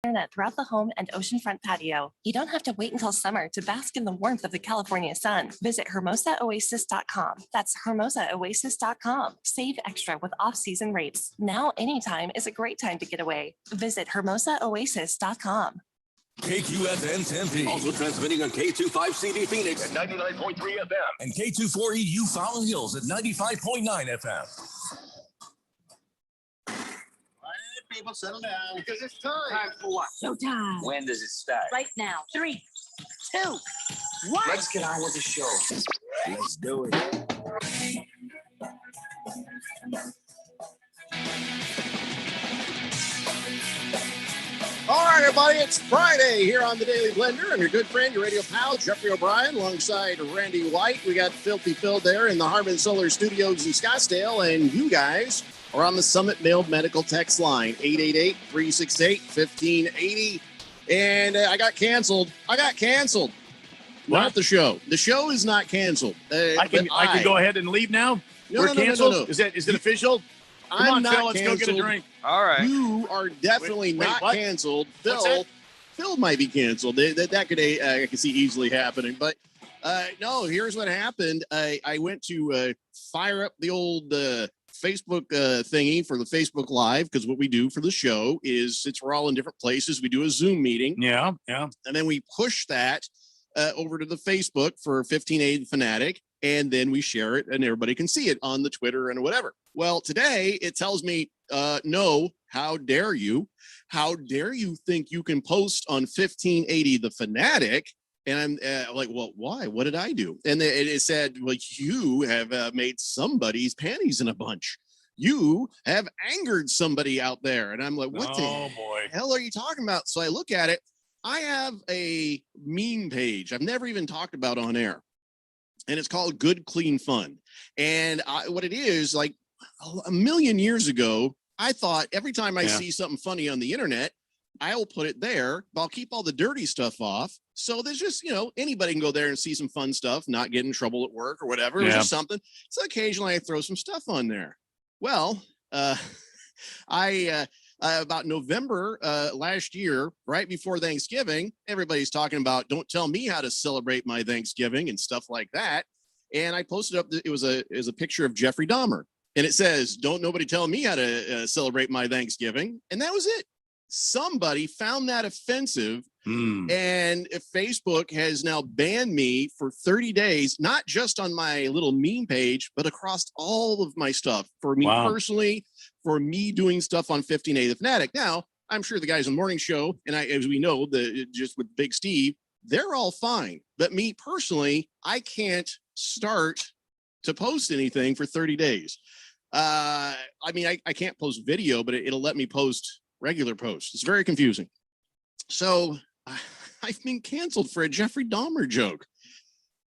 internet throughout the home and oceanfront patio. You don't have to wait until summer to bask in the warmth of the California sun. Visit hermosaoasis.com. That's hermosaoasis.com. Save extra with off-season rates. Now anytime is a great time to get away. Visit hermosaoasis.com. KQFN Tempe. Also transmitting on K25CD Phoenix at 99.3 FM and K24EU Fountain Hills at 95.9 FM. People settle down because it's time. Time for what? Showtime. When does it start? Right now. 3, 2, 1. Let's get on with the show. Let's do it. All right, everybody, it's Friday here on the Daily Blender. I'm your good friend, your radio pal, Jeffrey O'Brien, alongside Randy White. We got Filthy Phil there in the Harmon Solar Studios in Scottsdale, and you guys are on the Summit Mailed Medical text line, 888-368-1580. And I got canceled. Not the show. The show is not canceled. I can go ahead and leave now? We're canceled? No. Is it official? Come I'm on, not Phil, let's canceled. go get a drink. All right. You are definitely not what? canceled. What's that? Phil might be canceled. That could I can see easily happening. But no, here's what happened. I went to fire up the old Facebook thingy for the Facebook Live, because what we do for the show is, since we're all in different places, we do a Zoom meeting. Yeah. And then we push that over to the Facebook for 1580 Fanatic, and then we share it and everybody can see it on the Twitter and whatever. Well, today it tells me, no, how dare you? How dare you think you can post on 1580 The Fanatic? And I'm like, well, why? What did I do? And it said, well, you have made somebody's panties in a bunch. You have angered somebody out there. And I'm like, what the hell are you talking about? So I look at it. I have a meme page I've never even talked about on air, and it's called Good Clean Fun. And what it is, like a million years ago, I thought every time I see something funny on the internet, I'll put it there, but I'll keep all the dirty stuff off. So there's just, anybody can go there and see some fun stuff, not get in trouble at work or whatever, or just something. So occasionally I throw some stuff on there. Well, about November last year, right before Thanksgiving, everybody's talking about, don't tell me how to celebrate my Thanksgiving and stuff like that. And I posted up, it was a picture of Jeffrey Dahmer, and it says, don't nobody tell me how to celebrate my Thanksgiving. And that was it. Somebody found that offensive, and Facebook has now banned me for 30 days, not just on my little meme page, but across all of my stuff, for me personally, for me doing stuff on 1580 The Fanatic. Now, I'm sure the guys on the morning show, and as we know, just with Big Steve, they're all fine. But me personally, I can't start to post anything for 30 days. I can't post video, but it'll let me post regular posts. It's very confusing. So I've been canceled for a Jeffrey Dahmer joke.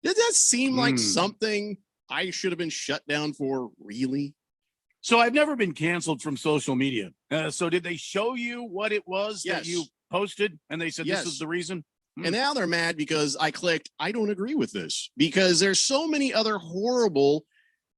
Does that seem like something I should have been shut down for? Really? So I've never been canceled from social media. So did they show you what it was that you posted? And they said, this is the reason? And now they're mad because I clicked, I don't agree with this, because there's so many other horrible,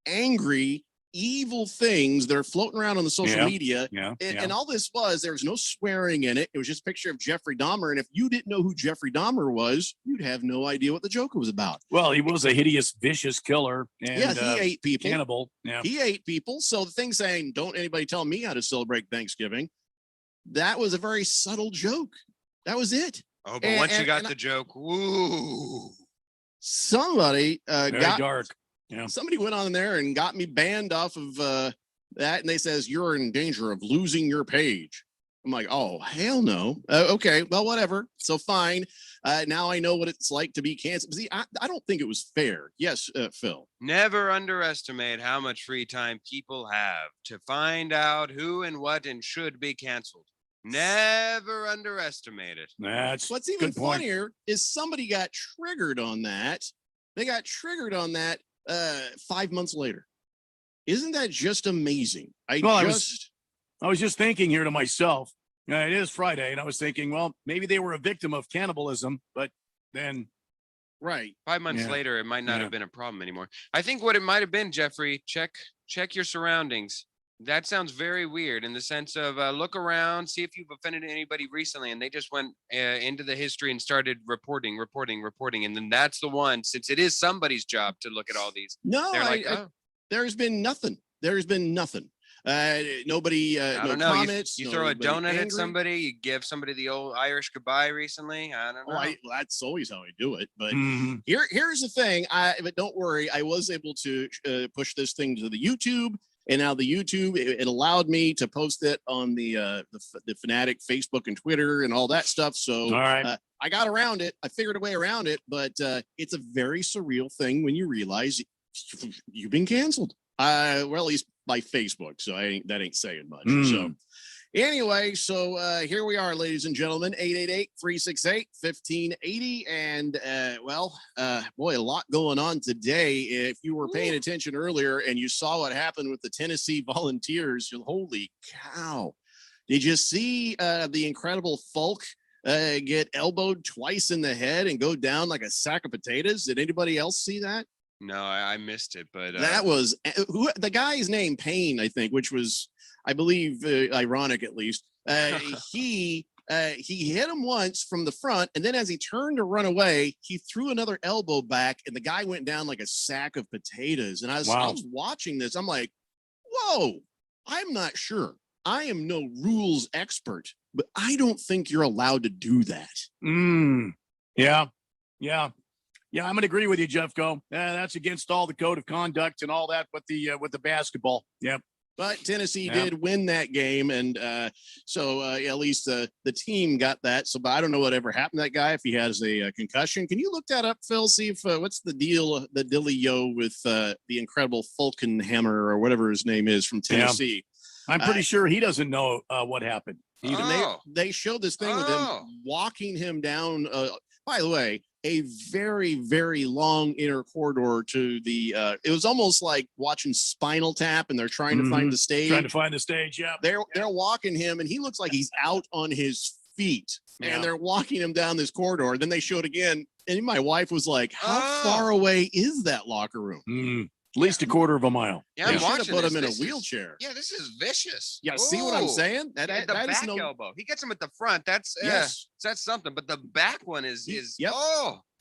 angry, evil things that are floating around on the social media. And all this was, there was no swearing in it. It was just a picture of Jeffrey Dahmer. And if you didn't know who Jeffrey Dahmer was, you'd have no idea what the joke was about. Well, he was a hideous, vicious killer. And, he ate people. Cannibal. He ate people. So the thing saying, don't anybody tell me how to celebrate Thanksgiving, that was a very subtle joke. That was it. Oh, but once you got the joke, woo. Somebody got dark. Yeah. Somebody went on there and got me banned off of that, and they says, you're in danger of losing your page. I'm like, oh, hell no. Okay, well, whatever. So fine. Now I know what it's like to be canceled. See, I don't think it was fair. Yes, Phil. Never underestimate how much free time people have to find out who and what and should be canceled. Never underestimate it. That's what's even funnier is somebody got triggered on that. They got triggered on that 5 months later. Isn't that just amazing? I was just thinking here to myself, it is Friday, and I was thinking, well, maybe they were a victim of cannibalism, but then 5 months later, it might not have been a problem anymore. I think what it might have been, Jeffrey, check your surroundings. That sounds very weird in the sense of look around, see if you've offended anybody recently, and they just went into the history and started reporting, and then that's the one. Since it is somebody's job to look at all these, No, they're like, oh, there's been nothing. There's been nothing. Nobody, I no don't know. comments. You throw a nobody donut at angry. somebody, you give somebody the old Irish goodbye recently. I don't know. Well, that's always how I do it. But Mhm. here's the thing. But don't worry, I was able to push this thing to the YouTube, and now the YouTube it allowed me to post it on the Fanatic Facebook and Twitter and all that stuff. So All right. I got around it. I figured a way around it, but it's a very surreal thing when you realize you've been canceled. Well, at least by Facebook. So that ain't saying much. So anyway, so here we are, ladies and gentlemen, 888-368-1580. And boy, a lot going on today. If you were paying attention earlier and you saw what happened with the Tennessee Volunteers, holy cow. Did you see the incredible Folk get elbowed twice in the head and go down like a sack of potatoes? Did anybody else see that? No, I missed it, but that was the guy's name, Payne, I think, which was, I believe, ironic at least. He hit him once from the front, and then as he turned to run away, he threw another elbow back, and the guy went down like a sack of potatoes. And I was watching this. I'm like, whoa, I'm not sure. I am no rules expert, but I don't think you're allowed to do that. Yeah. Yeah, I'm going to agree with you, Jeffco. That's against all the code of conduct and all that with the basketball. Yep. But Tennessee did win that game, and so at least the team got that. So, but I don't know whatever happened to that guy, if he has a concussion. Can you look that up, Phil? See if what's the deal, the dealio with the incredible Falkenhammer or whatever his name is from Tennessee. I'm pretty sure he doesn't know what happened. Even they showed this thing with him walking him down. By the way, a very, very long inner corridor to the it was almost like watching Spinal Tap, and they're trying to find the stage. Yeah. They're walking him, and he looks like he's out on his feet. Yeah. And they're walking him down this corridor. Then they showed again, and my wife was like, how far away is that locker room? At least a quarter of a mile. Yeah, they I'm should have watching put this. him in a This wheelchair. This is vicious. Yeah, see what I'm saying? The back elbow. He gets him at the front. That's that's something. But the back one is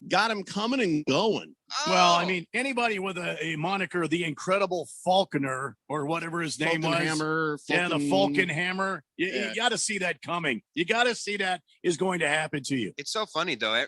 got him coming and going. Well, I mean, anybody with a moniker, the Incredible Falconer or whatever his name was. The Falkenhammer. You got to see that coming. You got to see that is going to happen to you. It's so funny, though.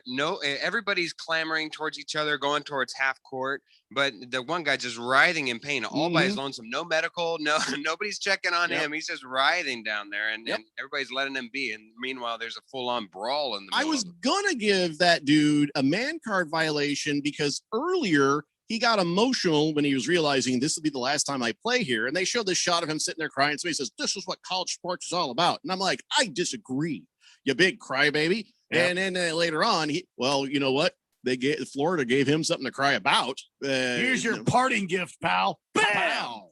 Everybody's clamoring towards each other, going towards half court. But the one guy just writhing in pain all by his lonesome. No medical. Nobody's checking on him. He's just writhing down there, and everybody's letting him be. And meanwhile, there's a full-on brawl in the middle. I was going to give that dude a man card violation because earlier he got emotional when he was realizing this will be the last time I play here. And they showed this shot of him sitting there crying. So he says, this is what college sports is all about. And I'm like, I disagree, you big crybaby. And then later on, you know what? Florida gave him something to cry about. Here's your parting gift, pal. Pow!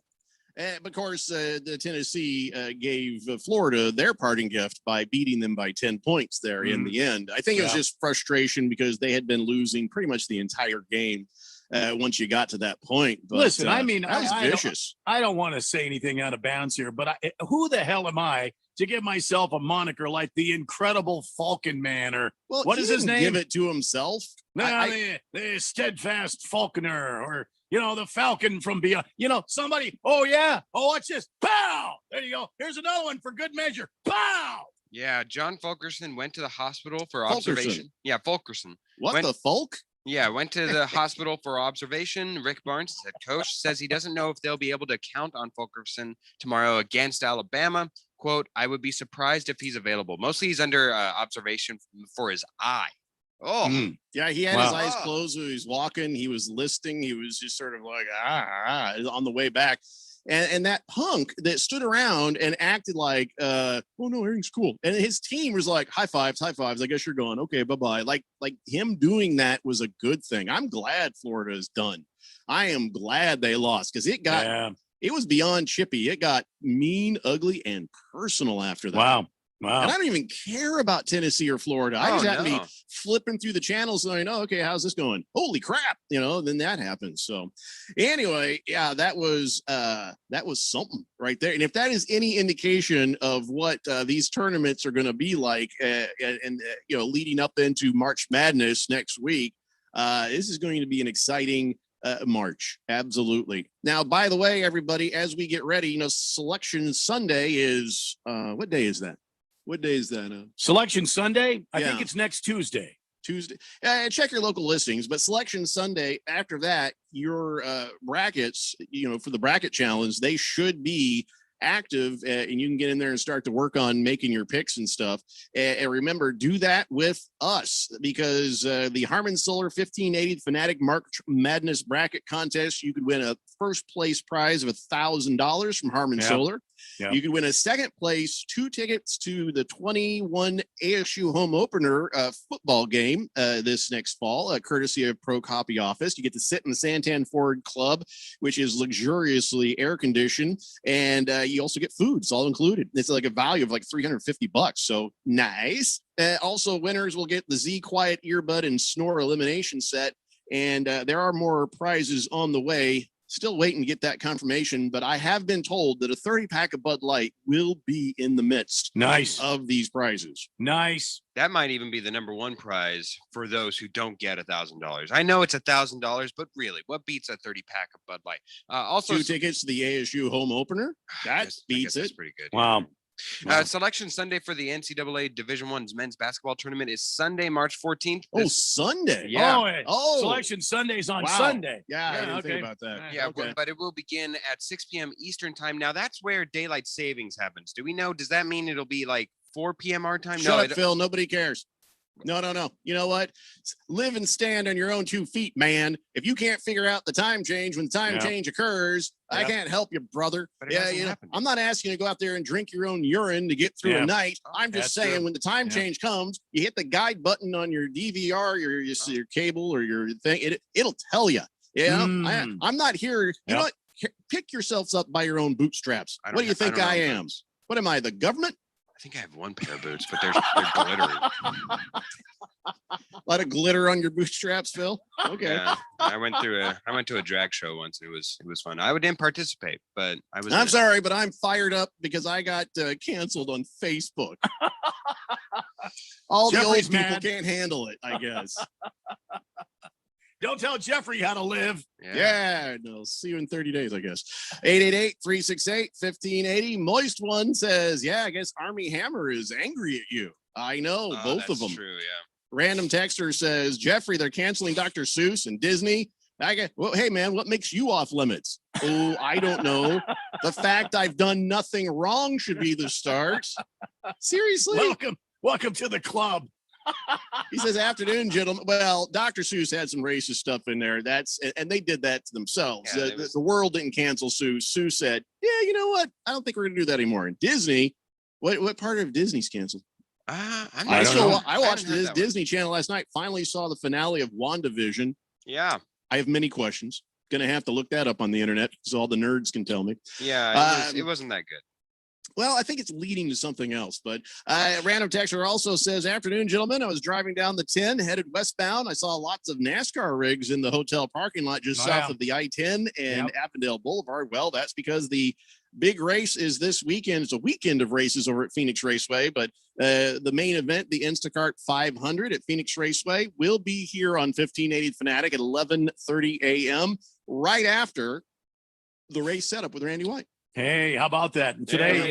But of course, the Tennessee gave Florida their parting gift by beating them by 10 points there in the end. I think it was just frustration because they had been losing pretty much the entire game once you got to that point. But, listen, I mean, that was vicious. I don't want to say anything out of bounds here, but who the hell am I to give myself a moniker like the Incredible Falcon Man or what is his name? Give it to himself. The Steadfast Falconer or the Falcon from beyond, somebody. Watch this. Pow! There you go. Here's another one for good measure. Pow! Yeah, John Fulkerson went to the hospital for observation. Yeah, Fulkerson. The Folk? Yeah, went to the hospital for observation. Rick Barnes, head coach, says he doesn't know if they'll be able to count on Fulkerson tomorrow against Alabama. Quote, I would be surprised if he's available. Mostly he's under observation for his eye. Yeah, he had his eyes closed when he was walking. He was listing. He was just sort of like, on the way back. And that punk that stood around and acted like, oh, no, everything's cool. And his team was like, high fives. I guess you're going. Okay, bye-bye. Like him doing that was a good thing. I'm glad Florida is done. I am glad they lost because it got it was beyond chippy. It got mean, ugly, and personal after that. Wow. Wow. And I don't even care about Tennessee or Florida. I just happen to be no. flipping through the channels and I know, okay, how's this going? Holy crap. Then that happens. So anyway, yeah, that was something right there. And if that is any indication of what these tournaments are going to be like leading up into March Madness next week, this is going to be an exciting March. Absolutely. Now, by the way, everybody, as we get ready, Selection Sunday is, what day is that? What day is that? Selection Sunday? I think it's next Tuesday. Check your local listings, but Selection Sunday, after that, your brackets, for the bracket challenge, they should be active and you can get in there and start to work on making your picks and stuff. And remember, do that with us because the Harman Solar 1580 Fanatic March Madness bracket contest, you could win a first place prize of $1,000 from Harman Solar. Yeah. You could win a second place, 2 tickets to the 21 ASU home opener football game this next fall, courtesy of Pro Copy Office. You get to sit in the Santan Ford Club, which is luxuriously air conditioned, and you also get food. It's all included. It's like a value of like $350. So nice. Also, winners will get the Z Quiet earbud and snore elimination set, and there are more prizes on the way. Still waiting to get that confirmation, but I have been told that a 30-pack of Bud Light will be in the midst of these prizes. Nice. That might even be the number one prize for those who don't get $1,000. I know it's $1,000, but really, what beats a 30-pack of Bud Light? Also, 2 tickets to the ASU home opener. That beats it. That's pretty good. Wow. Selection Sunday for the NCAA Division I men's basketball tournament is Sunday, March 14th. Sunday. Yeah. Selection Sunday's on Sunday. Yeah, I didn't think about that. Yeah, but it will begin at 6 p.m. Eastern time. Now, that's where daylight savings happens. Do we know? Does that mean it'll be like 4 p.m. our time? Shut up, Phil. Nobody cares. No. You know what? Live and stand on your own 2 feet, man. If you can't figure out the time change when the time change occurs, I can't help you, brother. I'm not asking you to go out there and drink your own urine to get through a night. I'm just saying when the time change comes, you hit the guide button on your DVR, your cable or your thing. It'll tell you. I'm not here. You know what? Pick yourselves up by your own bootstraps. What do you think I am? What am I, the government? I think I have one pair of boots, but they're glittery. A lot of glitter on your bootstraps, Phil. Okay. Yeah, I went to a drag show once. And it was fun. I didn't participate, but I'm sorry, but I'm fired up because I got canceled on Facebook. All Jeffrey's the old people mad. can't handle it, I guess. Don't tell Jeffrey how to live. Yeah, no. See you in 30 days, I guess. 888-368-1580. Moist One says, I guess Army Hammer is angry at you. I know, both of them. True, yeah. Random texter says, Jeffrey, they're canceling Dr. Seuss and Disney. Hey, man, what makes you off limits? Oh, I don't know. The fact I've done nothing wrong should be the start. Seriously? Welcome to the club. He says, afternoon, gentlemen. Well, Dr. Seuss had some racist stuff in there. And they did that to themselves. Yeah, the world didn't cancel Seuss. Seuss said, you know what? I don't think we're going to do that anymore. And Disney, what part of Disney's canceled? I watched the Disney Channel last night. Finally saw the finale of WandaVision. Yeah. I have many questions. Gonna have to look that up on the internet so all the nerds can tell me. Yeah, it wasn't that good. Well, I think it's leading to something else. But random texter also says, afternoon, gentlemen. I was driving down the 10, headed westbound. I saw lots of NASCAR rigs in the hotel parking lot just south of the I-10 and Avondale Boulevard. Well, that's because the big race is this weekend. It's a weekend of races over at Phoenix Raceway, but the main event, the Instacart 500 at Phoenix Raceway, will be here on 1580 Fanatic at 11:30 a.m. right after the race setup with Randy White. Hey, how about that? And today,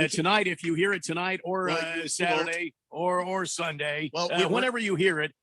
tonight, if you hear it tonight or Saturday or Sunday, whenever you hear it,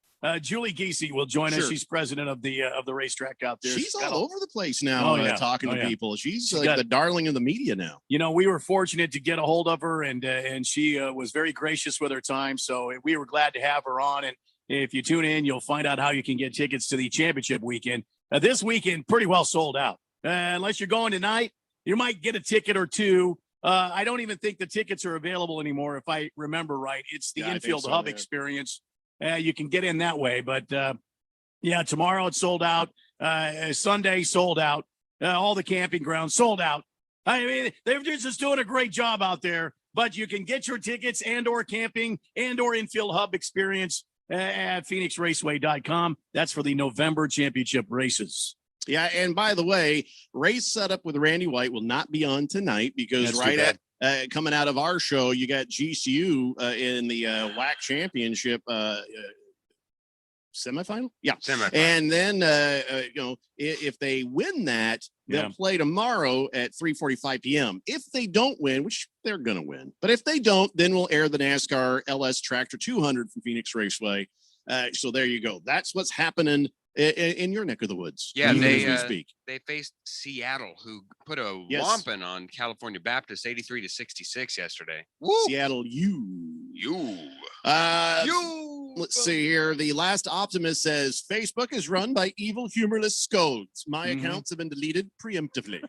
Julie Giese will join us. She's president of the racetrack out there. She's all over the place now, talking to people. She's like the darling of the media now. We were fortunate to get a hold of her, and she was very gracious with her time. So we were glad to have her on. And if you tune in, you'll find out how you can get tickets to the championship weekend. This weekend, pretty well sold out. Unless you're going tonight, you might get a ticket or two. I don't even think the tickets are available anymore, if I remember right. It's the Infield Hub experience. You can get in that way. But, tomorrow it's sold out. Sunday sold out. All the camping grounds sold out. I mean, they're just doing a great job out there. But you can get your tickets and or camping and or infield hub experience at phoenixraceway.com. That's for the November championship races. Yeah, and by the way, race setup with Randy White will not be on tonight because That's right at coming out of our show, you got GCU in the WAC championship semifinal. Yeah, Semifinal. And then if they win that, they'll play tomorrow at 3:45 p.m. If they don't win, which they're going to win, but if they don't, then we'll air the NASCAR LS Tractor 200 from Phoenix Raceway. So there you go. That's what's happening in your neck of the woods. Yeah, they faced Seattle, who put a whomping on California Baptist 83-66 yesterday. Woo! Seattle, let's see here. The Last Optimist says Facebook is run by evil, humorless scolds. My accounts have been deleted preemptively.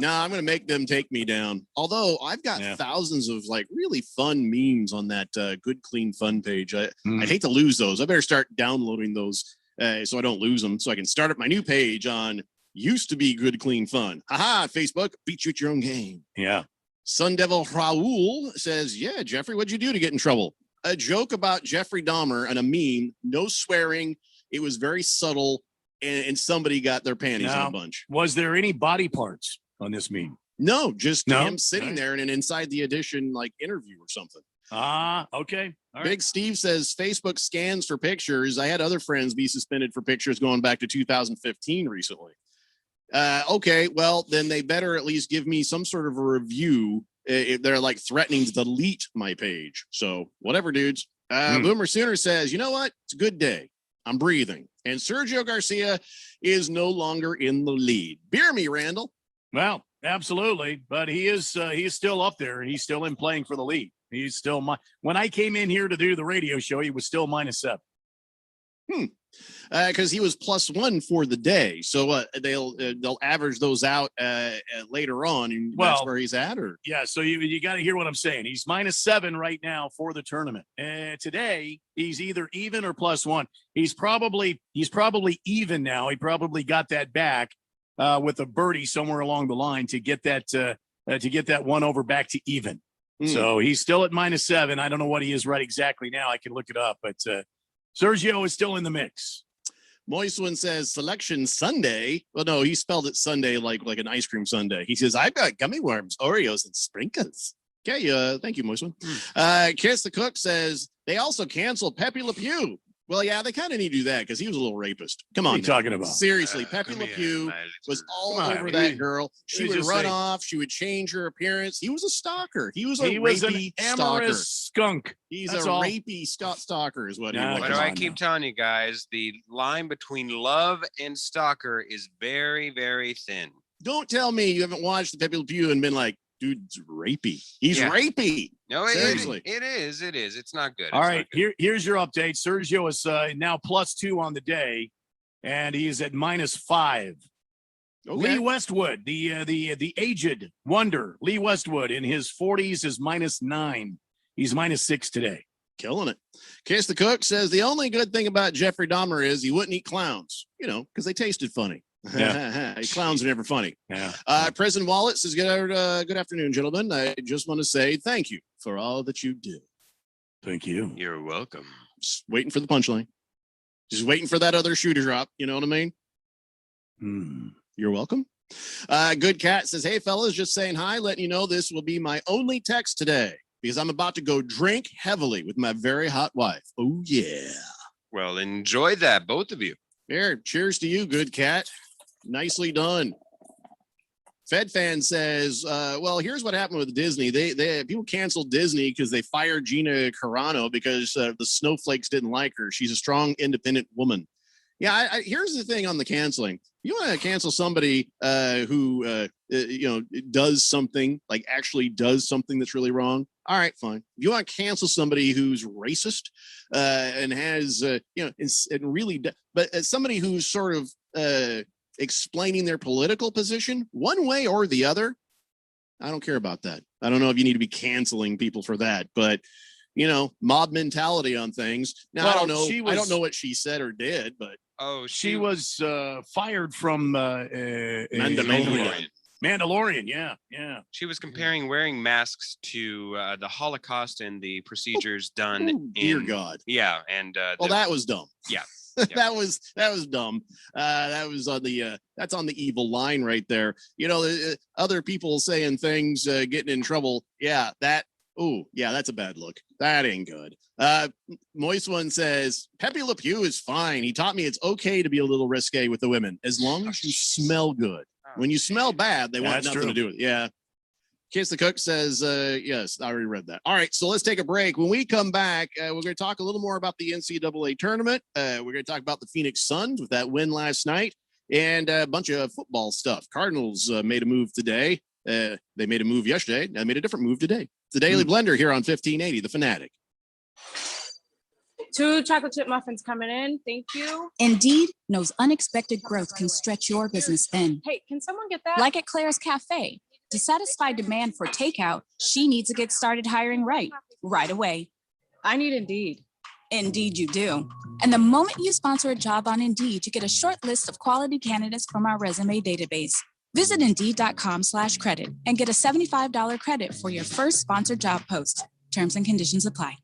No, I'm going to make them take me down. Although I've got thousands of like really fun memes on that Good Clean Fun page. I'd hate to lose those. I better start downloading those so I don't lose them. So I can start up my new page on used to be Good Clean Fun. Haha, Facebook, beat you at your own game. Yeah. Sun Devil Raul says, yeah, Jeffrey, what'd you do to get in trouble? A joke about Jeffrey Dahmer and a meme, no swearing. It was very subtle, and somebody got their panties in a bunch. Was there any body parts on this meme? No, just him sitting there in an Inside the Edition like interview or something. Okay. All right. Big Steve says Facebook scans for pictures. I had other friends be suspended for pictures going back to 2015 recently. Okay, well, then they better at least give me some sort of a review if they're like threatening to delete my page. So whatever, dudes. Boomer Sooner says, you know what? It's a good day. I'm breathing. And Sergio Garcia is no longer in the lead. Beer me, Randall. Well, absolutely. But he's still up there. He's still in playing for the lead. He's still when I came in here to do the radio show, he was still -7. Because he was +1 for the day, so they'll average those out later on, and that's where he's at. Or so you got to hear what I'm saying. He's -7 right now for the tournament. Today he's either even or +1. He's probably even now. He probably got that back with a birdie somewhere along the line to get that one over back to even. So he's still at -7. I don't know what he is right exactly now. I can look it up, but Sergio is still in the mix. Moist One says Selection Sunday. Well, no, he spelled it Sunday like an ice cream sundae. He says, I've got gummy worms, Oreos, and sprinkles. Okay, thank you, Moist One. Kiss the Cook says they also canceled Pepe Le Pew. Well, yeah, they kind of need to do that because he was a little rapist. Come on. What are you talking about? Seriously, Pepe Le Pew was all over that girl. She would run off. She would change her appearance. He was a stalker. He was rapey an amorous skunk. He's a rapey stalker is what he was. What do I keep telling you guys? The line between love and stalker is very, very thin. Don't tell me you haven't watched the Pepe Le Pew and been like, dude's rapey. He's rapey. No, seriously. It is. It's not good. All right, here's your update. Sergio is now +2 on the day, and he is at -5. Okay. Lee Westwood, the aged wonder, Lee Westwood in his 40s is -9. He's -6 today. Killing it. Kiss the Cook says the only good thing about Jeffrey Dahmer is he wouldn't eat clowns, because they tasted funny. Yeah. Clowns are never funny. Yeah. President Wallet says, good afternoon, gentlemen. I just want to say thank you for all that you do. Thank you. You're welcome. Just waiting for the punchline. Just waiting for that other shoe to drop. You know what I mean? You're welcome. Good Cat says, hey, fellas, just saying hi, letting you know this will be my only text today because I'm about to go drink heavily with my very hot wife. Oh, yeah. Well, enjoy that, both of you. Here, cheers to you, Good Cat. Nicely done. Fed Fan says, well, here's what happened with Disney. They people canceled Disney because they fired Gina Carano because the snowflakes didn't like her. She's a strong, independent woman. Yeah, here's the thing on the canceling. You want to cancel somebody who does something, like actually does something that's really wrong. All right, fine. If you want to cancel somebody who's racist and has, but as somebody who's sort of explaining their political position one way or the other, I don't care about that. I don't know if you need to be canceling people for that, but mob mentality on things. Now, well, I don't know. I don't know what she said or did, but she was fired from Mandalorian. Mandalorian. Yeah. She was comparing wearing masks to the Holocaust and the procedures done. Oh, dear God. Yeah, and that was dumb. Yeah. that was dumb. That was on the that's on the evil line right there. Other people saying things, getting in trouble. Yeah, that's a bad look. That ain't good. Moist One says Pepe Le Pew is fine. He taught me it's okay to be a little risque with the women as long as you smell good. When you smell bad, they want nothing to do with it. Yeah. Kiss the Cook says, yes, I already read that. All right, so let's take a break. When we come back, we're going to talk a little more about the NCAA tournament. We're going to talk about the Phoenix Suns with that win last night and a bunch of football stuff. Cardinals made a move today. They made a move yesterday. They made a different move today. It's the Daily Blender here on 1580, The Fanatic. 2 chocolate chip muffins coming in. Thank you. Indeed knows unexpected growth can stretch your business thin. Hey, can someone get that? Like at Claire's Cafe. To satisfy demand for takeout, she needs to get started hiring right away. I need Indeed. Indeed you do. And the moment you sponsor a job on Indeed, you get a short list of quality candidates from our resume database. Visit Indeed.com/credit and get a $75 credit for your first sponsored job post. Terms and conditions apply.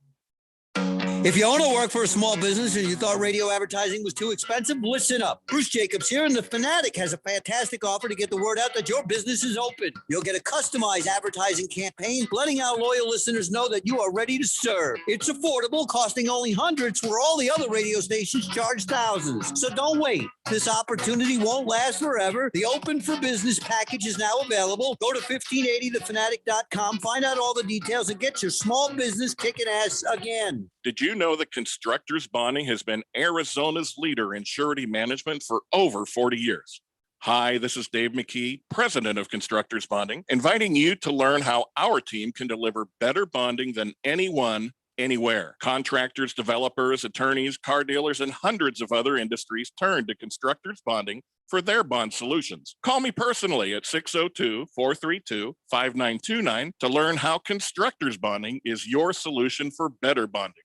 If you own or work for a small business and you thought radio advertising was too expensive, listen up. Bruce Jacobs here, and The Fanatic has a fantastic offer to get the word out that your business is open. You'll get a customized advertising campaign, letting our loyal listeners know that you are ready to serve. It's affordable, costing only hundreds where all the other radio stations charge thousands. So don't wait. This opportunity won't last forever. The Open for Business package is now available. Go to 1580thefanatic.com, find out all the details, and get your small business kicking ass again. Did you know that Constructors Bonding has been Arizona's leader in surety management for over 40 years? Hi, this is Dave McKee, president of Constructors Bonding, inviting you to learn how our team can deliver better bonding than anyone, anywhere. Contractors, developers, attorneys, car dealers, and hundreds of other industries turn to Constructors Bonding for their bond solutions. Call me personally at 602-432-5929 to learn how Constructors Bonding is your solution for better bonding.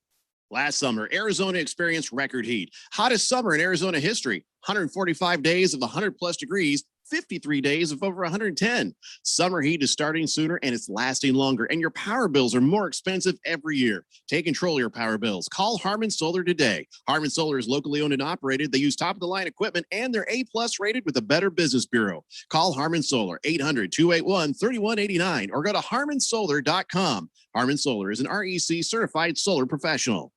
Last summer, Arizona experienced record heat. Hottest summer in Arizona history. 145 days of 100-plus degrees, 53 days of over 110. Summer heat is starting sooner and it's lasting longer, and your power bills are more expensive every year. Take control of your power bills. Call Harmon Solar today. Harmon Solar is locally owned and operated. They use top-of-the-line equipment, and they're A-plus rated with a Better Business Bureau. Call Harmon Solar, 800-281-3189, or go to harmonsolar.com. Harmon Solar is an REC certified solar professional.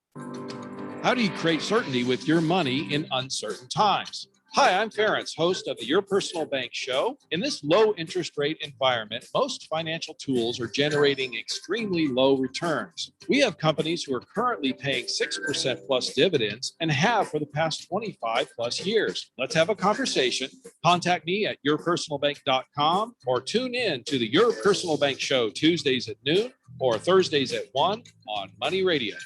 How do you create certainty with your money in uncertain times? Hi, I'm Ferenc, host of the Your Personal Bank Show. In this low interest rate environment, most financial tools are generating extremely low returns. We have companies who are currently paying 6% plus dividends and have for the past 25 plus years. Let's have a conversation. Contact me at yourpersonalbank.com or tune in to the Your Personal Bank Show Tuesdays at noon or Thursdays at 1 on Money Radio.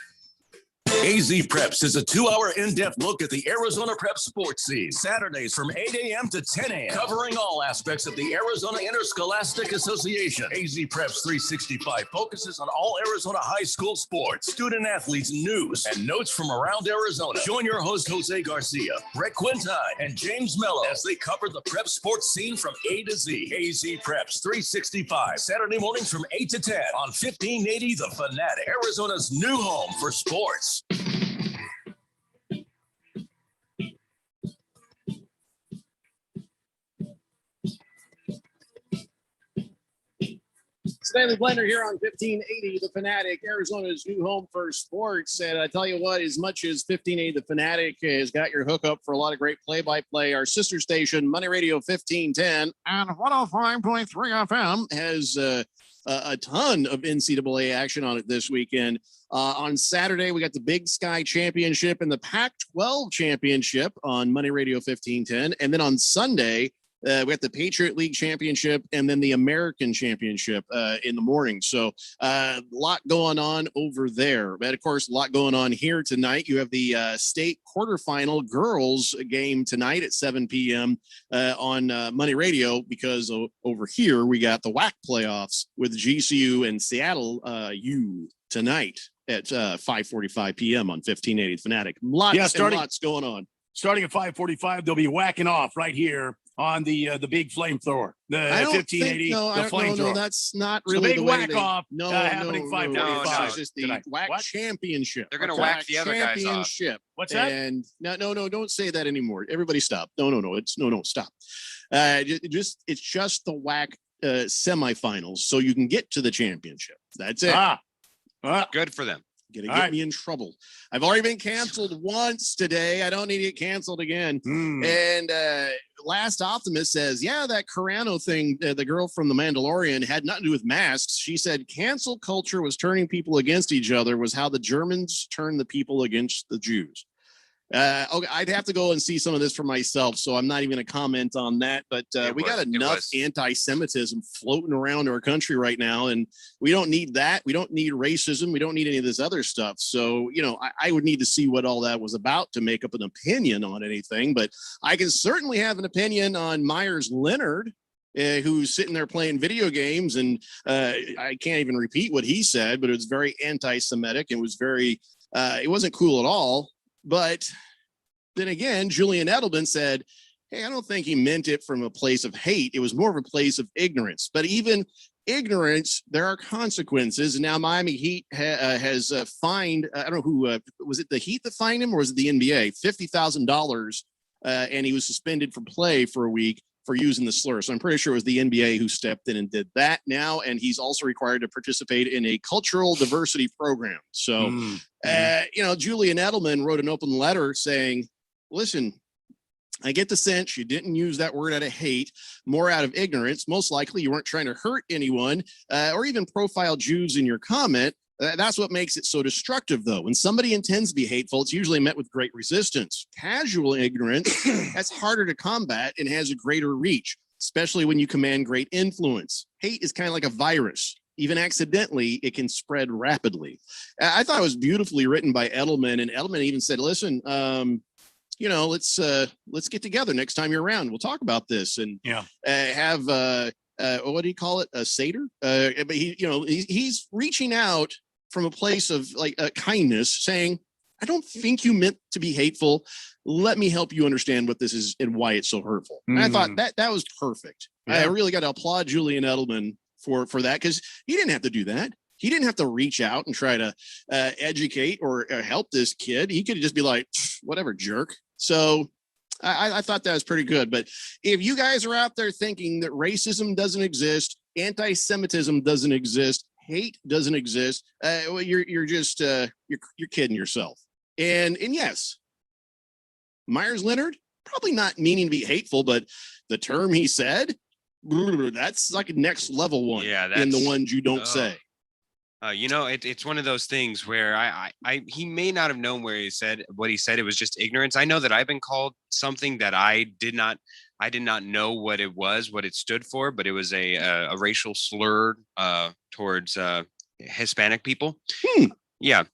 AZ Preps is a 2-hour in-depth look at the Arizona prep sports scene. Saturdays from 8 a.m. to 10 a.m. Covering all aspects of the Arizona Interscholastic Association. AZ Preps 365 focuses on all Arizona high school sports, student athletes, news, and notes from around Arizona. Join your host, Jose Garcia, Brett Quintine, and James Mello as they cover the prep sports scene from A to Z. AZ Preps 365, Saturday mornings from 8 to 10 on 1580 The Fanatic, Arizona's new home for sports. Stanley Blender here on 1580 The Fanatic, Arizona's new home for sports. And I tell you what, as much as 1580 The Fanatic has got your hookup for a lot of great play-by-play, our sister station, Money Radio 1510 and 105.3 FM has a ton of NCAA action on it this weekend. On Saturday, we got the Big Sky Championship and the Pac-12 Championship on Money Radio 1510. And then on Sunday, we got the Patriot League Championship and then the American Championship in the morning. So a lot going on over there. But, of course, a lot going on here tonight. You have the state quarterfinal girls game tonight at 7 p.m. On Money Radio, because over here we got the WAC playoffs with GCU and Seattle U tonight at 5:45 p.m. on 1580 Fanatic. Lots going on. Starting at 5:45, they'll be whacking off right here on the big flamethrower, the I don't 1580, think, the flamethrower. no, that's not It's the really big the way whack they, off no, happening 5:45 It's just the tonight. whack What? championship. They're gonna It's a whack the other guys off. championship. What's that? And no, don't say that anymore. Everybody stop. No, stop. It's just the whack semifinals, so you can get to the championship. That's it. Good for them. Gonna get me in trouble. I've already been canceled once today. I don't need to get canceled again. And Last Optimist says, yeah, that Carano thing, the girl from The Mandalorian, had nothing to do with masks. She said cancel culture was turning people against each other, was how the Germans turned the people against the Jews. Okay, I'd have to go and see some of this for myself, so I'm not even going to comment on that. But we got enough anti-Semitism floating around our country right now, and we don't need that. We don't need racism. We don't need any of this other stuff. So, I would need to see what all that was about to make up an opinion on anything. But I can certainly have an opinion on Myers Leonard, who's sitting there playing video games, and I can't even repeat what he said, but it was very anti-Semitic. It was very, it wasn't cool at all. But then again, Julian Edelman said, hey, I don't think he meant it from a place of hate. It was more of a place of ignorance. But even ignorance, there are consequences. And now Miami Heat has fined, I don't know who, was it the Heat that fined him or was it the NBA? $50,000. And he was suspended from play for a week for using the slur. So I'm pretty sure it was the NBA who stepped in and did that now. And he's also required to participate in a cultural diversity program. So, Julian Edelman wrote an open letter saying, listen, I get the sense you didn't use that word out of hate, more out of ignorance. Most likely you weren't trying to hurt anyone or even profile Jews in your comment. That's what makes it so destructive, though. When somebody intends to be hateful, it's usually met with great resistance. Casual ignorance, that's harder to combat and has a greater reach, especially when you command great influence. Hate is kind of like a virus. Even accidentally, it can spread rapidly. I thought it was beautifully written by Edelman, and Edelman even said, listen, let's get together next time you're around. We'll talk about this and have what do you call it? A Seder? But he's reaching out from a place of kindness, saying, I don't think you meant to be hateful. Let me help you understand what this is and why it's so hurtful. And I thought that was perfect. I really got to applaud Julian Edelman for that, because he didn't have to do that. He didn't have to reach out and try to educate or help this kid. He could just be like, whatever, jerk. So I thought that was pretty good. But if you guys are out there thinking that racism doesn't exist, anti-Semitism doesn't exist, hate doesn't exist, you're just you're kidding yourself. And yes, Myers Leonard probably not meaning to be hateful, but the term he said, that's like a next level one. Yeah, in the ones you don't say. It's one of those things where he may not have known where he said what he said. It was just ignorance. I know that I've been called something that I did not know what it was, what it stood for, but it was a racial slur towards Hispanic people. Yeah.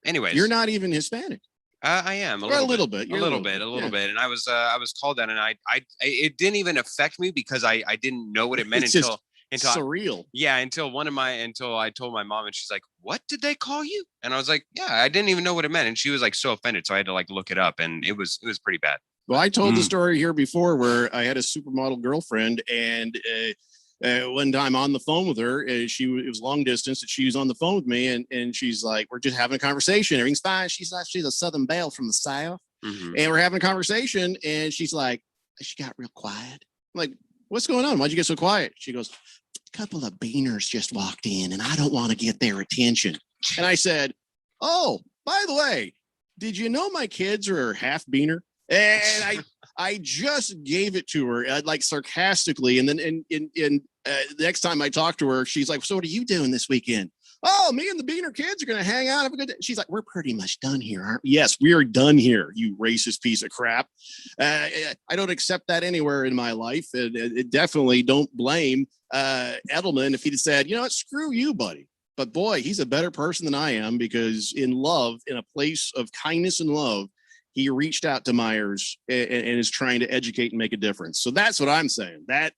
Anyways, you're not even Hispanic. I am a little bit. And I was called that, and it didn't even affect me because I didn't know what it meant until surreal. Until I told my mom, and she's like, what did they call you? And I was like, yeah, I didn't even know what it meant. And she was like so offended. So I had to look it up, and it was pretty bad. Well, I told the story here before where I had a supermodel girlfriend, and one time on the phone with her, it was long distance, and she was on the phone with me, and she's like, we're just having a conversation. Everything's fine. She's a Southern belle from the South. And we're having a conversation, and she's like, she got real quiet. I'm like, what's going on? Why'd you get so quiet? She goes, a couple of beaners just walked in, and I don't want to get their attention. And I said, oh, by the way, did you know my kids are half beaner? And I just gave it to her sarcastically. And then the next time I talked to her, she's like, so what are you doing this weekend? Oh, me and the Beaner kids are going to hang out. Have a good day. She's like, we're pretty much done here, aren't we? Yes, we are done here, you racist piece of crap. I don't accept that anywhere in my life. It definitely don't blame Edelman if he'd said, you know what, screw you, buddy. But boy, he's a better person than I am, because in a place of kindness and love, he reached out to Myers and is trying to educate and make a difference. So that's what I'm saying. That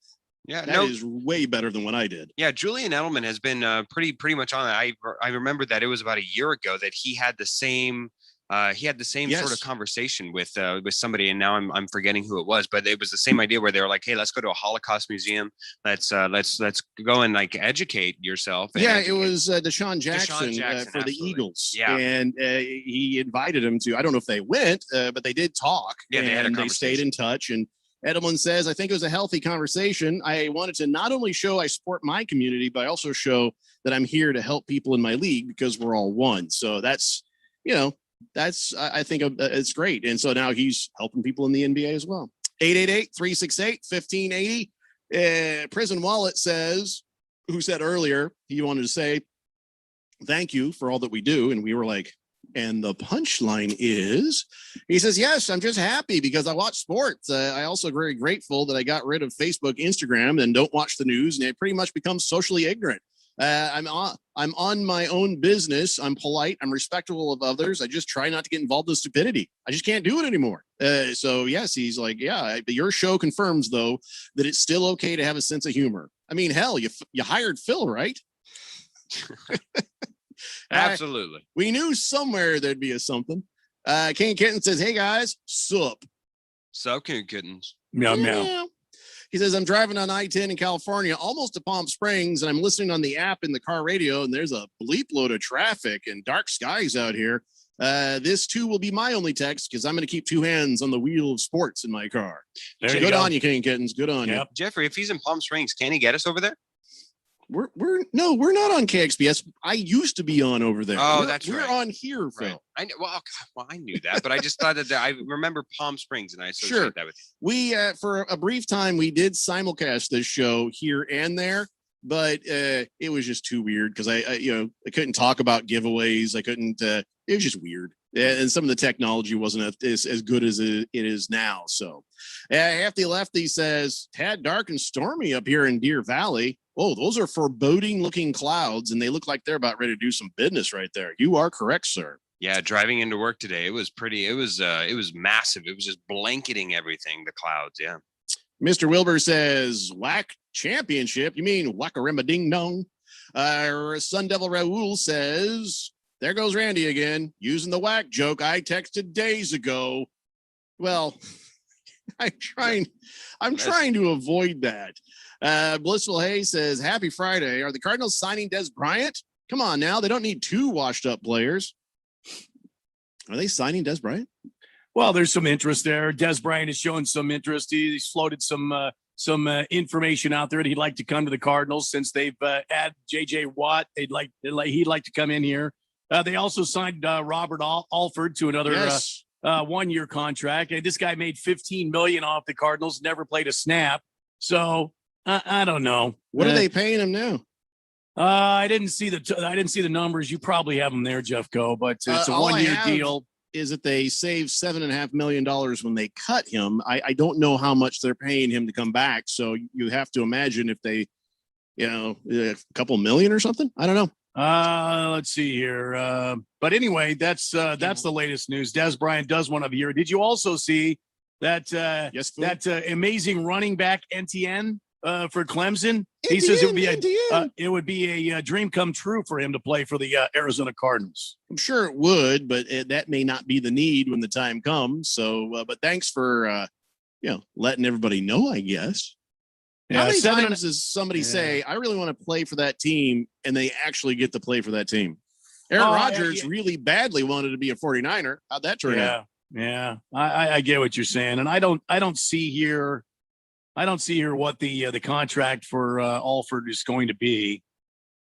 is way better than what I did. Yeah, Julian Edelman has been pretty much on that. I remember that it was about a year ago that he had the same He had the same sort of conversation with somebody, and now I'm forgetting who it was, but it was the same idea where they were like, "Hey, let's go to a Holocaust museum. Let's go and like educate yourself." And it was Deshaun Jackson for the Eagles. Yeah, and he invited him to. I don't know if they went, but they did talk. Yeah, they had a they stayed in touch. And Edelman says, "I think it was a healthy conversation. I wanted to not only show I support my community, but I also show that I'm here to help people in my league because we're all one." So that's I think it's great. And so now he's helping people in the NBA as well. 888-368-1580. Prison Wallet says, who said earlier he wanted to say thank you for all that we do. And we were like, and the punchline is, he says, yes, I'm just happy because I watch sports. I also very grateful that I got rid of Facebook, Instagram, and don't watch the news. And it pretty much becomes socially ignorant. I'm on my own business. I'm polite. I'm respectful of others. I just try not to get involved in stupidity. I just can't do it anymore. So yes, he's like, yeah, your show confirms though, that it's still okay to have a sense of humor. I mean, hell, you hired Phil, right? Absolutely. We knew somewhere there'd be a something. Kane Kitten says, hey guys, sup. Sup, Kane Kittens. Meow, meow. He says, I'm driving on I-10 in California, almost to Palm Springs, and I'm listening on the app in the car radio, and there's a bleep load of traffic and dark skies out here. This too will be my only text because I'm going to keep two hands on the wheel of sports in my car. Good on you, Kane Kittens. Good on you. Jeffrey, if he's in Palm Springs, can he get us over there? We're not on KXPS. I used to be on over there. Oh, we're on here, Phil. Right. I know. Well, I knew that, but I just thought that I remember Palm Springs, and I associate that with you. We for a brief time we did simulcast this show here and there, but it was just too weird because I couldn't talk about giveaways. I couldn't. It was just weird, and some of the technology wasn't as good as it is now. So, Hefty Lefty says, "Tad dark and stormy up here in Deer Valley. Oh, those are foreboding looking clouds, and they look like they're about ready to do some business right there." You are correct, sir. Yeah, driving into work today, it was pretty. It was massive. It was just blanketing everything. The clouds, yeah. Mr. Wilbur says, "Whack championship? You mean whack-a-rimba ding dong?" Sun Devil Raoul says, "There goes Randy again, using the whack joke I texted days ago." Well, I'm trying to avoid that. Blissful Hay says, "Happy Friday. Are the Cardinals signing Des Bryant? Come on now. They don't need two washed up players." Are they signing Des Bryant? Well, there's some interest there. Des Bryant is showing some interest. He's floated some information out there that he'd like to come to the Cardinals since they've added J.J. Watt. He'd like to come in here. They also signed Robert Alford to another 1 year contract. This guy made $15 million off the Cardinals, never played a snap. So I don't know. What are they paying him now? I didn't see the numbers. You probably have them there, Jeffco, but it's a 1 year deal. Is that they saved $7.5 million when they cut him. I don't know how much they're paying him to come back. So you have to imagine if they, a couple million or something. I don't know. Let's see here. But anyway, that's the latest news. Des Bryant does one of the year. Did you also see that amazing running back NTN for Clemson? He says it would be a dream come true for him to play for the Arizona Cardinals. I'm sure it would, but that may not be the need when the time comes. So, but thanks for letting everybody know, I guess. How many times does somebody say, I really want to play for that team, and they actually get to play for that team? Aaron Rodgers really badly wanted to be a 49er. How'd that turn out? Yeah. I get what you're saying. And I don't see here what the contract for Alford is going to be.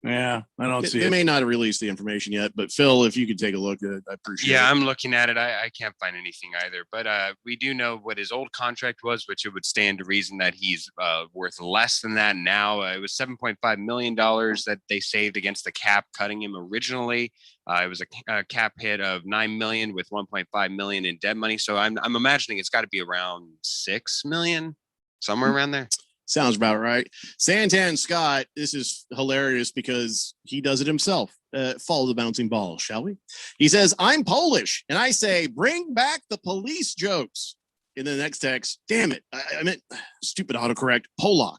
Yeah, I don't see it. They may not have released the information yet, but Phil, if you could take a look at it, I appreciate it. Yeah, I'm looking at it. I can't find anything either, but we do know what his old contract was, which it would stand to reason that he's worth less than that now. It was $7.5 million that they saved against the cap, cutting him originally. It was a cap hit of $9 million with $1.5 million in dead money. So I'm imagining it's got to be around $6 million, somewhere around there. Sounds about right. Santan Scott, this is hilarious because he does it himself. Follow the bouncing ball, shall we? He says, I'm Polish, and I say, bring back the police jokes. In the next text, damn it, I meant stupid autocorrect, Polak.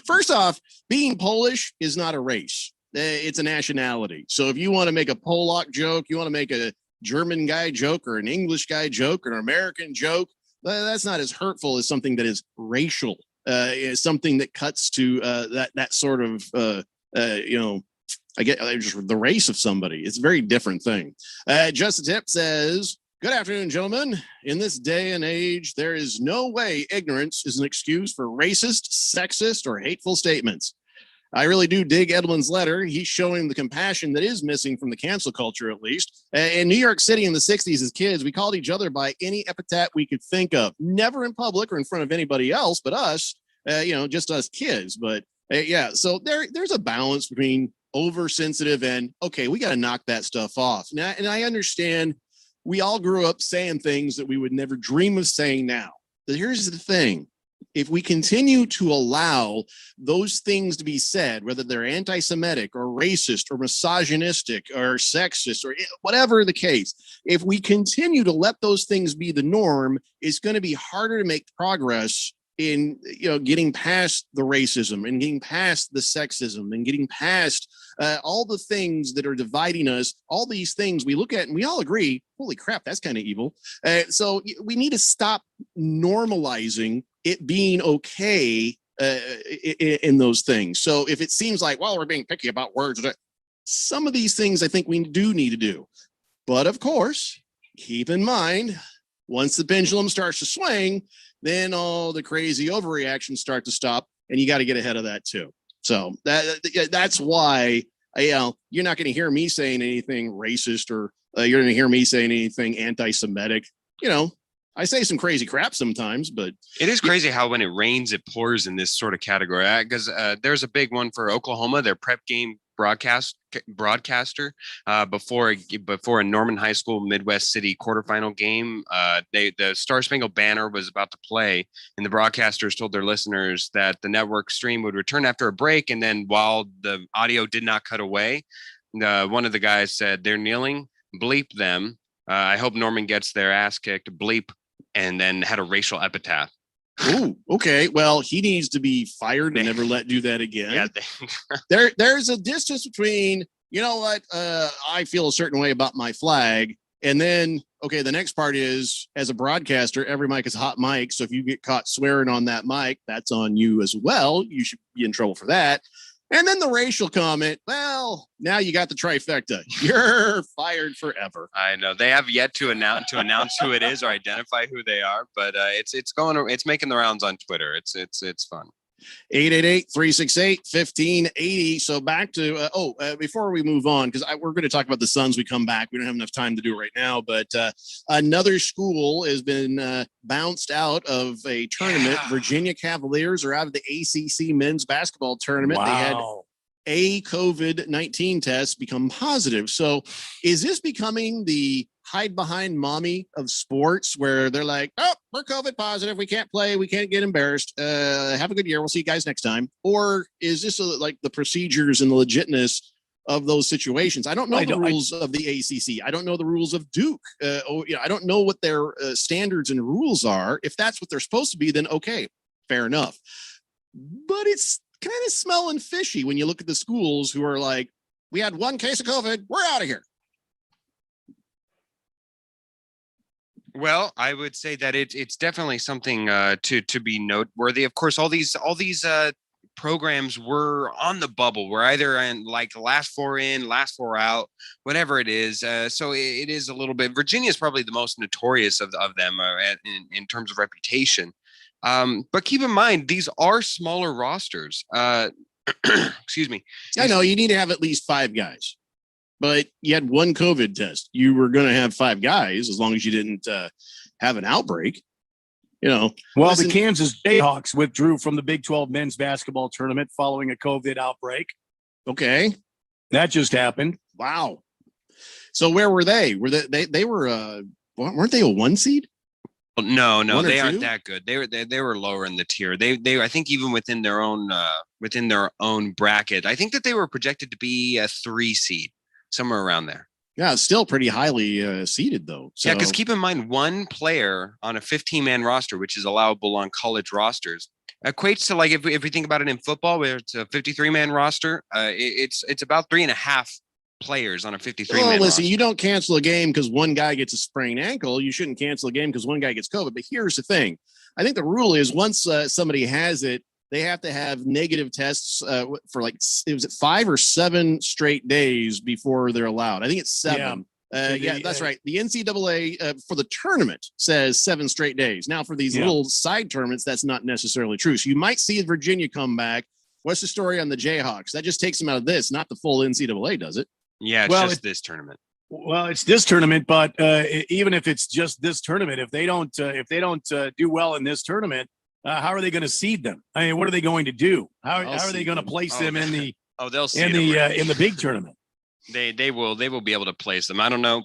First off, being Polish is not a race. it's a nationality. So if you want to make a Polak joke, you want to make a German guy joke or an English guy joke or an American joke, that's not as hurtful as something that is racial. Is something that cuts to that sort of I get just the race of somebody. It's a very different thing. Just a Tip says, good afternoon, gentlemen. In this day and age, there is no way ignorance is an excuse for racist, sexist, or hateful statements. I really do dig Edelman's letter. He's showing the compassion that is missing from the cancel culture, at least. In New York City in the 60s as kids, we called each other by any epithet we could think of. Never in public or in front of anybody else but us, just us kids. But so there's a balance between oversensitive and, okay, we got to knock that stuff off. Now, and I understand we all grew up saying things that we would never dream of saying now. But here's the thing. If we continue to allow those things to be said, whether they're anti-Semitic or racist or misogynistic or sexist or whatever the case, if we continue to let those things be the norm, it's going to be harder to make progress in getting past the racism and getting past the sexism and getting past all the things that are dividing us. All these things we look at and we all agree, holy crap, that's kind of evil. So we need to stop normalizing it being okay in those things. So if it seems like, well, we're being picky about words, some of these things I think we do need to do. But of course, keep in mind, once the pendulum starts to swing, then all the crazy overreactions start to stop, and you got to get ahead of that too. So that's why you're not going to hear me saying anything racist, or you're going to hear me saying anything anti-Semitic. I say some crazy crap sometimes, but it is crazy how when it rains, it pours in this sort of category. Because there's a big one for Oklahoma, their prep game broadcaster before a Norman High School Midwest City quarterfinal game. The Star Spangled Banner was about to play, and the broadcasters told their listeners that the network stream would return after a break. And then while the audio did not cut away, one of the guys said, "They're kneeling, bleep them. I hope Norman gets their ass kicked, bleep," and then had a racial epitaph. Ooh, okay. Well, he needs to be fired and never let do that again. There's a distance between, I feel a certain way about my flag. And then, okay, the next part is, as a broadcaster, every mic is a hot mic. So if you get caught swearing on that mic, that's on you as well. You should be in trouble for that. And then the racial comment, well, now you got the trifecta. You're fired forever. I know they have yet to announce who it is or identify who they are, but it's making the rounds on Twitter. It's fun. 888-368-1580. So back to before we move on, because we're going to talk about the Suns. We come back. We don't have enough time to do it right now, but another school has been bounced out of a tournament. Yeah. Virginia Cavaliers are out of the ACC men's basketball tournament. Wow. They had a COVID-19 test become positive. So is this becoming the hide behind mommy of sports, where they're like, oh, we're COVID positive, we can't play, we can't get embarrassed, have a good year, we'll see you guys next time? Or is this like the procedures and the legitness of those situations? I don't know the rules of the ACC. I don't know the rules of Duke. I don't know what their standards and rules are. If that's what they're supposed to be, then okay, fair enough. But it's kind of smelling fishy when you look at the schools who are like, we had one case of COVID, we're out of here. Well, I would say that it's definitely something to be noteworthy. Of course, all these programs were on the bubble. We're either in like last four in, last four out, whatever it is. So it is a little bit. Virginia is probably the most notorious of them in terms of reputation. But keep in mind, these are smaller rosters. Excuse me. I know you need to have at least 5 guys. But you had one COVID test. You were going to have 5 guys as long as you didn't have an outbreak. Well, the Kansas Jayhawks withdrew from the Big 12 men's basketball tournament following a COVID outbreak. Okay. That just happened. Wow. So where were they? Were they were weren't they a 1 seed? No, they aren't that good. They were lower in the tier. They I think even within their own bracket, I think that they were projected to be a 3 seed. Somewhere around there. Yeah, it's still pretty highly seeded, though. So. Yeah, because keep in mind, one player on a 15-man roster, which is allowable on college rosters, equates to like if we think about it in football, where it's a 53-man roster, it's about 3.5 players on a 53-man Well, listen, roster. you don't cancel a game because one guy gets a sprained ankle. You shouldn't cancel a game because one guy gets COVID. But here's the thing. I think the rule is once somebody has it, they have to have negative tests for like, was it 5 or 7 straight days before they're allowed? I think it's 7. Yeah, that's right. The NCAA for the tournament says 7 straight days. Now, for these little side tournaments, that's not necessarily true. So you might see Virginia come back. What's the story on the Jayhawks? That just takes them out of this, not the full NCAA, does it? Yeah, it's just this tournament. Well, it's this tournament, but even if it's just this tournament, if they don't do well in this tournament, how are they going to seed them? I mean, what are they going to do? How are they going to place them in the they'll in the big tournament? They will be able to place them. I don't know.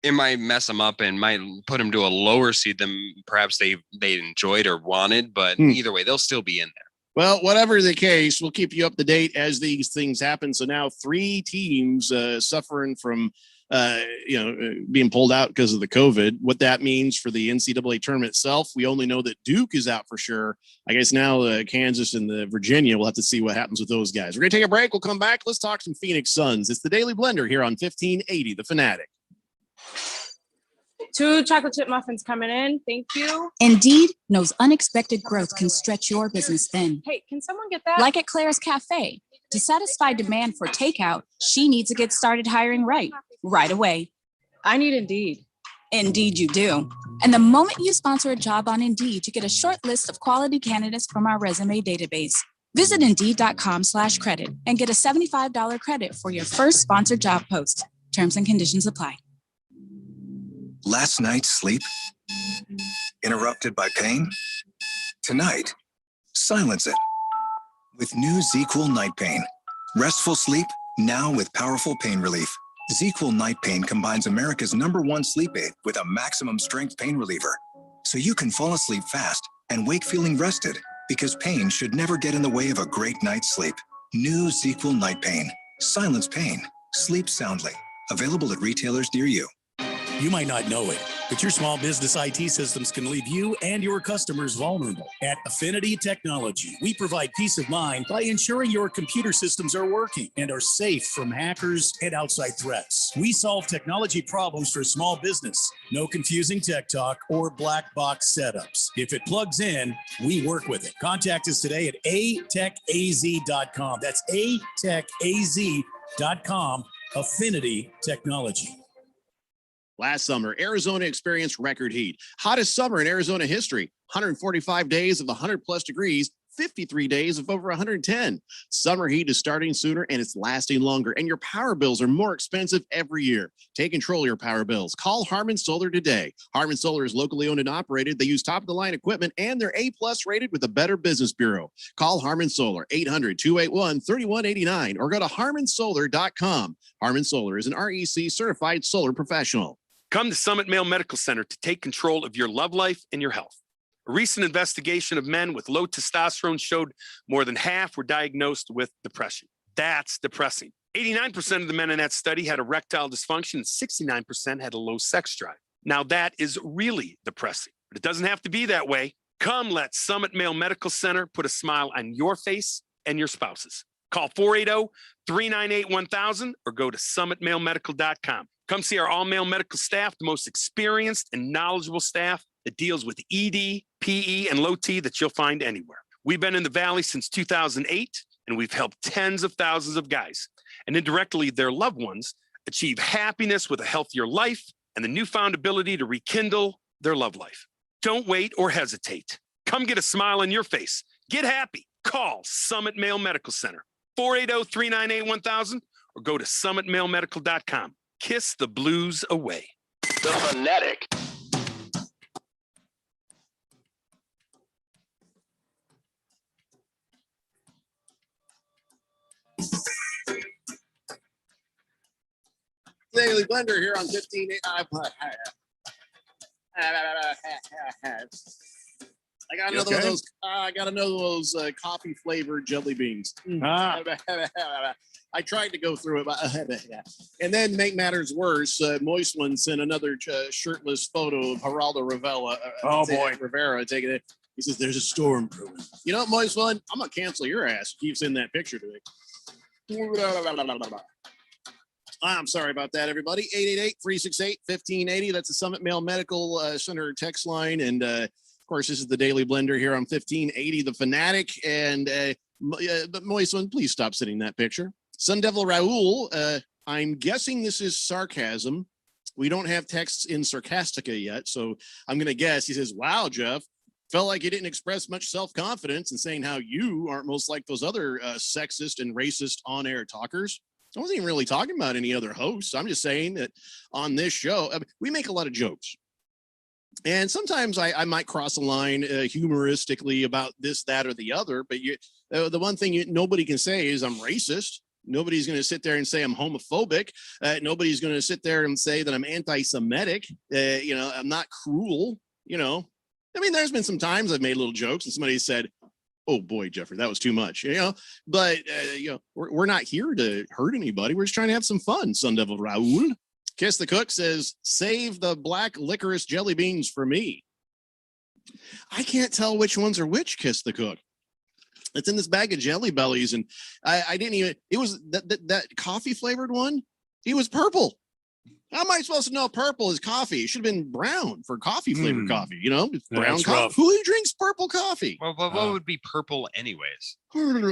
It might mess them up and might put them to a lower seed than perhaps they enjoyed or wanted, but either way, they'll still be in there. Well, whatever the case, we'll keep you up to date as these things happen. So now 3 teams suffering from, being pulled out because of the COVID. What that means for the NCAA tournament itself, we only know that Duke is out for sure. I guess now Kansas and the Virginia, we'll have to see what happens with those guys. We're going to take a break. We'll come back. Let's talk some Phoenix Suns. It's the Daily Blender here on 1580, The Fanatic. 2 chocolate chip muffins coming in. Thank you. Indeed knows unexpected growth can stretch your business thin. Hey, can someone get that? Like at Claire's Cafe. To satisfy demand for takeout, she needs to get started hiring right away. I need Indeed. Indeed you do. And the moment you sponsor a job on Indeed, you get a short list of quality candidates from our resume database. Visit Indeed.com/credit and get a $75 credit for your first sponsored job post. Terms and conditions apply. Last night's sleep? Interrupted by pain? Tonight, silence it with new ZQuil Night Pain. Restful sleep, now with powerful pain relief. ZQuil Night Pain combines America's #1 sleep aid with a maximum strength pain reliever. So you can fall asleep fast and wake feeling rested, because pain should never get in the way of a great night's sleep. New ZQuil Night Pain. Silence pain. Sleep soundly. Available at retailers near you. You might not know it, but your small business IT systems can leave you and your customers vulnerable. At Affinity Technology, we provide peace of mind by ensuring your computer systems are working and are safe from hackers and outside threats. We solve technology problems for small business. No confusing tech talk or black box setups. If it plugs in, we work with it. Contact us today at atechaz.com. That's atechaz.com. Affinity Technology. Last summer, Arizona experienced record heat. Hottest summer in Arizona history. 145 days of 100+ degrees, 53 days of over 110. Summer heat is starting sooner and it's lasting longer. And your power bills are more expensive every year. Take control of your power bills. Call Harmon Solar today. Harmon Solar is locally owned and operated. They use top-of-the-line equipment and they're A+ rated with the Better Business Bureau. Call Harmon Solar, 800-281-3189, or go to harmonsolar.com. Harmon Solar is an REC certified solar professional. Come to Summit Male Medical Center to take control of your love life and your health. A recent investigation of men with low testosterone showed more than half were diagnosed with depression. That's depressing. 89% of the men in that study had erectile dysfunction and 69% had a low sex drive. Now that is really depressing, but it doesn't have to be that way. Come let Summit Male Medical Center put a smile on your face and your spouse's. Call 480-398-1000 or go to summitmalemedical.com. Come see our all-male medical staff, the most experienced and knowledgeable staff that deals with ED, PE, and low T that you'll find anywhere. We've been in the Valley since 2008, and we've helped tens of thousands of guys and indirectly their loved ones achieve happiness with a healthier life and the newfound ability to rekindle their love life. Don't wait or hesitate. Come get a smile on your face. Get happy. Call Summit Male Medical Center, 480-398-1000, or go to summitmalemedical.com. Kiss the blues away. The Fanatic. Daily Blender here on 15. I got another one of those. I got another of those coffee flavored jelly beans. I tried to go through it, but and then make matters worse, Moist One sent another shirtless photo of Geraldo Rivera. Oh boy, Rivera taking it. He says there's a storm brewing. You know what, Moist One? I'm gonna cancel your ass. Keep sending that picture to me. I'm sorry about that, everybody. 888-368-1580. That's the Summit Mail Medical Center text line. And of course, this is the Daily Blender here on 1580 The Fanatic. And but Moist One, please stop sending that picture. Sun Devil Raul, I'm guessing this is sarcasm. We don't have texts in Sarcastica yet, so I'm going to guess. He says, wow, Jeff, felt like you didn't express much self-confidence in saying how you aren't most like those other sexist and racist on-air talkers. I wasn't even really talking about any other hosts. I'm just saying that on this show, we make a lot of jokes. And sometimes I might cross a line humoristically about this, that, or the other. But the one thing nobody can say is I'm racist. Nobody's going to sit there and say I'm homophobic. Nobody's going to sit there and say that I'm anti-Semitic. I'm not cruel. I mean, there's been some times I've made little jokes and somebody said, oh boy, Jeffrey, that was too much, but we're not here to hurt anybody. We're just trying to have some fun. Sun Devil Raul. Kiss the Cook says, save the black licorice jelly beans for me. I can't tell which ones are which, Kiss the Cook. It's in this bag of Jelly Bellies. And I didn't even, it was that coffee flavored one. It was purple. How am I supposed to know purple is coffee? It should have been brown for coffee flavored coffee, brown coffee. Rough. Who drinks purple coffee? Well, what would be purple anyways?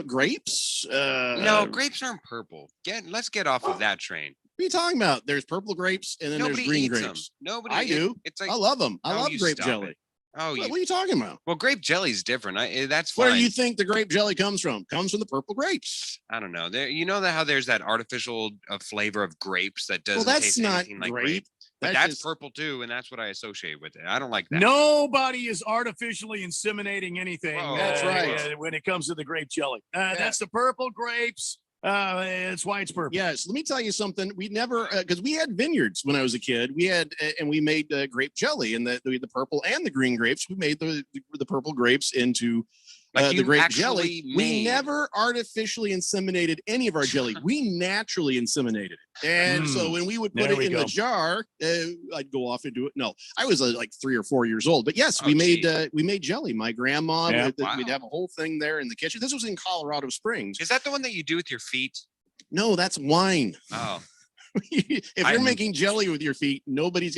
Grapes? No, grapes aren't purple. Let's get off of that train. What are you talking about? There's purple grapes and then Nobody there's green eats grapes. Them. Nobody. I do. It's like, I love them. I love grape jelly. It. Oh, what are you talking about? Well, grape jelly is different. That's fine. Where do you think the grape jelly comes from? Comes from the purple grapes. I don't know. How there's that artificial flavor of grapes that doesn't that's taste not anything like grape. But That's that's purple too, and that's what I associate with it. I don't like that. Nobody is artificially inseminating anything. Whoa. That's right. When it comes to the grape jelly, that's the purple grapes. That's why it's purple. Yes. Let me tell you something. We never, because we had vineyards when I was a kid. We had, and we made grape jelly, and the purple and the green grapes. We made the purple grapes into the grape jelly. We never artificially inseminated any of our jelly. We naturally inseminated it. And so when we would put it in the jar, I'd go off and do it. No, I was like 3 or 4 years old. But yes, we made jelly. My grandma, we'd have a whole thing there in the kitchen. This was in Colorado Springs. Is that the one that you do with your feet? No, that's wine. Oh. If you're making jelly with your feet, nobody's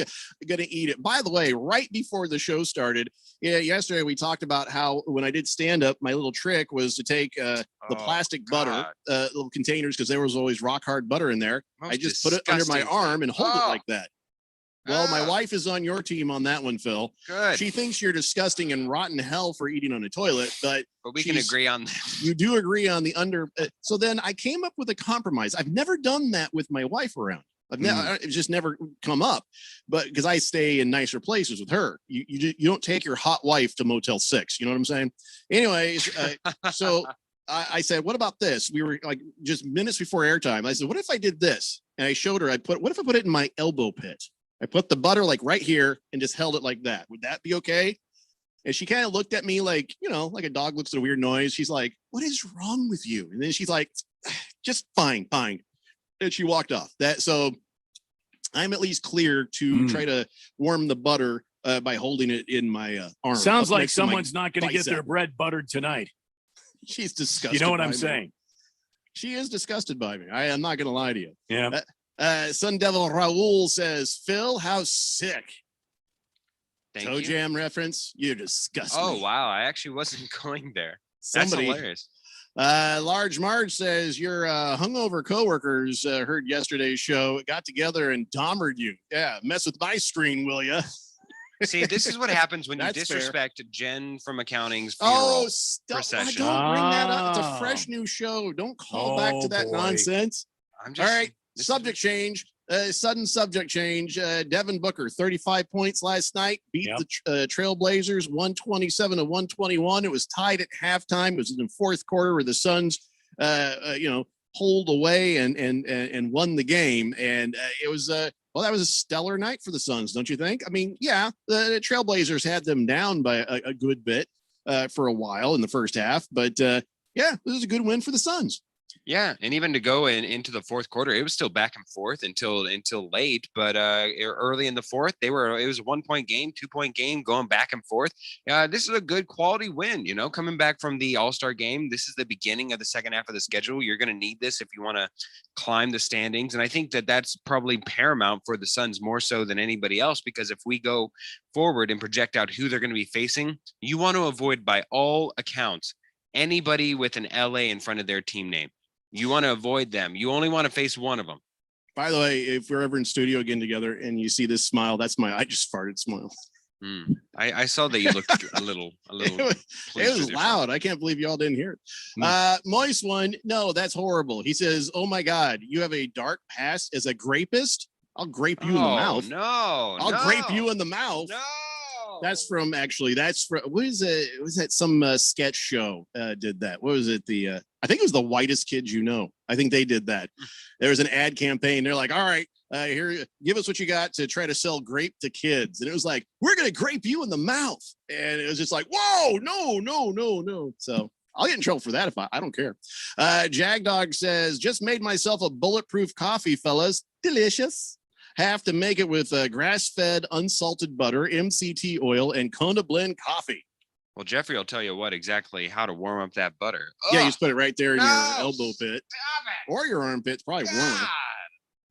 going to eat it. By the way, right before the show started, yesterday we talked about how when I did stand up, my little trick was to take the plastic butter, little containers, because there was always rock hard butter in there. I just put it under my arm and hold it like that. Well, my wife is on your team on that one, Phil. Good. She thinks you're disgusting and rotten hell for eating on a toilet, but we can agree on that. You do agree on the under. So then I came up with a compromise. I've never done that with my wife around. It's just never come up, but because I stay in nicer places with her, you don't take your hot wife to Motel 6. You know what I'm saying? Anyways, so I said, what about this? We were like just minutes before airtime. I said, what if I did this? And I showed her, what if I put it in my elbow pit? I put the butter like right here and just held it like that. Would that be okay? And she kind of looked at me like, like a dog looks at a weird noise. She's like, what is wrong with you? And then she's like, just fine. And she walked off. So I'm at least clear to try to warm the butter by holding it in my arm. Sounds like someone's not going to get their bread buttered tonight. She's disgusted. You know what I'm saying? She is disgusted by me. I'm not going to lie to you. Yeah. Sun Devil Raul says, Phil, how sick. Toe Jam reference. You're disgusting. Oh, wow. I actually wasn't going there. That's hilarious. Large Marge says your hungover coworkers heard yesterday's show, got together and Dahmered you. Yeah, mess with my screen, will you? See, this is what happens when you disrespect Jen from accounting's funeral procession. Don't bring that up. It's a fresh new show. Don't call back to that nonsense. All right, subject change. Sudden subject change. Devin Booker, 35 points last night, beat the Trailblazers 127-121. It was tied at halftime. It was in the fourth quarter where the Suns, pulled away and won the game. And it was that was a stellar night for the Suns, don't you think? I mean, yeah, the Trailblazers had them down by a good bit for a while in the first half, but this is a good win for the Suns. Yeah, and even to go into the fourth quarter, it was still back and forth until late. But early in the fourth, it was a 1-point game, 2-point game, going back and forth. This is a good quality win. Coming back from the All-Star game, this is the beginning of the second half of the schedule. You're going to need this if you want to climb the standings, and I think that's probably paramount for the Suns more so than anybody else, because if we go forward and project out who they're going to be facing, you want to avoid, by all accounts, anybody with an LA in front of their team name. You want to avoid them. You only want to face one of them. By the way, if we're ever in studio again together and you see this smile, that's my I just farted smile. I saw that you looked a little. It was loud. I can't believe y'all didn't hear it. Moist one. No, that's horrible. He says, "Oh my God, you have a dark past as a grapist. I'll grape you in the mouth. No, I'll grape you in the mouth." No. That's from what is it? Was that some sketch show did that? What was it? I think it was The Whitest Kids You Know. I think they did that. There was an ad campaign. They're like, all right, here, give us what you got to try to sell grape to kids. And it was like, we're going to grape you in the mouth. And it was just like, whoa, no. So I'll get in trouble for that if I don't care. Jagdog says, just made myself a bulletproof coffee, fellas. Delicious. Have to make it with grass-fed, unsalted butter, MCT oil, and Kona Blend coffee. Well, Jeffrey will tell you exactly how to warm up that butter. Yeah, you just put it right there in your elbow pit. Or your armpit. It's probably warmer.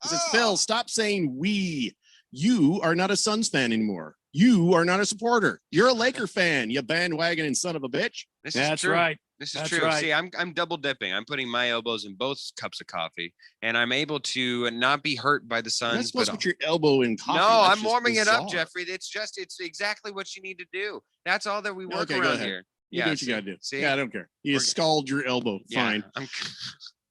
He says, Phil, stop saying we. You are not a Suns fan anymore. You are not a supporter. You're a Laker fan, you bandwagoning son of a bitch. That's right. This is true. Right. See, I'm double dipping. I'm putting my elbows in both cups of coffee, and I'm able to not be hurt by the Suns. You're not supposed to put your elbow in coffee. No, I'm warming it up, Jeffrey. It's exactly what you need to do. That's all that we work around here. You do what you gotta do. See? Yeah, I don't care. You scald your elbow. Yeah, fine.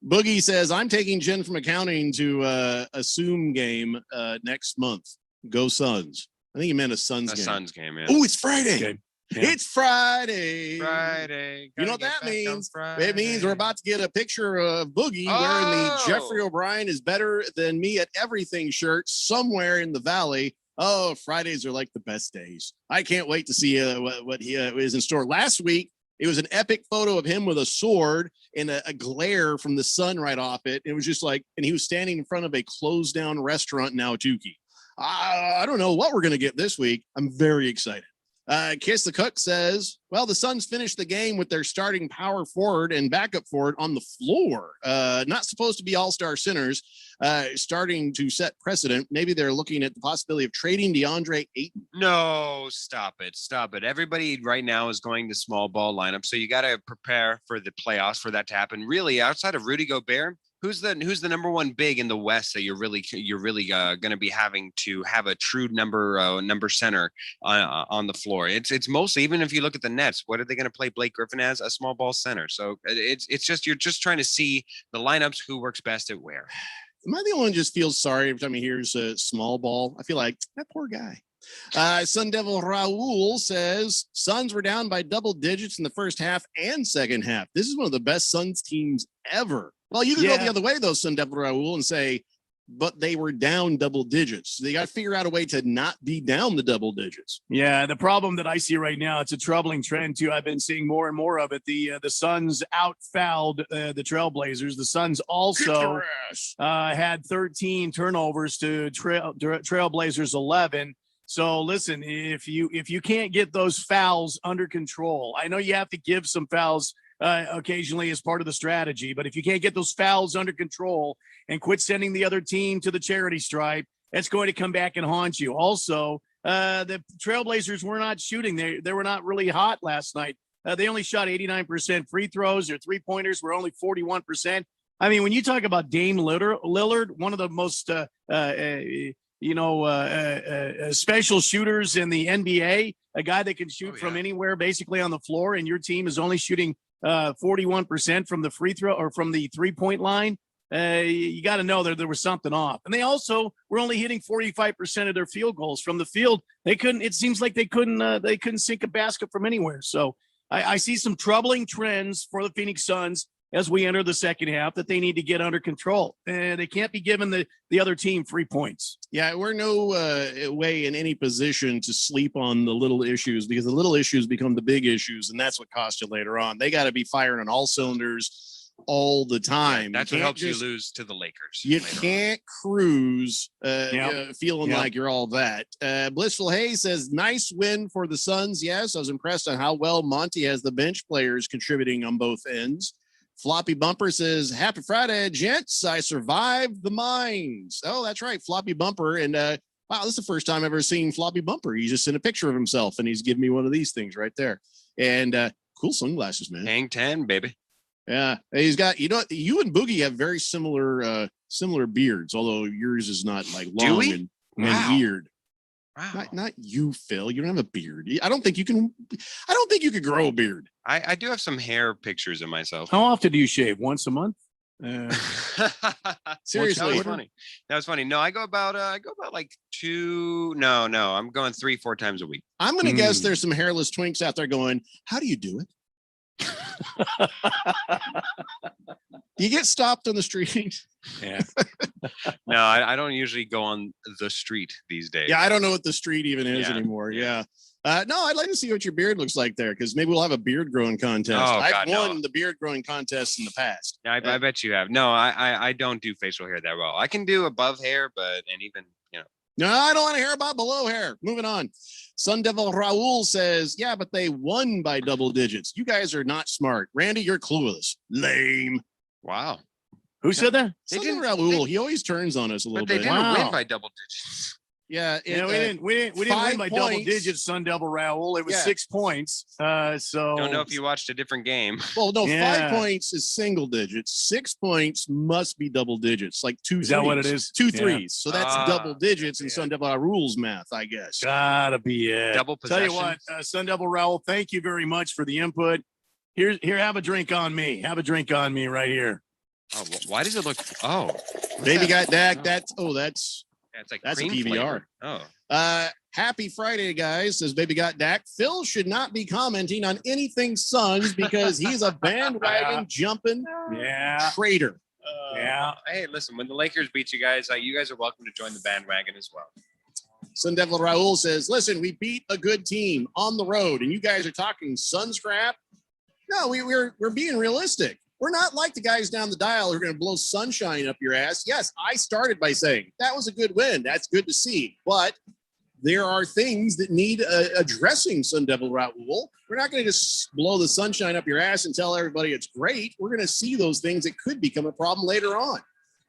Boogie says, I'm taking Jen from accounting to a Zoom game next month. Go Suns. I think he meant a Suns game. A Suns game, yeah. Oh, it's Friday. Okay. Yeah. It's Friday. Friday. You know what that means? It means we're about to get a picture of Boogie wearing the Jeffrey O'Brien is better than me at everything shirt somewhere in the valley. Oh, Fridays are like the best days. I can't wait to see what he is in store. Last week, it was an epic photo of him with a sword and a glare from the sun right off it. It was just like, and he was standing in front of a closed down restaurant in Ahwatukee. I don't know what we're going to get this week. I'm very excited. Kiss the Cook says, well, the Suns finished the game with their starting power forward and backup forward on the floor. Not supposed to be all-star centers, starting to set precedent. Maybe they're looking at the possibility of trading DeAndre Ayton. No, stop it. Everybody right now is going to small ball lineup, so you got to prepare for the playoffs for that to happen. Really, outside of Rudy Gobert, who's the number one big in the West that you're really going to be having to have a true number center on the floor? It's mostly, even if you look at the Nets, what are they going to play Blake Griffin as? A small ball center. So it's just, you're just trying to see the lineups, who works best at where. Am I the only one who just feels sorry every time he hears a small ball? I feel like that poor guy. Sun Devil Raul says Suns were down by double digits in the first half and second half. This is one of the best Suns teams ever. Well, you can go the other way, though, Sun Devil Raul, and say, but they were down double digits. So they got to figure out a way to not be down the double digits. Yeah, the problem that I see right now, it's a troubling trend, too. I've been seeing more and more of it. The Suns out-fouled the Trailblazers. The Suns also had 13 turnovers to Trailblazers 11. So listen, if you can't get those fouls under control, I know you have to give some fouls occasionally as part of the strategy, but if you can't get those fouls under control and quit sending the other team to the charity stripe, it's going to come back and haunt you. Also, the Trailblazers were not shooting. They were not really hot last night. They only shot 89% free throws. Their three-pointers were only 41%. I mean, when you talk about Dame Lillard, one of the most special shooters in the NBA, a guy that can shoot from anywhere basically on the floor, and your team is only shooting 41% from the free throw or from the 3-point line. You got to know there was something off. And they also were only hitting 45% of their field goals from the field. It seems like they couldn't sink a basket from anywhere. So I see some troubling trends for the Phoenix Suns as we enter the second half that they need to get under control. They can't be giving the other team 3 points. Yeah, we're no way in any position to sleep on the little issues, because the little issues become the big issues, and that's what costs you later on. They got to be firing on all cylinders all the time. That's what helps you lose to the Lakers. You can't cruise feeling like you're all that. Blissful Hayes says, nice win for the Suns. Yes, I was impressed on how well Monty has the bench players contributing on both ends. Floppy Bumper says, happy Friday, gents. I survived the mines. Oh, that's right. Floppy Bumper. And wow, this is the first time I've ever seen Floppy Bumper. He just sent a picture of himself and he's giving me one of these things right there. And cool sunglasses, man. Hang 10, baby. Yeah. He's got, you and Boogie have very similar beards, although yours is not like long and weird. Wow. Not you, Phil. You don't have a beard. I don't think you could grow a beard. I do have some hair pictures of myself. How often do you shave? Once a month? Seriously, that was funny. No, I go about like 2. No, I'm going 3-4 times a week. I'm gonna guess there's some hairless twinks out there going, how do you do it? Do you get stopped on the street? Yeah. No, I don't usually go on the street these days. Yeah, I don't know what the street even is anymore. Yeah. No, I'd like to see what your beard looks like there, because maybe we'll have a beard growing contest. I've won the beard growing contest in the past. Yeah, I bet you have. No, I don't do facial hair that well. I can do above hair, No, I don't want to hear about below hair. Moving on. Sun Devil Raul says, yeah, but they won by double digits. You guys are not smart. Randy, you're clueless. Lame. Wow. Who said that? Sun Devil Raul. He always turns on us a little bit. But they didn't win by double digits. Yeah, we didn't win by double digits, Sun Devil Raul. It was 6 points. So don't know if you watched a different game. Well, no, 5 points is single digits. 6 points must be double digits, like 2 Is that what it is? 2 threes. So that's double digits in Sun Devil Raul's math, I guess. Gotta be it. Double possession. Tell you what, Sun Devil Raul, thank you very much for the input. Here, have a drink on me. Have a drink on me right here. Oh, why does it look? Oh, baby got Dak. That's it's like that's a cream PBR. flavor. Oh. Happy Friday, guys, says Baby Got Dak. Phil should not be commenting on anything Suns because he's a bandwagon jumping traitor. Hey, listen, when the Lakers beat you guys are welcome to join the bandwagon as well. Sun Devil Raul says, listen, we beat a good team on the road, and you guys are talking Suns crap. No, we're being realistic. We're not like the guys down the dial who are going to blow sunshine up your ass. Yes, I started by saying that was a good win. That's good to see. But there are things that need addressing, Sun Devil Raul. We're not going to just blow the sunshine up your ass and tell everybody it's great. We're going to see those things that could become a problem later on.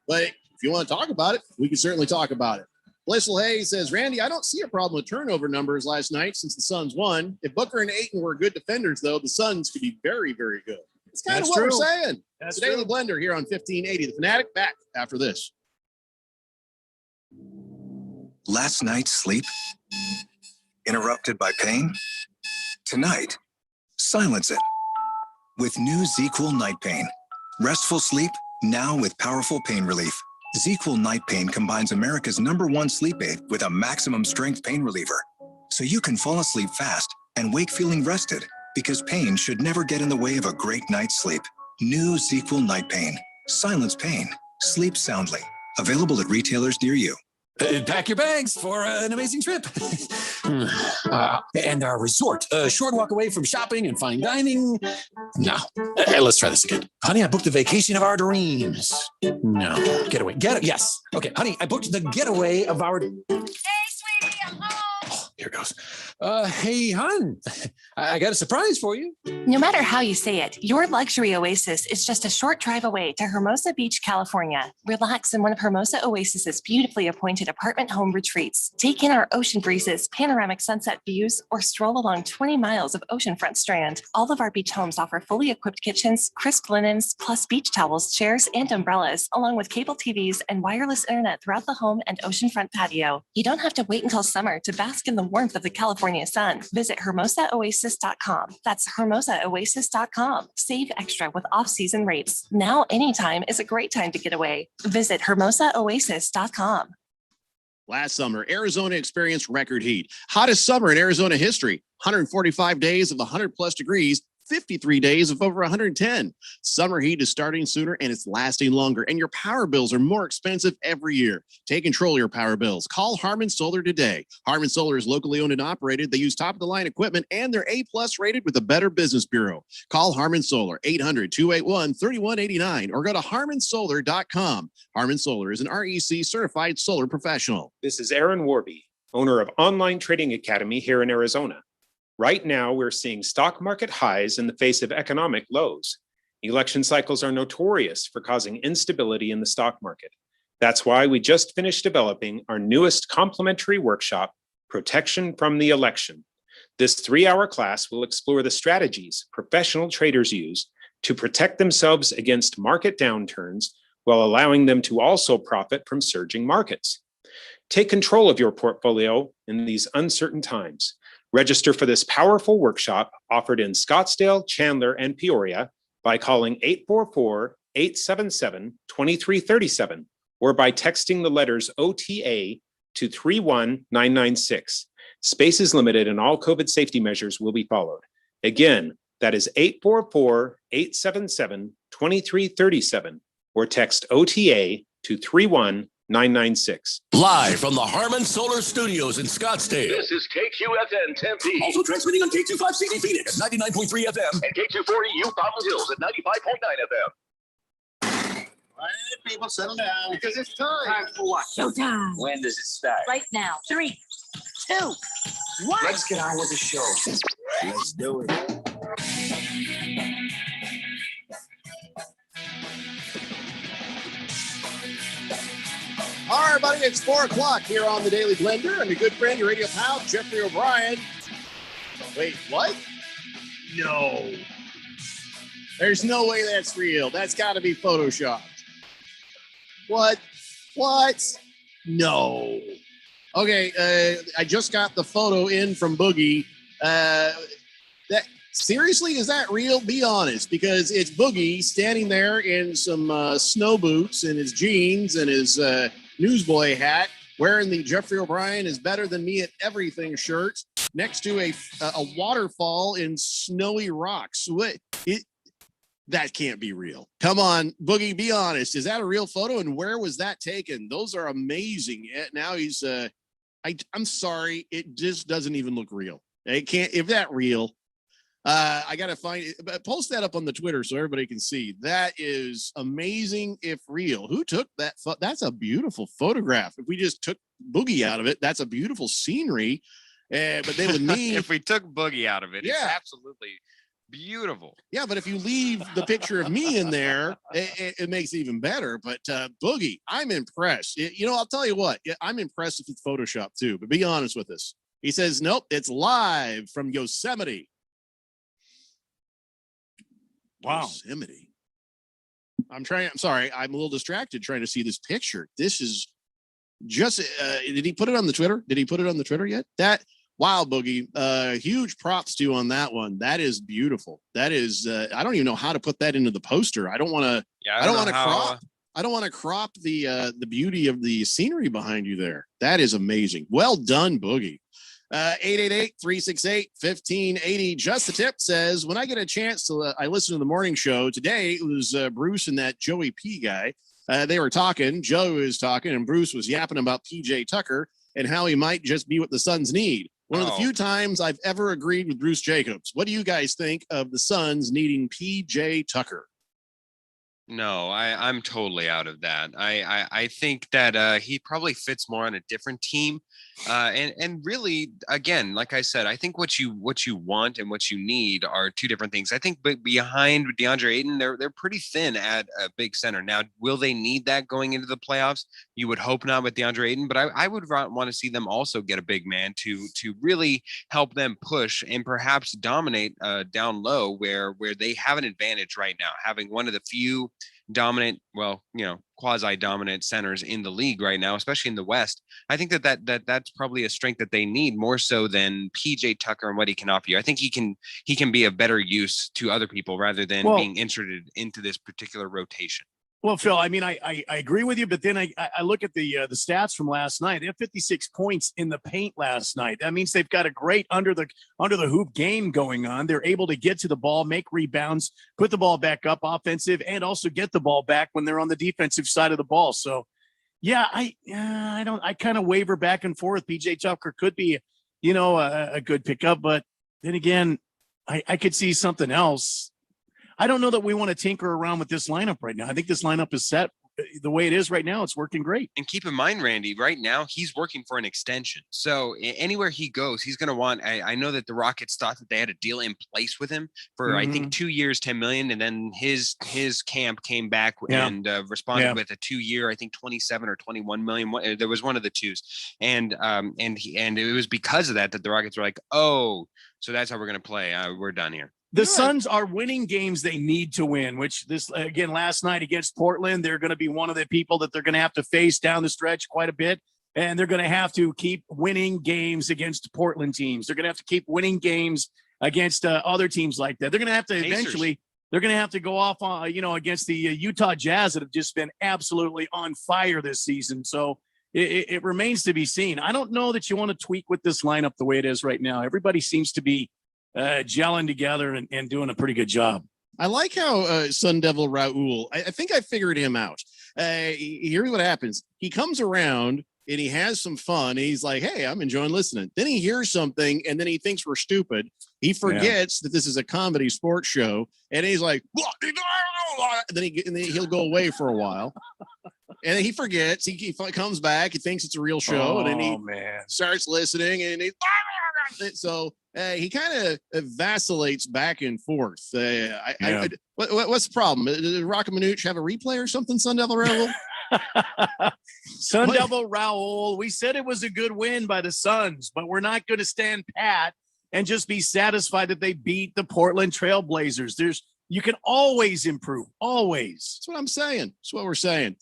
But if you want to talk about it, we can certainly talk about it. Blissful Hayes says, Randy, I don't see a problem with turnover numbers last night since the Suns won. If Booker and Ayton were good defenders, though, the Suns could be very, very good. It's kind of what we're saying. It's the Daily Blender here on 1580. The Fanatic back after this. Last night's sleep? Interrupted by pain? Tonight, silence it. With new ZQL Night Pain. Restful sleep, now with powerful pain relief. ZQL Night Pain combines America's #1 sleep aid with a maximum strength pain reliever. So you can fall asleep fast and wake feeling rested, because pain should never get in the way of a great night's sleep. New ZQL Night Pain. Silence pain. Sleep soundly. Available at retailers near you. Pack your bags for an amazing trip. And our resort. A short walk away from shopping and fine dining. No. Let's try this again. Honey, I booked the vacation of our dreams. No. Getaway. Yes. Okay, honey, I booked the getaway of our... Hey, sweetie, I'm home. Oh, here goes. Hey, hon, I got a surprise for you. No matter how you say it, your luxury oasis is just a short drive away to Hermosa Beach, California. Relax in one of Hermosa Oasis's beautifully appointed apartment home retreats. Take in our ocean breezes, panoramic sunset views, or stroll along 20 miles of oceanfront strand. All of our beach homes offer fully equipped kitchens, crisp linens, plus beach towels, chairs, and umbrellas, along with cable TVs and wireless internet throughout the home and oceanfront patio. You don't have to wait until summer to bask in the warmth of the California sun. Visit hermosaoasis.com. That's hermosaoasis.com. Save extra with off-season rates. Now anytime is a great time to get away. Visit hermosaoasis.com. Last summer, Arizona experienced record heat. Hottest summer in Arizona history. 145 days of 100 plus degrees, 53 days of over 110. Summer heat is starting sooner and it's lasting longer, and your power bills are more expensive every year. Take control of your power bills. Call Harmon Solar today. Harmon Solar is locally owned and operated. They use top-of-the-line equipment, and they're A-plus rated with a Better Business Bureau. Call Harmon Solar, 800-281-3189, or go to harmonsolar.com. Harmon Solar is an REC certified solar professional. This is Aaron Warby, owner of Online Trading Academy here in Arizona. Right now, we're seeing stock market highs in the face of economic lows. Election cycles are notorious for causing instability in the stock market. That's why we just finished developing our newest complimentary workshop, Protection from the Election. This 3-hour class will explore the strategies professional traders use to protect themselves against market downturns while allowing them to also profit from surging markets. Take control of your portfolio in these uncertain times. Register for this powerful workshop offered in Scottsdale, Chandler, and Peoria by calling 844-877-2337 or by texting the letters OTA to 31996. Space is limited and all COVID safety measures will be followed. Again, that is 844-877-2337 or text OTA to 31996. Live from the Harmon Solar Studios in Scottsdale. This is KQFN Tempe. Also transmitting on K25CD Phoenix, 99.3 FM. And K240 U Fountain Hills at 95.9 FM. All right, people, settle down. Because it's time. Time for what? Showtime. When does it start? Right now. 3, 2, 1. Let's get on with the show. Let's do it. All right, everybody, it's 4 o'clock here on the Daily Blender. I'm your good friend, your radio pal, Jeffrey O'Brien. Wait, what? No. There's no way that's real. That's got to be Photoshopped. What? No. Okay, I just got the photo in from Boogie. Seriously, is that real? Be honest, because it's Boogie standing there in some snow boots and his jeans and his newsboy hat, wearing the Jeffrey O'Brien is better than me at everything shirt, next to a waterfall in snowy rocks. That can't be real. Come on, Boogie, be honest. Is that a real photo? And where was that taken? Those are amazing. Now he's, I'm sorry. It just doesn't even look real. It can't, if that real, I got to find it, but post that up on the Twitter so everybody can see. That is amazing if real. Who took that? That's a beautiful photograph. If we just took Boogie out of it, that's a beautiful scenery. But then with me, if we took Boogie out of it, yeah, it's absolutely beautiful. Yeah, but if you leave the picture of me in there, it makes it even better. But Boogie, I'm impressed. I'll tell you what, I'm impressed if it's Photoshop too, but be honest with us. He says, nope, it's live from Yosemite. Wow. Yosemite. I'm sorry. I'm a little distracted trying to see this picture. This is just, did he put it on the Twitter? Did he put it on the Twitter yet? Wow, Boogie. Huge props to you on that one. That is beautiful. That is, I don't even know how to put that into the poster. I don't want to, I don't want to crop the beauty of the scenery behind you there. That is amazing. Well done, Boogie. 888-368-1580. Just the Tip says, when I get a chance to, I listen to the morning show today. It was Bruce and that Joey P guy. They were talking. Joe was talking, and Bruce was yapping about PJ Tucker and how he might just be what the Suns need. One of the few times I've ever agreed with Bruce Jacobs. What do you guys think of the Suns needing PJ Tucker? No, I'm totally out of that. I think that he probably fits more on a different team. And really, again, like I said, I think what you want and what you need are two different things. I think behind DeAndre Ayton, they're pretty thin at a big center. Now, will they need that going into the playoffs? You would hope not with DeAndre Ayton, but I would want to see them also get a big man to really help them push and perhaps dominate down low where they have an advantage right now, having one of the few dominant, quasi-dominant centers in the league right now, especially in the West. I think that's probably a strength that they need more so than PJ Tucker and what he can offer you. I think he can be of better use to other people rather than being inserted into this particular rotation. Well, Phil, I mean, I agree with you, but then I look at the stats from last night. They have 56 points in the paint last night. That means they've got a great under the hoop game going on. They're able to get to the ball, make rebounds, put the ball back up offensive, and also get the ball back when they're on the defensive side of the ball. So, yeah, I kind of waver back and forth. PJ Tucker could be, a good pickup, but then again, I could see something else. I don't know that we want to tinker around with this lineup right now. I think this lineup is set the way it is right now. It's working great. And keep in mind, Randy, right now he's working for an extension. So anywhere he goes, he's going to want. I know that the Rockets thought that they had a deal in place with him for I think 2 years, $10 million, and then his camp came back and responded with a 2 year, I think 27 or 21 million. There was one of the twos, and it was because of that the Rockets were like, oh, so that's how we're going to play. We're done here. The Suns are winning games they need to win, which again, last night against Portland, they're going to be one of the people that they're going to have to face down the stretch quite a bit. And they're going to have to keep winning games against Portland teams. They're going to have to keep winning games against other teams like that. They're going to have to eventually, they're going to have to go off on, against the Utah Jazz that have just been absolutely on fire this season. So it remains to be seen. I don't know that you want to tweak with this lineup the way it is right now. Everybody seems to be gelling together and doing a pretty good job. I like how Sun Devil Raul, I think I figured him out. Here's what happens. He comes around and he has some fun. He's like, hey, I'm enjoying listening. Then he hears something and then he thinks we're stupid. He forgets that this is a comedy sports show. And he's like, and then he'll go away for a while. And then he forgets. He comes back. He thinks it's a real show. And then he starts listening and so he kind of vacillates back and forth. What's the problem? Did Rocket Manooch have a replay or something, Sun Devil Raul? Sun Devil Raul, we said it was a good win by the Suns, but we're not going to stand pat and just be satisfied that they beat the Portland Trailblazers. You can always improve, always. That's what I'm saying. That's what we're saying.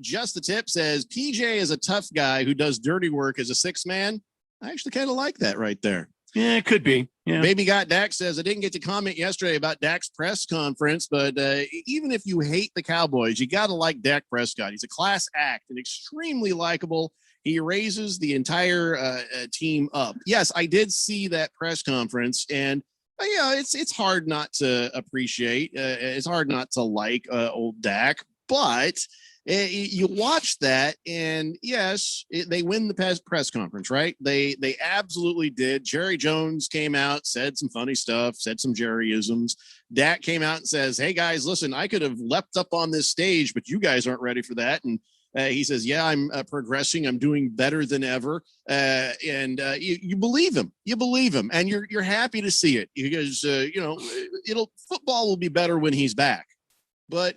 Just the Tip says, PJ is a tough guy who does dirty work as a six man. I actually kind of like that right there. Yeah, it could be. Yeah. Baby Got Dak says, I didn't get to comment yesterday about Dak's press conference, but even if you hate the Cowboys, you got to like Dak Prescott. He's a class act and extremely likable. He raises the entire team up. Yes, I did see that press conference, and it's hard not to appreciate. It's hard not to like old Dak, but you watch that, and yes, they win the press conference, right? They absolutely did. Jerry Jones came out, said some funny stuff, said some Jerryisms. Dak came out and says, hey guys, listen, I could have leapt up on this stage, but you guys aren't ready for that. And he says, yeah, I'm progressing. I'm doing better than ever. And you believe him. You believe him. And you're happy to see it because, football will be better when he's back. But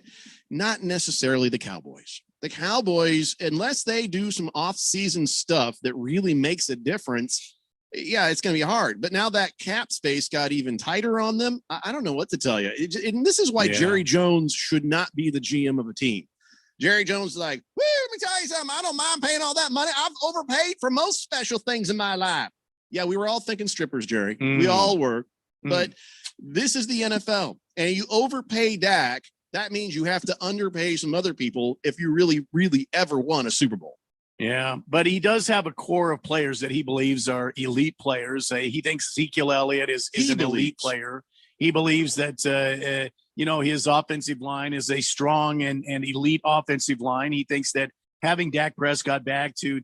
not necessarily the Cowboys. The Cowboys, unless they do some off-season stuff that really makes a difference, it's going to be hard. But now that cap space got even tighter on them, I don't know what to tell you. And this is why Jerry Jones should not be the GM of a team. Jerry Jones is like, let me tell you something. I don't mind paying all that money. I've overpaid for most special things in my life. Yeah, we were all thinking strippers, Jerry. We all were. But this is the NFL. And you overpay Dak. That means you have to underpay some other people if you really, really ever won a Super Bowl. Yeah, but he does have a core of players that he believes are elite players. He thinks Ezekiel Elliott is an elite player. He believes that, his offensive line is a strong and elite offensive line. He thinks that having Dak Prescott back to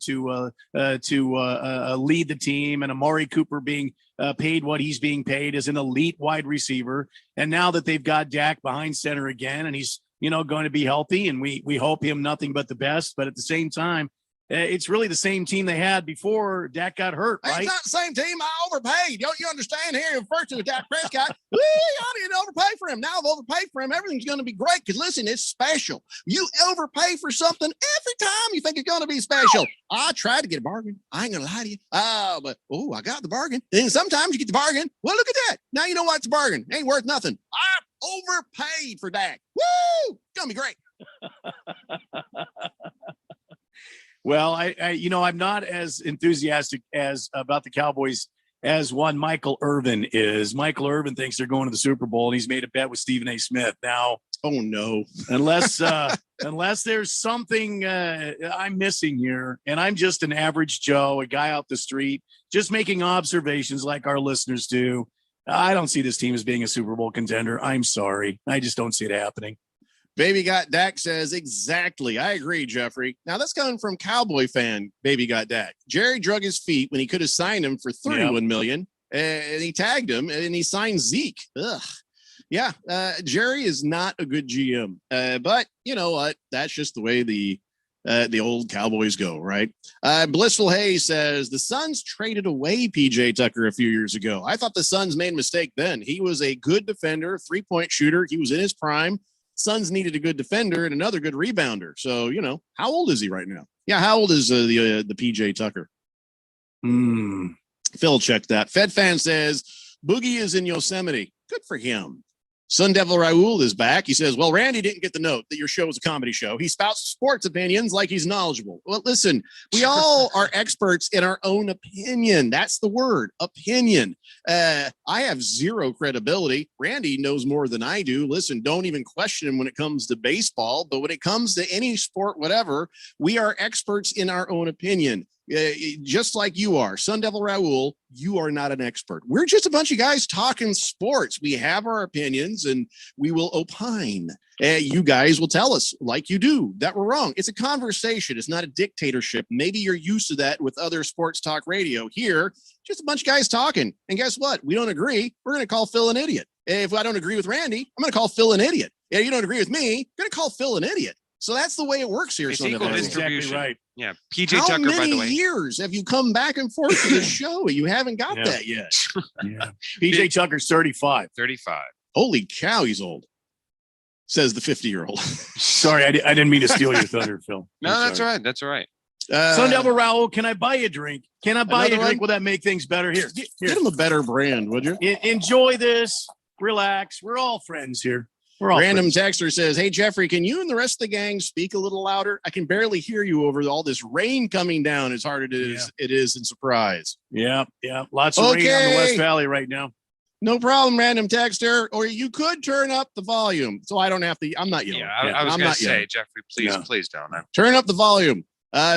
lead the team and Amari Cooper being paid what he's being paid as an elite wide receiver. And now that they've got Dak behind center again, and he's, going to be healthy, and we hope him nothing but the best. But at the same time, it's really the same team they had before Dak got hurt, right? It's not the same team. I overpaid. Don't you understand here? First it was Dak Prescott. I didn't overpay for him. Now I've overpaid for him. Everything's going to be great because, listen, it's special. You overpay for something every time you think it's going to be special. I tried to get a bargain. I ain't going to lie to you. But I got the bargain. And sometimes you get the bargain. Well, look at that. Now you know what's a bargain. It ain't worth nothing. I overpaid for Dak. Woo! It's going to be great. Well, I'm not as enthusiastic about the Cowboys as one Michael Irvin is. Michael Irvin thinks they're going to the Super Bowl, and he's made a bet with Stephen A. Smith. Now, Oh no! Unless there's something I'm missing here, and I'm just an average Joe, a guy out the street, just making observations like our listeners do. I don't see this team as being a Super Bowl contender. I'm sorry, I just don't see it happening. Baby Got Dak says exactly. I agree, Jeffrey. Now that's coming from Cowboy fan. Baby Got Dak. Jerry drug his feet when he could have signed him for $31 million, and he tagged him and he signed Zeke. Ugh. Yeah, Jerry is not a good GM, but you know what? That's just the way the old Cowboys go, right? Blissful Hayes says the Suns traded away PJ Tucker a few years ago. I thought the Suns made a mistake then. He was a good defender, 3-point shooter. He was in his prime. Suns needed a good defender and another good rebounder. So, you know, how old is he right now? Yeah, how old is the PJ Tucker? Phil checked that. Fed Fan says Boogie is in Yosemite. Good for him. Sun Devil Raul is back. He says, well, Randy didn't get the note that your show is a comedy show. He spouts sports opinions like he's knowledgeable. Well, listen, we all are experts in our own opinion. That's the word, opinion. I have zero credibility. Randy knows more than I do. Listen, don't even question him when it comes to baseball. But when it comes to any sport, whatever, we are experts in our own opinion. Just like you are. Sun Devil Raul, you are not an expert. We're just a bunch of guys talking sports. We have our opinions and we will opine. You guys will tell us, like you do, that we're wrong. It's a conversation. It's not a dictatorship. Maybe you're used to that with other sports talk radio. Here, just a bunch of guys talking. And guess what? We don't agree. We're going to call Phil an idiot. If I don't agree with Randy, I'm going to call Phil an idiot. Yeah, you don't agree with me, I'm going to call Phil an idiot. So that's the way it works here. It's equal distribution. Exactly right. Yeah. PJ How Tucker, many by the way. years have you come back and forth to the show? You haven't got that yet. Yeah. PJ Tucker's 35. 35. Holy cow, he's old. Says the 50-year-old. Sorry, I didn't mean to steal your thunder, Phil. No, that's all right. That's all right. Sun Devil Raul, can I buy you a drink? Can I buy you a drink? One? Will that make things better? Here. Get him a better brand, would you? Enjoy this. Relax. We're all friends here. We're all Random friends. texter says, hey, Jeffrey, can you and the rest of the gang speak a little louder? I can barely hear you over all this rain coming down as hard as it is in Surprise. Yeah. Lots of rain on the West Valley right now. No problem, random texter. Or you could turn up the volume. So I don't have to. I'm not yelling. Yeah, I was going to say, Jeffrey, please don't. Turn up the volume.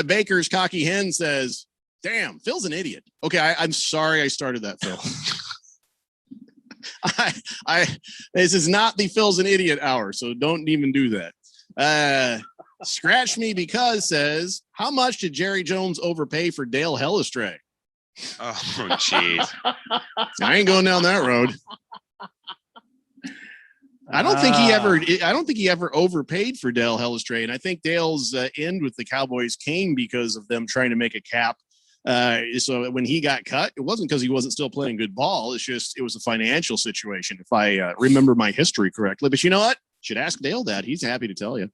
Baker's Cocky Hen says, damn, Phil's an idiot. Okay, I'm sorry I started that, Phil. This is not the Phil's an idiot hour, so don't even do that. Scratch Me Because says, how much did Jerry Jones overpay for Dale Hellestray? Oh, jeez. I ain't going down that road. I don't think he ever overpaid for Dale Hellestray, and I think Dale's end with the Cowboys came because of them trying to make a cap. So when he got cut, it wasn't because he wasn't still playing good ball. It's just, it was a financial situation, if I remember my history correctly. But you know what? Should ask Dale that. He's happy to tell you.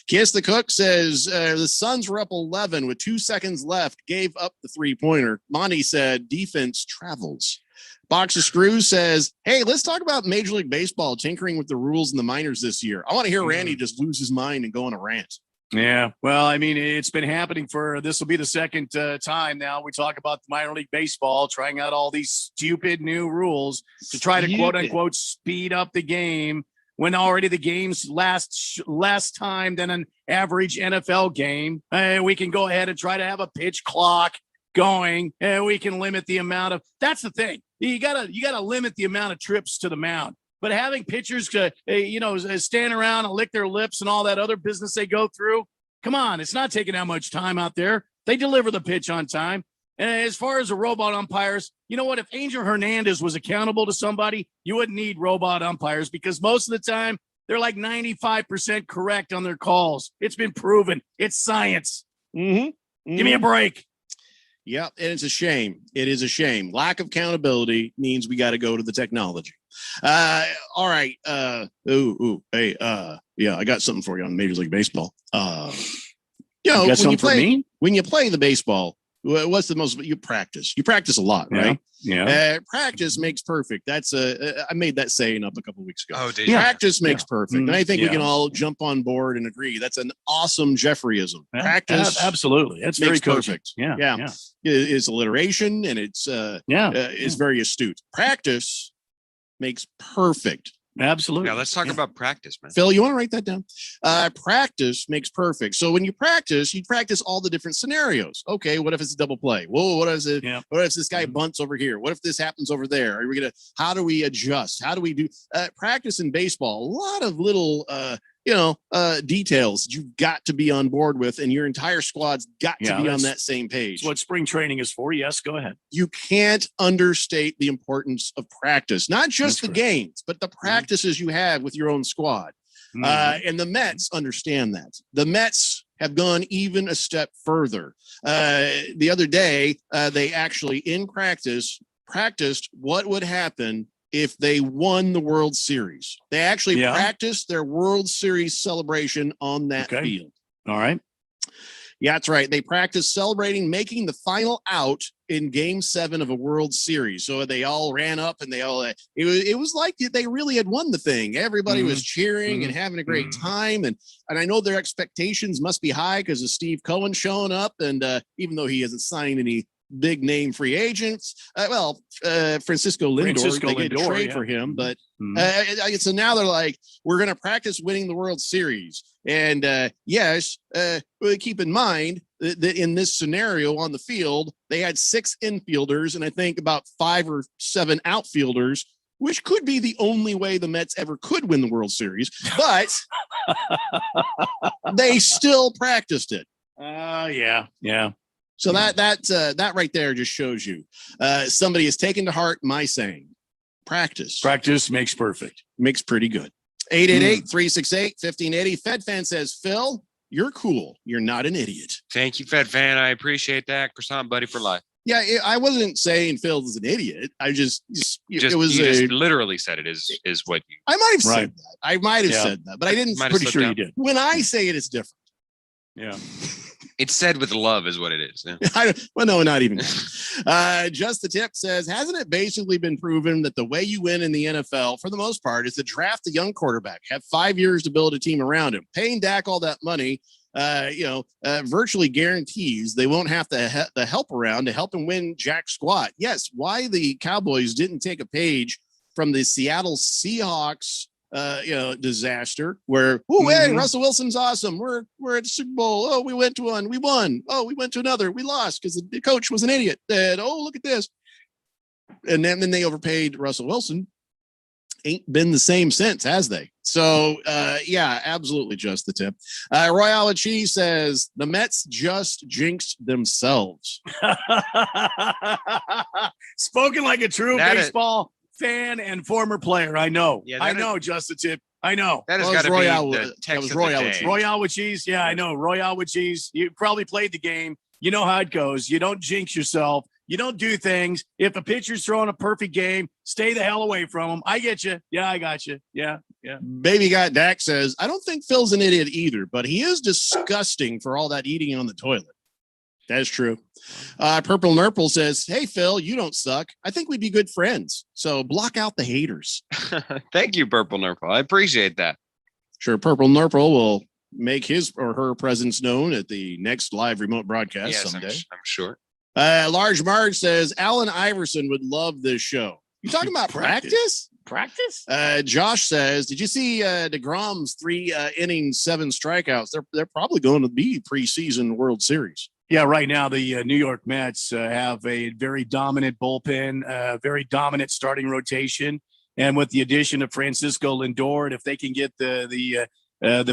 Kiss the Cook says the Suns were up 11 with 2 seconds left, gave up the 3-pointer. Monty said defense travels. Box of Screws says, hey, let's talk about Major League Baseball tinkering with the rules in the minors this year. I want to hear Randy just lose his mind and go on a rant. Yeah, well, I mean, it's been happening this will be the second time now we talk about minor league baseball, trying out all these stupid new rules to try to quote unquote speed up the game when already the games last less time than an average NFL game. We can go ahead and try to have a pitch clock going, and we can limit the amount of, that's the thing. You gotta limit the amount of trips to the mound. But having pitchers, stand around and lick their lips and all that other business they go through, come on, it's not taking that much time out there. They deliver the pitch on time. And as far as the robot umpires, you know what? If Angel Hernandez was accountable to somebody, you wouldn't need robot umpires because most of the time they're like 95% correct on their calls. It's been proven. It's science. Give me a break. Yeah, and it's a shame. It is a shame. Lack of accountability means we got to go to the technology. All right. Hey, yeah, I got something for you on Major League Baseball. When you play the baseball, what's the most, you practice a lot, right? Yeah. Practice makes perfect. That's I made that saying up a couple of weeks ago. Oh, did you? Practice makes perfect. And I think we can all jump on board and agree. That's an awesome Jeffreyism. Practice. Absolutely. That's very perfect. Yeah. It's alliteration and it's very astute. Practice makes perfect. Absolutely. Now let's talk about practice, man. Phil, you want to write that down? Practice makes perfect. So when you practice all the different scenarios. Okay, what if it's a double play? Whoa, what is it? Yeah. What if this guy bunts over here? What if this happens over there? Are we gonna? How do we adjust? How do we do practice in baseball? A lot of little details you've got to be on board with, and your entire squad's got to be on that same page. That's what spring training is for. Yes, go ahead. You can't understate the importance of practice, not just the games, but the practices you have with your own squad. And the Mets understand that. The Mets have gone even a step further. The other day, they actually in practiced what would happen if they won the World Series. They actually practiced their World Series celebration on that field. All right. Yeah, that's right. They practiced celebrating making the final out in Game 7 of a World Series. So they all ran up and it was like they really had won the thing. Everybody was cheering and having a great time. And I know their expectations must be high because of Steve Cohen showing up. And even though he hasn't signed any big name free agents. Francisco Lindor, they did trade for him, but so now they're like, we're going to practice winning the World Series. And keep in mind that in this scenario on the field, they had 6 infielders and I think about 5 or 7 outfielders, which could be the only way the Mets ever could win the World Series, but they still practiced it. Yeah. So that right there just shows you somebody has taken to heart my saying. Practice makes perfect. Makes pretty good. 888-368-1580. Fed Fan says, Phil, you're cool. You're not an idiot. Thank you, Fed Fan. I appreciate that. Croissant buddy for life. Yeah, I wasn't saying Phil is an idiot. I just literally said it is what you. I might have said that. I might have said that, but I didn't. Pretty sure you did. When I say it, it's different. Yeah. It's said with love is what it is. Yeah. Well, no, not even. Just the Tip says, hasn't it basically been proven that the way you win in the NFL, for the most part, is to draft a young quarterback, have 5 years to build a team around him, paying Dak all that money, virtually guarantees they won't have the help around to help him win jack squat. Yes, why the Cowboys didn't take a page from the Seattle Seahawks disaster where hey, Russell Wilson's awesome. We're at the Super Bowl. Oh, we went to one, we won. Oh, we went to another, we lost because the coach was an idiot. And look at this. And then they overpaid Russell Wilson. Ain't been the same since, has they? So absolutely just the Tip. Royale Cheese says the Mets just jinxed themselves. Spoken like a true baseball fan and former player. I know. Yeah, I know, just the Tip. I know. That has got to be the text of the day. Royale with cheese. Yeah, I know. Royale with cheese. You probably played the game. You know how it goes. You don't jinx yourself. You don't do things. If a pitcher's throwing a perfect game, stay the hell away from him. I get you. Yeah, I got you. Yeah. Baby Got Dak says, I don't think Phil's an idiot either, but he is disgusting for all that eating on the toilet. That's true. Purple Nurple says, hey, Phil, you don't suck. I think we'd be good friends. So block out the haters. Thank you, Purple Nurple. I appreciate that. Sure. Purple Nurple will make his or her presence known at the next live remote broadcast someday. I'm sure. Large Marge says, Allen Iverson would love this show. You talking about practice? Practice? Josh says, did you see DeGrom's 3 innings, 7 strikeouts? They're probably going to be preseason World Series. Yeah, right now the New York Mets have a very dominant bullpen, very dominant starting rotation, and with the addition of Francisco Lindor, and if they can get the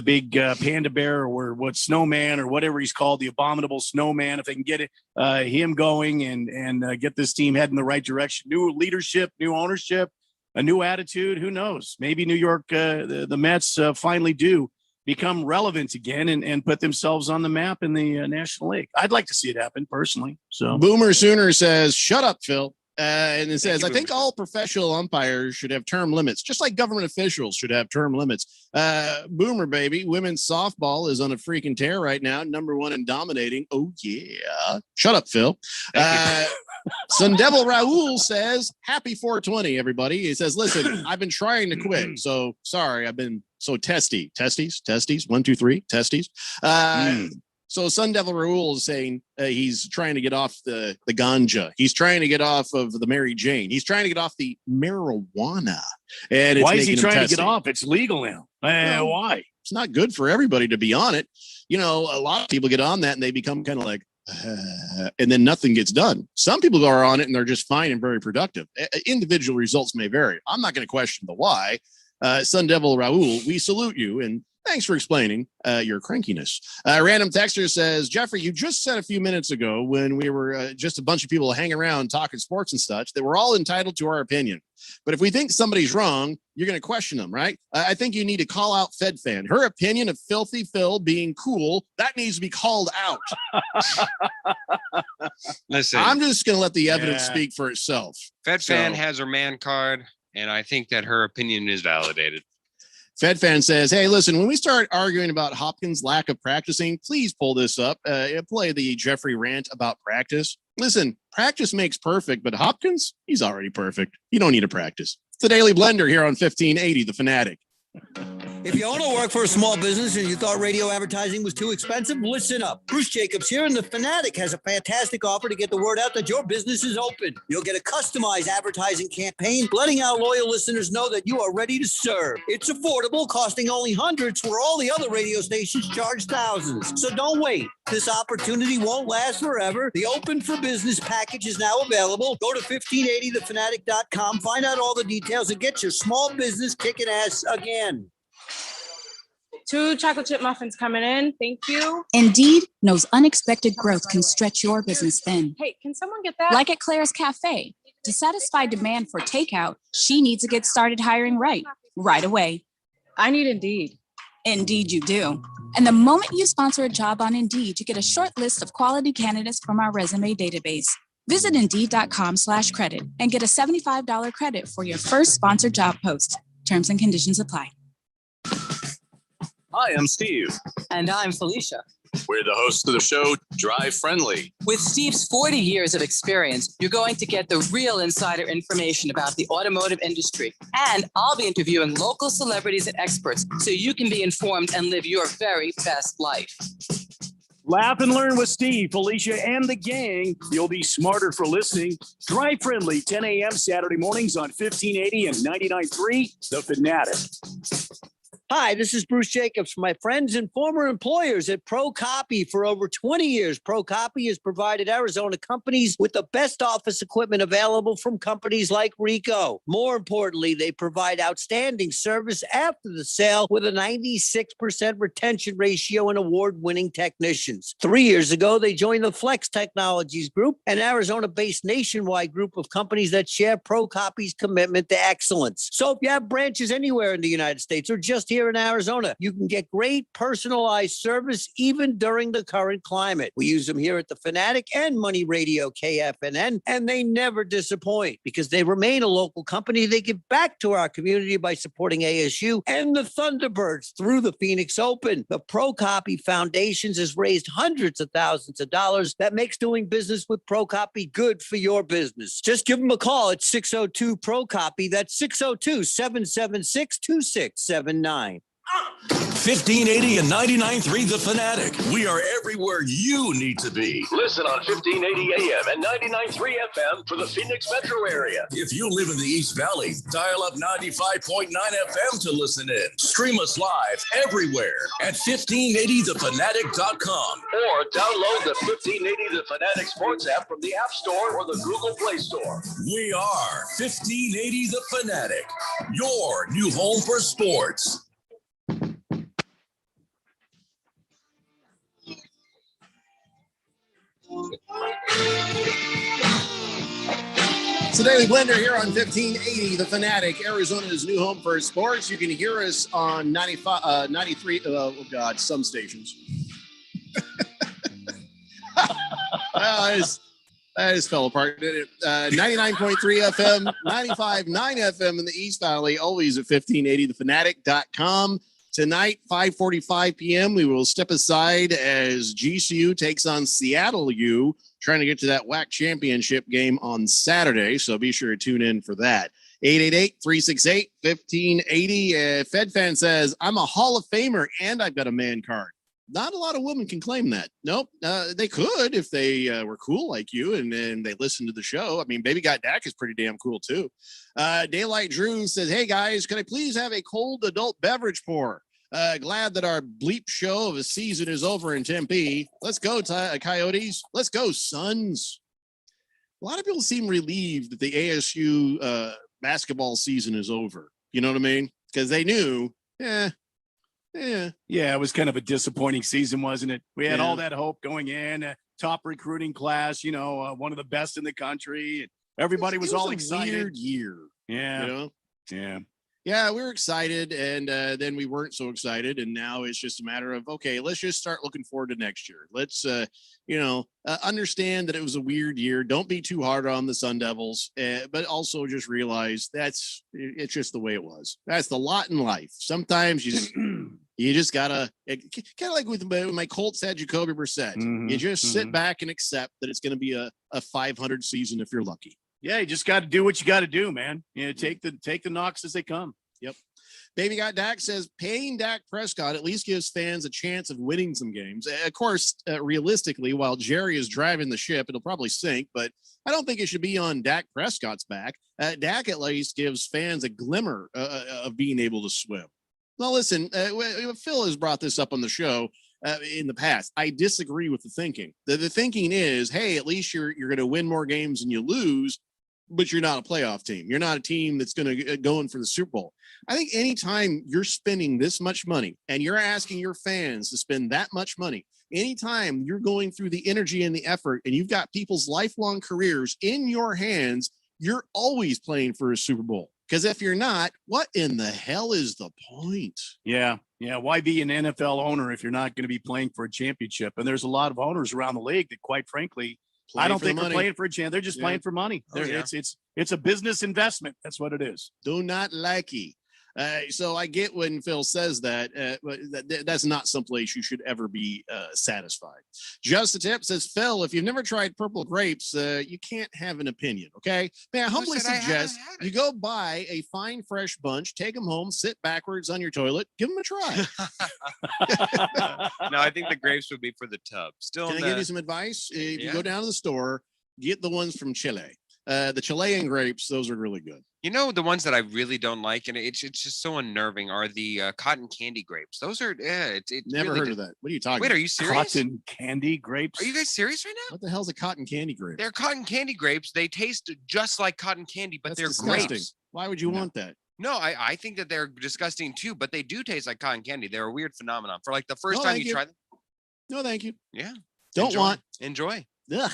big panda bear or what snowman or whatever he's called, the abominable snowman, if they can get him going and get this team heading in the right direction, new leadership, new ownership, a new attitude, who knows? Maybe New York, the Mets finally do become relevant again and put themselves on the map in the National League. I'd like to see it happen personally. So Boomer Sooner says, shut up, Phil. And it says, I think all professional umpires should have term limits, just like government officials should have term limits. Boomer, baby, women's softball is on a freaking tear right now. #1 and dominating. Oh, yeah. Shut up, Phil. Sun Devil Raul says, happy 420, everybody. He says, listen, I've been trying to quit. So sorry, I've been so testy. Testes, 1, 2, 3, testes. So Sun Devil Raul is saying he's trying to get off the ganja. He's trying to get off of the Mary Jane. He's trying to get off the marijuana. And why is he trying to get off? It's legal now. Well, Why? It's not good for everybody to be on it. You know, a lot of people get on that and they become kind of like, and then nothing gets done. Some people are on it and they're just fine and very productive. Individual results may vary. I'm not going to question the why. Sun Devil Raul, we salute you and thanks for explaining your crankiness. Random Texter says, Jeffrey, you just said a few minutes ago when we were just a bunch of people hanging around talking sports and such that we're all entitled to our opinion. But if we think somebody's wrong, you're going to question them, right? I think you need to call out FedFan. Her opinion of Filthy Phil being cool, that needs to be called out. Listen, I'm just going to let the evidence speak for itself. FedFan has her man card, and I think that her opinion is validated. FedFan says, hey, listen, when we start arguing about Hopkins' lack of practicing, please pull this up. Play the Jeffrey rant about practice. Listen, practice makes perfect, but Hopkins, he's already perfect. You don't need to practice. It's the Daily Blender here on 1580, The Fanatic. If you own or work for a small business and you thought radio advertising was too expensive, listen up. Bruce Jacobs here, and The Fanatic has a fantastic offer to get the word out that your business is open. You'll get a customized advertising campaign, letting our loyal listeners know that you are ready to serve. It's affordable, costing only hundreds where all the other radio stations charge thousands. So don't wait. This opportunity won't last forever. The Open for Business package is now available. Go to 1580thefanatic.com, find out all the details, and get your small business kicking ass again. 2 chocolate chip muffins coming in. Thank you. Indeed knows unexpected growth can stretch your business thin. Hey, can someone get that? Like at Claire's Cafe. To satisfy demand for takeout, she needs to get started hiring right away. I need Indeed. Indeed you do. And the moment you sponsor a job on Indeed, you get a short list of quality candidates from our resume database. Visit Indeed.com/credit and get a $75 credit for your first sponsored job post. Terms and conditions apply. Hi, I'm Steve. And I'm Felicia. We're the hosts of the show, Drive Friendly. With Steve's 40 years of experience, you're going to get the real insider information about the automotive industry. And I'll be interviewing local celebrities and experts so you can be informed and live your very best life. Laugh and learn with Steve, Felicia, and the gang. You'll be smarter for listening. Drive Friendly, 10 a.m. Saturday mornings on 1580 and 99.3, The Fanatic. Hi, this is Bruce Jacobs from my friends and former employers at ProCopy. For over 20 years, ProCopy has provided Arizona companies with the best office equipment available from companies like Ricoh. More importantly, they provide outstanding service after the sale with a 96% retention ratio and award-winning technicians. 3 years ago, they joined the Flex Technologies Group, an Arizona-based nationwide group of companies that share ProCopy's commitment to excellence. So if you have branches anywhere in the United States or just here in Arizona, you can get great personalized service even during the current climate. We use them here at the Fanatic and Money Radio KFNN, and they never disappoint because they remain a local company. They give back to our community by supporting ASU and the Thunderbirds through the Phoenix Open. The ProCopy Foundations has raised hundreds of thousands of dollars. That makes doing business with ProCopy good for your business. Just give them a call at 602-ProCopy. That's 602-776-2679. 1580 and 99.3 The Fanatic. We are everywhere you need to be. Listen on 1580 AM and 99.3 FM for the Phoenix metro area. If you live in the East Valley, dial up 95.9 FM to listen in. Stream us live everywhere at 1580thefanatic.com or download the 1580 The Fanatic Sports app from the App Store or the Google Play Store. We are 1580 The Fanatic, your new home for sports. It's the Daily Blender here on 1580, The Fanatic, Arizona's new home for sports. You can hear us on 95, 93, some stations. I just fell apart, didn't it? 99.3 FM, 95.9 FM in the East Valley, always at 1580thefanatic.com. Tonight, 5:45 p.m., we will step aside as GCU takes on Seattle U, trying to get to that WAC championship game on Saturday. So be sure to tune in for that. 888-368-1580. FedFan says, I'm a Hall of Famer and I've got a man card. Not a lot of women can claim that. Nope. They could if they were cool like you and they listen to the show. I mean, Baby Got Dak is pretty damn cool too. Daylight Drew says, "Hey guys, can I please have a cold adult beverage pour? Glad that our bleep show of a season is over in Tempe. Let's go, Coyotes. Let's go, Suns." A lot of people seem relieved that the ASU basketball season is over. You know what I mean? Because they knew, yeah, it was kind of a disappointing season, wasn't it? We had Yeah. all that hope going in, top recruiting class, one of the best in the country. Everybody was all a excited. Weird year. Yeah. You know? Yeah. Yeah, we were excited, and then we weren't so excited, and now it's just a matter of, okay, let's just start looking forward to next year. Let's, understand that it was a weird year. Don't be too hard on the Sun Devils, but also just realize it's just the way it was. That's the lot in life. Sometimes you just gotta, kind of like with my Colts had Jacoby Brissett. You just sit back and accept that it's going to be a 500 season if you're lucky. Yeah, you just got to do what you got to do, man. Take the knocks as they come. Yep. Baby Got Dak says paying Dak Prescott at least gives fans a chance of winning some games. Of course, realistically, while Jerry is driving the ship, it'll probably sink, but I don't think it should be on Dak Prescott's back. Dak at least gives fans a glimmer of being able to swim. Now, listen, Phil has brought this up on the show in the past. I disagree with the thinking. The thinking is, hey, at least you're going to win more games than you lose, but you're not a playoff team. You're not a team that's going to go in for the Super Bowl. I think anytime you're spending this much money and you're asking your fans to spend that much money, anytime you're going through the energy and the effort and you've got people's lifelong careers in your hands, you're always playing for a Super Bowl. Because if you're not, what in the hell is the point? Yeah. Why be an NFL owner if you're not going to be playing for a championship? And there's a lot of owners around the league that, quite frankly, I don't think they're playing for a chance. They're just playing for money. It's a business investment. That's what it is. Do not like it. So I get when Phil says that, but that's not someplace you should ever be satisfied. Just a Tip says, Phil, if you've never tried purple grapes, you can't have an opinion. Okay. May I humbly suggest you go buy a fine, fresh bunch, take them home, sit backwards on your toilet, give them a try. No, I think the grapes would be for the tub. Still, Can I give you some advice? If you go down to the store, get the ones from Chile. The Chilean grapes, those are really good. You know, the ones that I really don't like, and it's just so unnerving, are the cotton candy grapes. Those are, Never really heard of that. What are you talking Wait, about? are you serious? Cotton candy grapes? Are you guys serious right now? What the hell's a cotton candy grape? They're cotton candy grapes. They taste just like cotton candy, but That's they're disgusting. grapes. Why would you want that? No, I think that they're disgusting too, but they do taste like cotton candy. They're a weird phenomenon. For like the first No, time thank you you. try them. No, thank you. Yeah. Don't want. Enjoy. Ugh.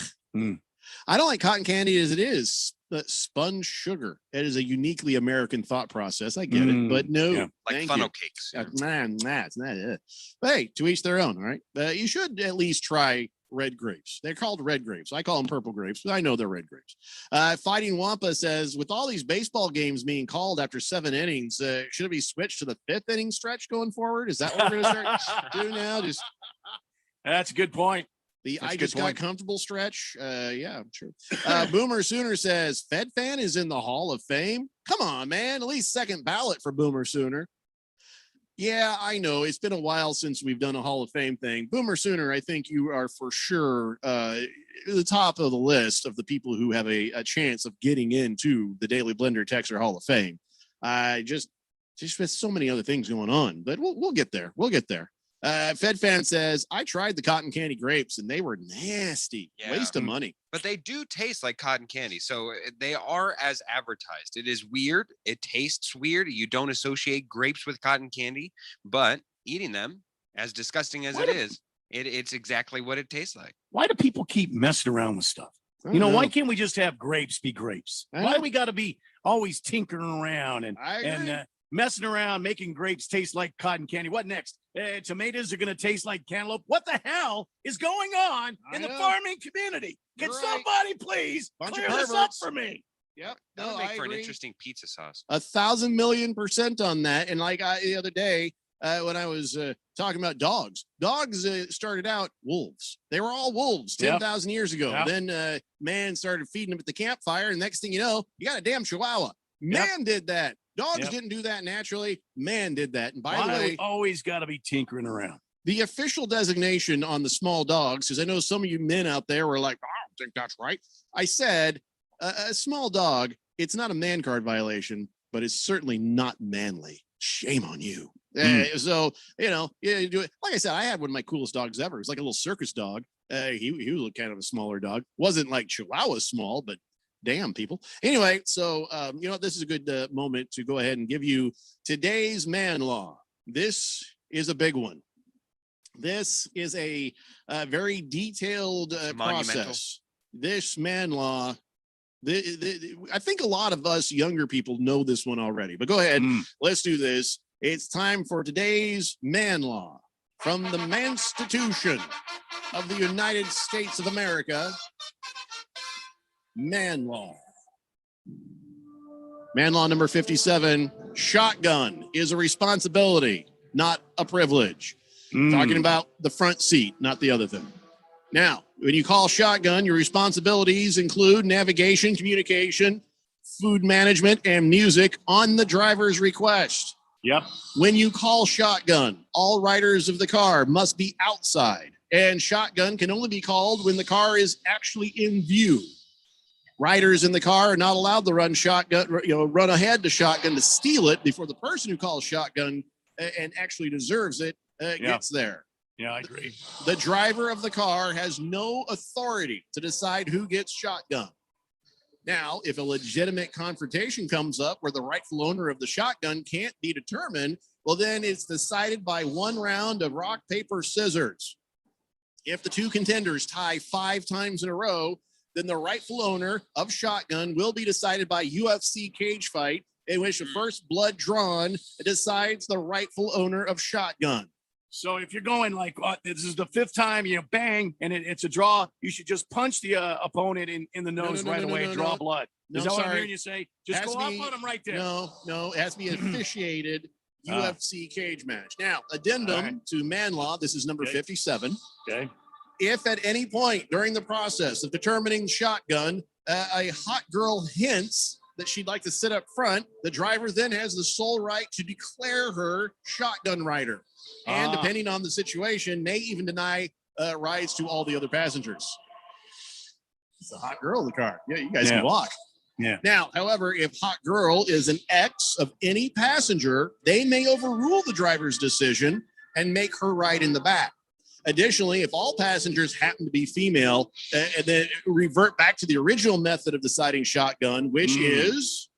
I don't like cotton candy as it is. But sponge sugar. It is a uniquely American thought process. I get it, but no. Like thank funnel you. cakes. Man, that's not it. But hey, to each their own, all right? You should at least try red grapes. They're called red grapes. I call them purple grapes, but I know they're red grapes. Fighting Wampa says, with all these baseball games being called after 7 innings, should it be switched to the 5th inning stretch going forward? Is that what we're going to start doing now? That's a good point. I just got comfortable stretch. Yeah, sure. Boomer Sooner says, Fed fan is in the Hall of Fame. Come on, man. At least second ballot for Boomer Sooner. Yeah, I know. It's been a while since we've done a Hall of Fame thing. Boomer Sooner, I think you are for sure the top of the list of the people who have a chance of getting into the Daily Blender Texter Hall of Fame. Just with so many other things going on, but we'll get there. We'll get there. Fed fan says, I tried the cotton candy grapes and they were nasty. Waste of money. But they do taste like cotton candy. So they are as advertised. It is weird. It tastes weird. You don't associate grapes with cotton candy, but eating them, as disgusting as it's exactly what it tastes like. Why do people keep messing around with stuff? Why can't we just have grapes be grapes? Why do we got to be always tinkering around and messing around, making grapes taste like cotton candy? What next? Tomatoes are going to taste like cantaloupe. What the hell is going on in the farming community? Can somebody please clear this up for me? Yep. That would make for an interesting pizza sauce. 1,000,000,000% on that. And like the other day, when I was talking about dogs started out wolves. They were all wolves 10,000 years ago. Yep. Then man started feeding them at the campfire. And next thing you know, you got a damn chihuahua. Man did that. Dogs didn't do that naturally. Man did that. And by the way, always got to be tinkering around. The official designation on the small dogs, because I know some of you men out there were like, I don't think that's right. I said a small dog, it's not a man card violation, but it's certainly not manly. Shame on you. So, yeah, you do it. Like I said, I had one of my coolest dogs ever. It was like a little circus dog. He was kind of a smaller dog. Wasn't like Chihuahua small, but damn people. Anyway, so, this is a good moment to go ahead and give you today's man law. This is a big one. This is a very detailed process. This man law, I think a lot of us younger people know this one already, but go ahead. Let's do this. It's time for today's man law from the Constitution of the United States of America. Man law. Man law number 57. Shotgun is a responsibility, not a privilege. Talking about the front seat, not the other thing. Now, when you call shotgun, your responsibilities include navigation, communication, food management, and music on the driver's request. Yep. When you call shotgun, all riders of the car must be outside, and shotgun can only be called when the car is actually in view. Riders in the car are not allowed to run ahead to shotgun to steal it before the person who calls shotgun and actually deserves it gets there. Yeah, I agree. The driver of the car has no authority to decide who gets shotgun. Now, if a legitimate confrontation comes up where the rightful owner of the shotgun can't be determined, well, then it's decided by one round of rock, paper, scissors. If the two contenders tie 5 times in a row, then the rightful owner of shotgun will be decided by UFC cage fight, in which the first blood drawn decides the rightful owner of shotgun. So if you're going like, this is the 5th time, bang, and it's a draw, you should just punch the opponent in the nose right away, draw blood. Is that what I'm hearing you say? Just go up on him right there. No, it has to be an officiated UFC cage match. Now, addendum to man law, this is number 57. Okay. If at any point during the process of determining shotgun, a hot girl hints that she'd like to sit up front, the driver then has the sole right to declare her shotgun rider. And depending on the situation, may even deny rides to all the other passengers. It's a hot girl in the car. Yeah, you guys can walk. Yeah. Now, however, if hot girl is an ex of any passenger, they may overrule the driver's decision and make her ride in the back. Additionally, if all passengers happen to be female, and then revert back to the original method of deciding shotgun, which is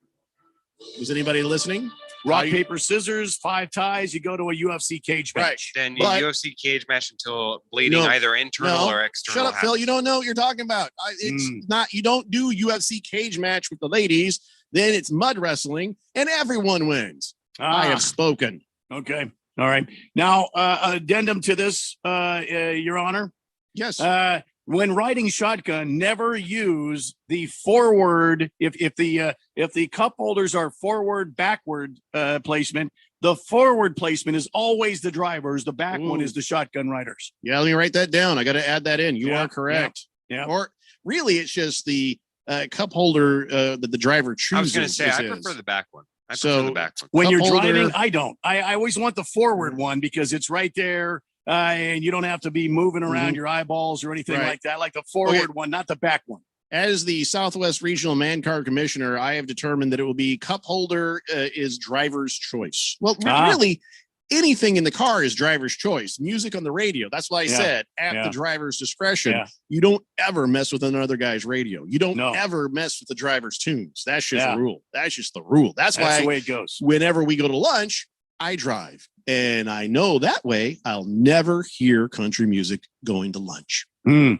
anybody listening? Rock, paper, scissors, 5 ties, you go to a UFC cage match. Then UFC cage match until bleeding either internal or external. Shut up, Phil. You don't know what you're talking about. It's not, you don't do UFC cage match with the ladies. Then it's mud wrestling and everyone wins. I have spoken. Okay. All right. Now, addendum to this, Your Honor. Yes. When riding shotgun, never use the forward. If the cup holders are forward backward placement, the forward placement is always the driver's. The back one is the shotgun riders. Yeah, let me write that down. I got to add that in. You are correct. Yeah. Or really, it's just the cup holder that the driver chooses. I was going to say I prefer the back one. I prefer the back one. When you're driving, I don't. I always want the forward one because it's right there. And you don't have to be moving around your eyeballs or anything like that. I like the forward one, not the back one. As the Southwest Regional Man Card Commissioner, I have determined that it will be cup holder is driver's choice. Well, really, anything in the car is driver's choice. Music on the radio. That's why I said at the driver's discretion. Yeah. You don't ever mess with another guy's radio. You don't ever mess with the driver's tunes. That's just the rule. That's just the rule. That's why the way it goes. Whenever we go to lunch, I drive. And I know that way I'll never hear country music going to lunch. See,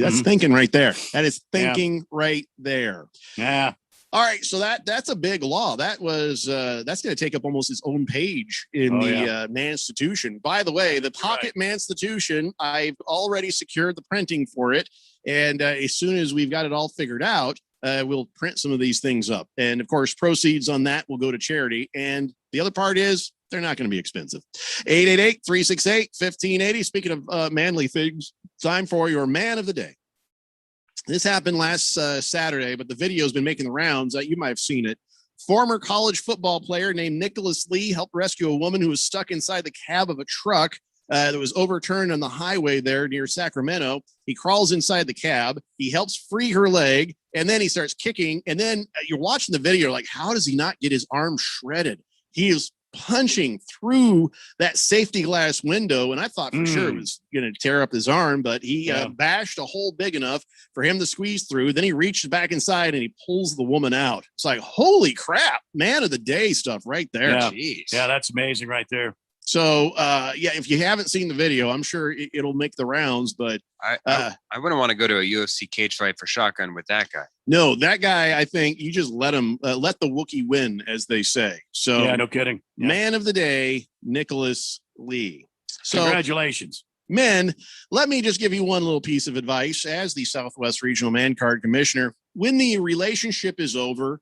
that's thinking right there. That is thinking right there. Yeah. All right. So that's a big law. That was that's going to take up almost its own page in the Manstitution. By the way, the Pocket Manstitution, I've already secured the printing for it. And as soon as we've got it all figured out, we'll print some of these things up. And of course, proceeds on that will go to charity. And the other part is they're not going to be expensive. 888-368-1580. Speaking of manly things, time for your man of the day. This happened last Saturday, but the video has been making the rounds. You might have seen it. Former college football player named Nicholas Lee helped rescue a woman who was stuck inside the cab of a truck that was overturned on the highway there near Sacramento. He crawls inside the cab. He helps free her leg, and then he starts kicking. And then you're watching the video, like, how does he not get his arm shredded? He is punching through that safety glass window, and I thought for sure it was going to tear up his arm, but he bashed a hole big enough for him to squeeze through. Then he reaches back inside and he pulls the woman out. It's like, holy crap, man of the day stuff right there. Yeah, Jeez. yeah, that's amazing right there. So, if you haven't seen the video, I'm sure it'll make the rounds, but I wouldn't want to go to a UFC cage fight for shotgun with that guy. no, that guy, I think you just let him, let the Wookiee win, as they say. So, Yeah, no kidding. Yeah. Man of the day, Nicholas Lee. So, Congratulations. men, let me just give you one little piece of advice as the Southwest Regional Man Card Commissioner. When the relationship is over,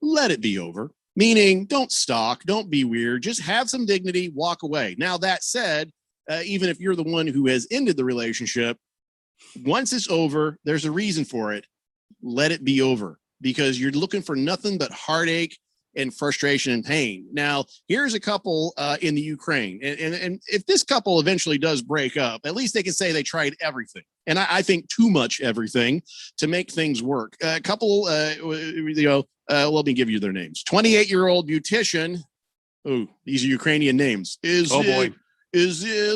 let it be over. Meaning, don't stalk, don't be weird, just have some dignity, walk away. Now, that said, even if you're the one who has ended the relationship, once it's over, there's a reason for it. Let it be over, because you're looking for nothing but heartache and frustration and pain. Now, here's a couple in the Ukraine. And if this couple eventually does break up, at least they can say they tried everything. And I think too much everything to make things work. A couple, let me give you their names. 28-year-old beautician. Oh, these are Ukrainian names. Is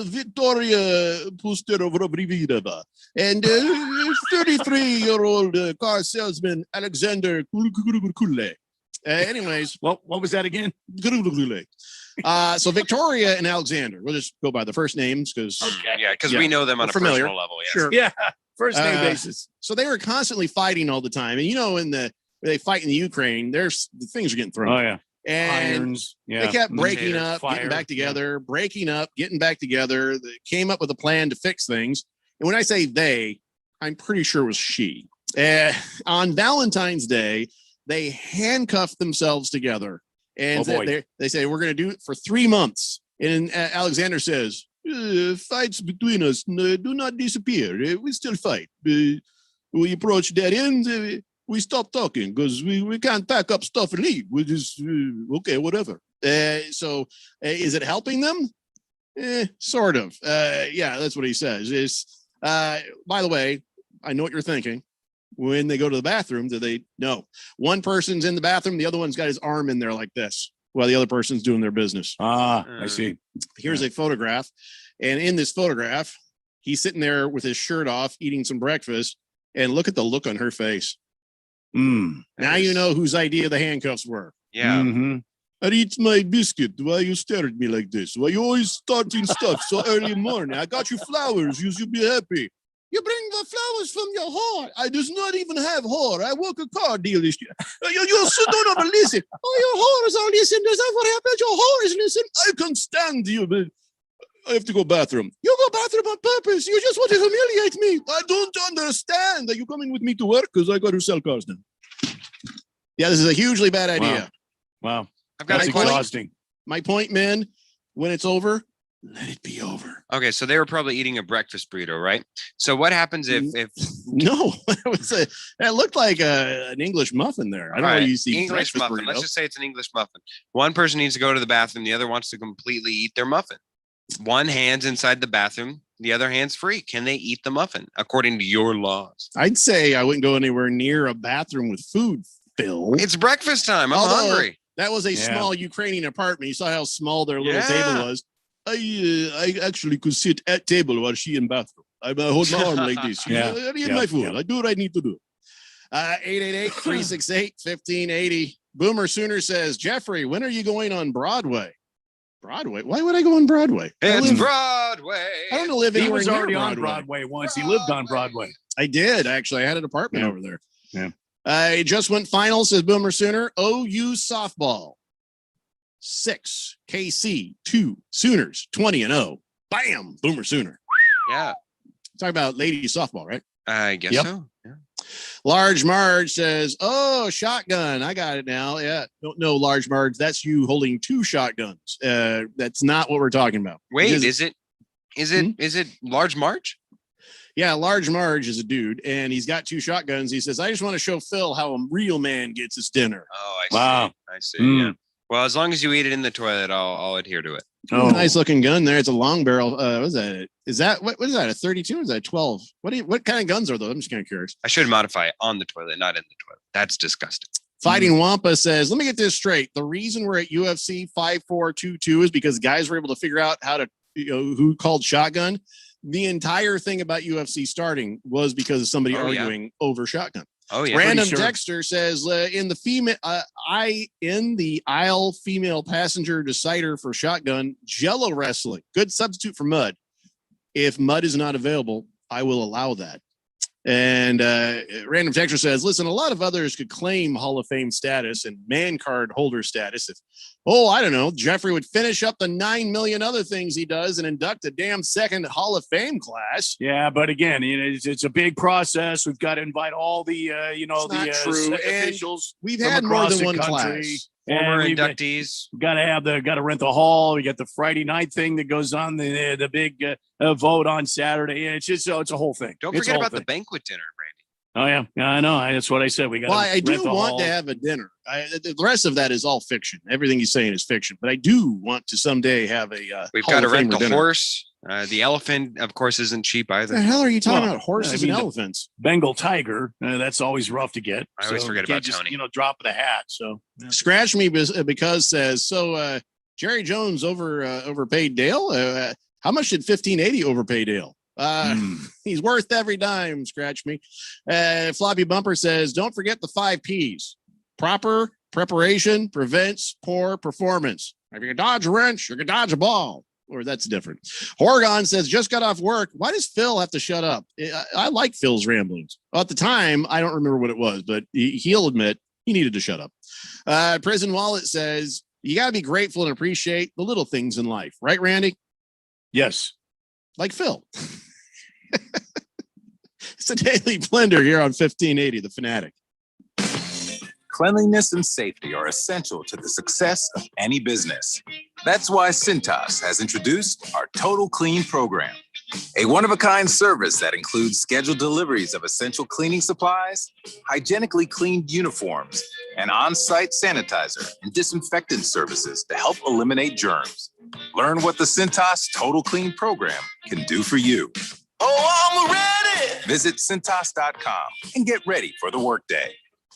Victoria Pusterova and 33-year-old car salesman Alexander Kule. Anyways, what was that again? So Victoria and Alexander. We'll just go by the first names because we know them on a familiar. personal level. Yes. Sure. Yeah, first name basis. So they were constantly fighting all the time, and when they fight in the Ukraine, the things are getting thrown. Oh yeah, and irons. Yeah, they kept breaking up, fire, getting back together, breaking up, getting back together. They came up with a plan to fix things. And when I say they, I'm pretty sure it was she. On Valentine's Day, they handcuffed themselves together, and they say, we're going to do it for 3 months. And Alexander says, fights between us do not disappear. We still fight. We approach dead ends. We stop talking because we can't pack up stuff and leave. We just, okay, whatever. So is it helping them? Sort of. Yeah, that's what he says. By the way, I know what you're thinking. When they go to the bathroom, do they? No. One person's in the bathroom. The other one's got his arm in there like this while the other person's doing their business. I see. Here's a photograph. And in this photograph, he's sitting there with his shirt off, eating some breakfast. And look at the look on her face. Now you know whose idea the handcuffs were. Yeah. Mm-hmm. I eat my biscuit. Why you stare at me like this? Why you always starting stuff so early in the morning? I got you flowers. You should be happy. You bring the flowers from your whore. I does not even have whore. I work a car dealership. You don't ever listen. Oh, your whores are listening. Does that what happened? Your whore is listening. I can stand you, but I have to go bathroom. You go bathroom on purpose. You just want to humiliate me. I don't understand. Are you coming with me to work? Because I got to sell cars now. Yeah, this is a hugely bad idea. Wow. That's exhausting. My point, man, when it's over, let it be over. Okay, so they were probably eating a breakfast burrito, right? So what happens if no, that looked like an English muffin there. I don't know you see English muffin. Burrito. Let's just say it's an English muffin. One person needs to go to the bathroom, the other wants to completely eat their muffin. One hand's inside the bathroom, the other hand's free. Can they eat the muffin according to your laws? I'd say I wouldn't go anywhere near a bathroom with food, Phil. It's breakfast time. I'm hungry. That was a small Ukrainian apartment. You saw how small their little table was. I actually could sit at table while she in bathroom. I hold my arm like this. I eat my food. I do what I need to do. 888-368-1580. Boomer Sooner says, Jeffrey, when are you going on Broadway? Broadway? Why would I go on Broadway? It's Broadway. I don't live anywhere He was near already on Broadway. Broadway once. He lived on Broadway. I did, actually. I had an apartment over there. Yeah. It just went final, says Boomer Sooner. OU softball. 6, KC 2, Sooners 20-0. Bam, Boomer Sooner. Yeah. Talk about ladies softball, right? I guess so. Yeah. Large Marge says, "Oh, shotgun. I got it now." Yeah. No, Large Marge. That's you holding 2 shotguns. That's not what we're talking about. Wait, is it Large Marge? Yeah, Large Marge is a dude, and he's got 2 shotguns. He says, "I just want to show Phil how a real man gets his dinner." Oh, I see. Wow. I see. Yeah. Well, as long as you eat it in the toilet, I'll adhere to it. Oh, nice looking gun there. It's a long barrel. What is that? Is that what is that? A 32 or is that a 12? What kind of guns are those? I'm just kind of curious. I should modify it on the toilet, not in the toilet. That's disgusting. Fighting Wampa says, let me get this straight. The reason we're at UFC 5422 is because guys were able to figure out how to, who called shotgun. The entire thing about UFC starting was because of somebody arguing over shotgun. Oh yeah. Random Dexter says in the aisle female passenger decider for shotgun, Jello wrestling, good substitute for mud. If mud is not available, I will allow that. And Random Texture says, listen, a lot of others could claim Hall of Fame status and man card holder status if, I don't know, Jeffrey would finish up the 9 million other things he does and induct a damn second Hall of Fame class. Yeah, but again, it's a big process. We've got to invite all the, true. officials. We've had more than one country. class. Former inductees. Got to rent the hall. We got the Friday night thing that goes on, the big vote on Saturday. It's just it's a whole thing. Don't forget about the banquet dinner, Brandy. Oh yeah, I know. That's what I said. We got. Well, I do want to have a dinner. The rest of that is all fiction. Everything he's saying is fiction. But I do want to someday have a. We've got to rent the horse. The elephant, of course, isn't cheap either. The hell are you talking about? Horses and elephants. Bengal tiger. That's always rough to get. I always forget about Tony. Drop the hat. So Scratch me because says so. Jerry Jones overpaid Dale. How much did 1580 overpay Dale? He's worth every dime. Scratch me. Floppy Bumper says, don't forget the 5 P's. Proper preparation prevents poor performance. If you can dodge a wrench, you can dodge a ball. Or that's different. Horgon says, just got off work. Why does Phil have to shut up? I like Phil's ramblings. Well, at the time, I don't remember what it was, but he'll admit he needed to shut up. Prison Wallet says, you got to be grateful and appreciate the little things in life. Right, Randy? Yes. Like Phil. It's a daily blender here on 1580, The Fanatic. Cleanliness and safety are essential to the success of any business. That's why Cintas has introduced our Total Clean program, a one-of-a-kind service that includes scheduled deliveries of essential cleaning supplies, hygienically cleaned uniforms, and on-site sanitizer and disinfectant services to help eliminate germs. Learn what the Cintas Total Clean program can do for you. Oh, I'm ready! Visit Cintas.com and get ready for the workday.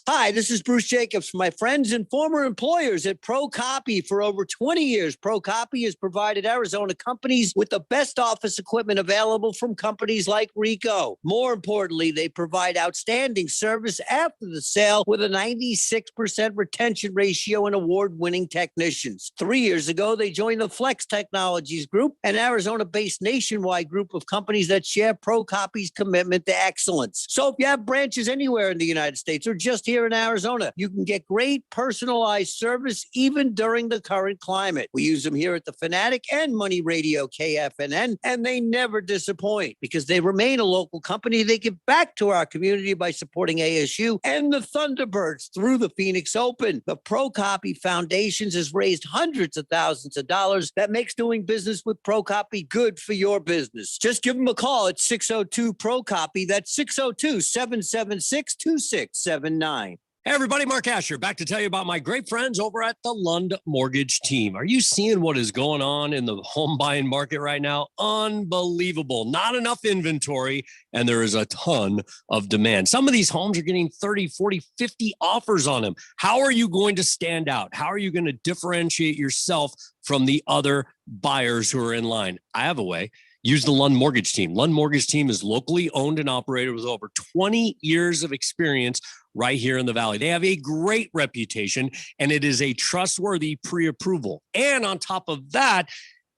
Hi, this is Bruce Jacobs from my friends and former employers at ProCopy. For over 20 years, ProCopy has provided Arizona companies with the best office equipment available from companies like Ricoh. More importantly, they provide outstanding service after the sale with a 96% retention ratio and award-winning technicians. 3 years ago, they joined the Flex Technologies Group, an Arizona-based nationwide group of companies that share ProCopy's commitment to excellence. So if you have branches anywhere in the United States or just here in Arizona, you can get great personalized service even during the current climate. We use them here at the Fanatic and Money Radio KFNN, and they never disappoint because they remain a local company. They give back to our community by supporting ASU and the Thunderbirds through the Phoenix Open. The ProCopy Foundations has raised hundreds of thousands of dollars. That makes doing business with ProCopy good for your business. Just give them a call at 602-ProCopy. That's 602-776-2679. Hey everybody, Mark Asher back to tell you about my great friends over at the Lund Mortgage Team. Are you seeing what is going on in the home buying market right now? Unbelievable. Not enough inventory, and there is a ton of demand. Some of these homes are getting 30, 40, 50 offers on them. How are you going to stand out? How are you going to differentiate yourself from the other buyers who are in line? I have a way. Use the Lund Mortgage Team. Lund Mortgage Team is locally owned and operated with over 20 years of experience right here in the Valley. They have a great reputation, and it is a trustworthy pre-approval. And on top of that,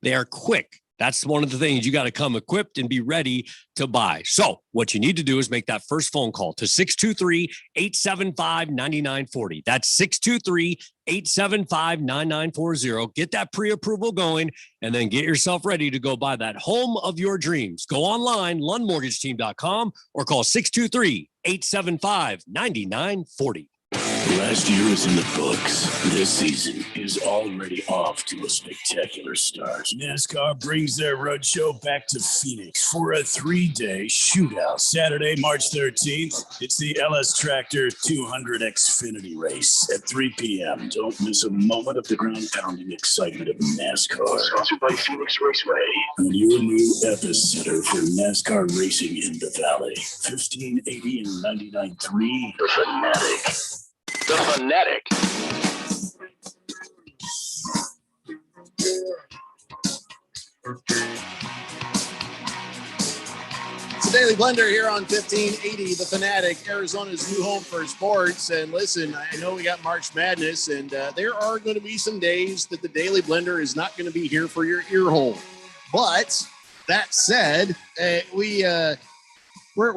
they are quick. That's one of the things. You got to come equipped and be ready to buy. So what you need to do is make that first phone call to 623-875-9940. That's 623-875-9940. Get that pre-approval going and then get yourself ready to go buy that home of your dreams. Go online, lundmortgageteam.com, or call 623-875-9940. Last year is in the books. This season is already off to a spectacular start. NASCAR brings their road show back to Phoenix for a 3-day shootout. Saturday, March 13th, it's the LS Tractor 200 Xfinity race at 3 p.m. Don't miss a moment of the ground-pounding excitement of NASCAR. Sponsored by Phoenix Raceway. And your new epicenter for NASCAR racing in the Valley. 1580 and 99.3, The Fanatic. The Fanatic. It's the Daily Blender here on 1580, The Fanatic, Arizona's new home for sports. And listen, I know we got March Madness, and there are going to be some days that the Daily Blender is not going to be here for your ear hole. But that said, we're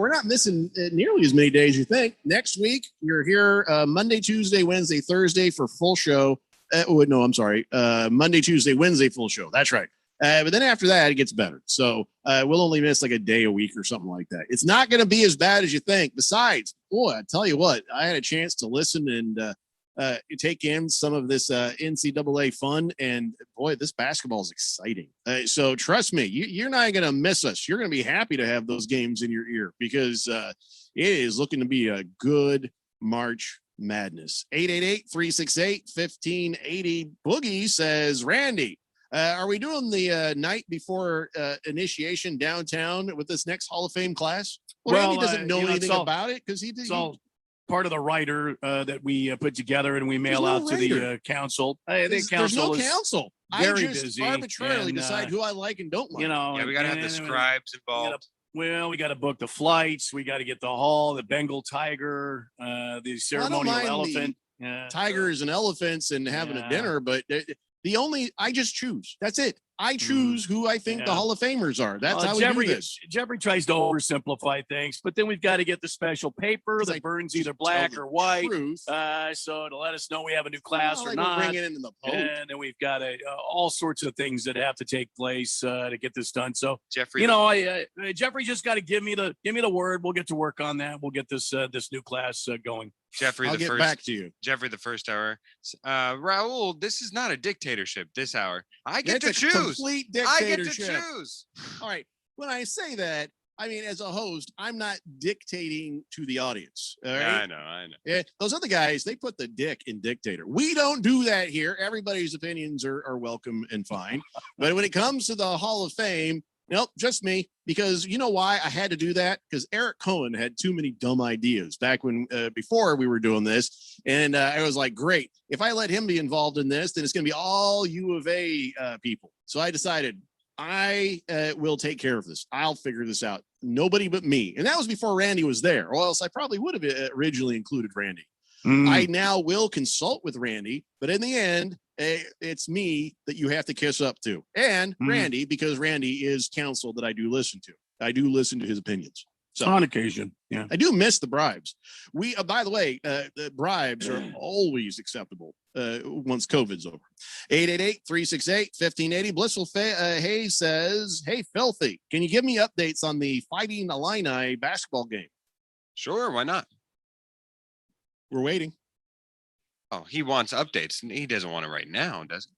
not missing nearly as many days you think. Next week, you're here Monday, Tuesday, Wednesday, Thursday for full show. Monday, Tuesday, Wednesday, full show. That's right. But then after that, it gets better. So we'll only miss like a day a week or something like that. It's not going to be as bad as you think. Besides, boy, I tell you what, I had a chance to listen and take in some of this NCAA fun. And boy, this basketball is exciting. So trust me, you're not going to miss us. You're going to be happy to have those games in your ear because it is looking to be a good March Madness. 888-368-1580. Boogie says, Randy, are we doing the night before initiation downtown with this next Hall of Fame class? Well, Randy doesn't know anything about it because he did. It's all part of the writer that we put together and we mail out to the council. There's no council. Very I just busy arbitrarily decide who I like and don't like. You know, we got to have the scribes involved. We got to book the flights. We got to get the hall, the Bengal tiger, the ceremonial elephant. Tigers and elephants and having a dinner, but I just choose. That's it. I choose who I think the Hall of Famers are. That's how we do this. Jeffrey tries to oversimplify things, but then we've got to get the special paper that burns either black or white. So to let us know we have a new class or not. Bring it into the Pope. And then we've got all sorts of things that have to take place to get this done. So Jeffrey, Jeffrey just got to give me the word. We'll get to work on that. We'll get this new class going. Jeffrey, I'll get back to you. Jeffrey, the first hour. Raul, this is not a dictatorship this hour. I get to choose. Complete dictatorship. I get to choose. All right. When I say that, I mean, as a host, I'm not dictating to the audience. All right? I know. Yeah, those other guys, they put the dick in dictator. We don't do that here. Everybody's opinions are welcome and fine. But when it comes to the Hall of Fame, nope, just me. Because you know why I had to do that? Because Eric Cohen had too many dumb ideas back when before we were doing this. And I was like, great. If I let him be involved in this, then it's going to be all U of A people. So I decided I will take care of this. I'll figure this out. Nobody but me. And that was before Randy was there, or else I probably would have originally included Randy. I now will consult with Randy, but in the end, it's me that you have to kiss up to, and Randy, because Randy is counsel that I do listen to. I do listen to his opinions. So on occasion, yeah. I do miss the bribes. By the way, the bribes are always acceptable once COVID's over. 888-368-1580. Blissful Hayes says, hey, Filthy, can you give me updates on the Fighting Illini basketball game? Sure, why not? We're waiting. Oh, he wants updates. He doesn't want it right now, does he?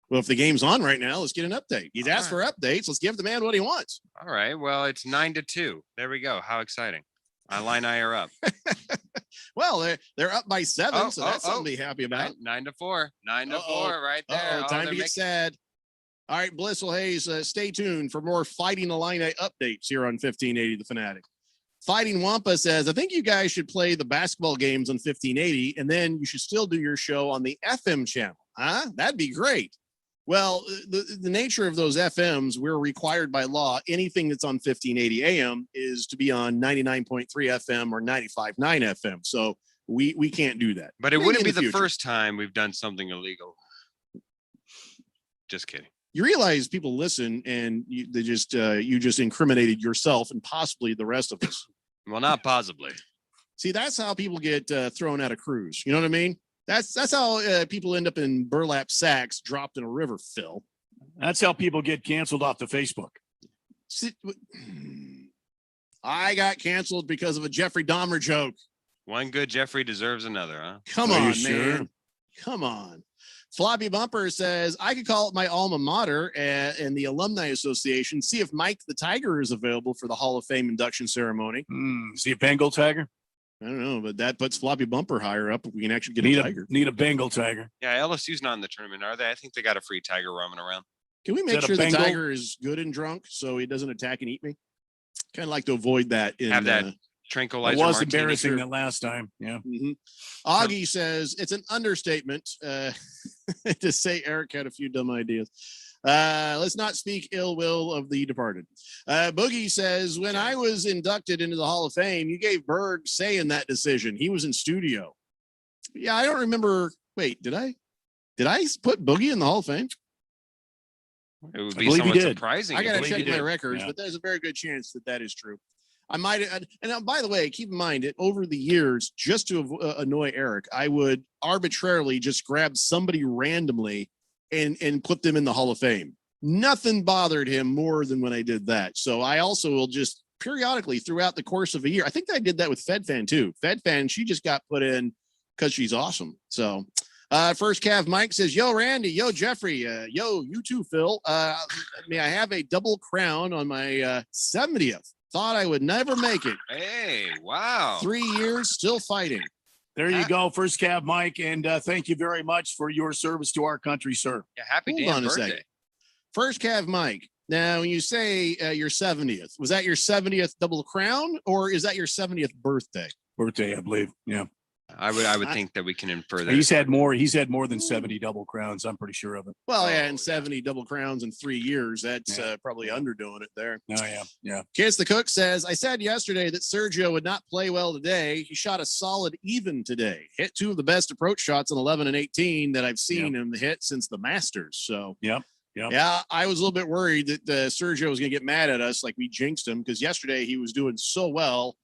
Well, if the game's on right now, let's get an update. He's asked for updates. Let's give the man what he wants. All right. Well, it's 9-2. There we go. How exciting. Illini are up. Well, they're up by 7, so that's something to be happy about. 9-4. 9-4 right there. Time to get sad. All right, Blissful Hayes, stay tuned for more Fighting Illini updates here on 1580 The Fanatic. Fighting Wampa says, I think you guys should play the basketball games on 1580, and then you should still do your show on the FM channel. Huh? That'd be great. Well, the nature of those FMs, we're required by law. Anything that's on 1580 AM is to be on 99.3 FM or 95.9 FM. So we can't do that. But it wouldn't be the first time we've done something illegal. Just kidding. You realize people listen and you just incriminated yourself and possibly the rest of us. Well, not possibly. See, that's how people get thrown out of crews. You know what I mean? That's how people end up in burlap sacks dropped in a river, Phil. That's how people get canceled off the Facebook. I got canceled because of a Jeffrey Dahmer joke. One good Jeffrey deserves another, huh? Come on, man. Come on. Floppy Bumper says, I could call it my alma mater and the Alumni Association, see if Mike the Tiger is available for the Hall of Fame induction ceremony. Is he a Bengal Tiger? I don't know, but that puts Floppy Bumper higher up if we can actually get need a Tiger. Need a Bengal Tiger. Yeah, LSU's not in the tournament, are they? I think they got a free Tiger roaming around. Can we make sure the Tiger is good and drunk so he doesn't attack and eat me? Kind of like to avoid that. Have that tranquilizer. It was embarrassing the last time. Yeah. Augie says it's an understatement to say Eric had a few dumb ideas. Let's not speak ill will of the departed. Boogie says, when I was inducted into the Hall of Fame, you gave Berg say in that decision. He was in studio. Yeah, I don't remember. Wait, did I put Boogie in the Hall of Fame? It would be somewhat surprising. I got to check my records, but there's a very good chance that is true. I might, and by the way, keep in mind that over the years, just to annoy Eric, I would arbitrarily just grab somebody randomly and put them in the Hall of Fame. Nothing bothered him more than when I did that. So I also will just periodically throughout the course of a year. I think I did that with FedFan too. FedFan, she just got put in because she's awesome. So first Cav Mike says, yo, Randy, yo, Jeffrey, yo, you too, Phil. May I have a double crown on my 70th? Thought I would never make it. Hey, wow. 3 years, still fighting. There you go, First Cav Mike, and thank you very much for your service to our country, sir. Yeah, happy Hold damn on birthday. a second. First Cav Mike, now when you say your 70th, was that your 70th double crown, or is that your 70th birthday? Birthday, I believe. Yeah. I would think that we can infer that. He's had more than 70 double crowns. I'm pretty sure of it. Well, yeah, and 70 double crowns in 3 years. That's probably underdoing it there. Oh, yeah. Kiss the Cook says, I said yesterday that Sergio would not play well today. He shot a solid even today. Hit 2 of the best approach shots in 11 and 18 that I've seen him hit since the Masters. So, yeah, I was a little bit worried that Sergio was going to get mad at us like we jinxed him because yesterday he was doing so well.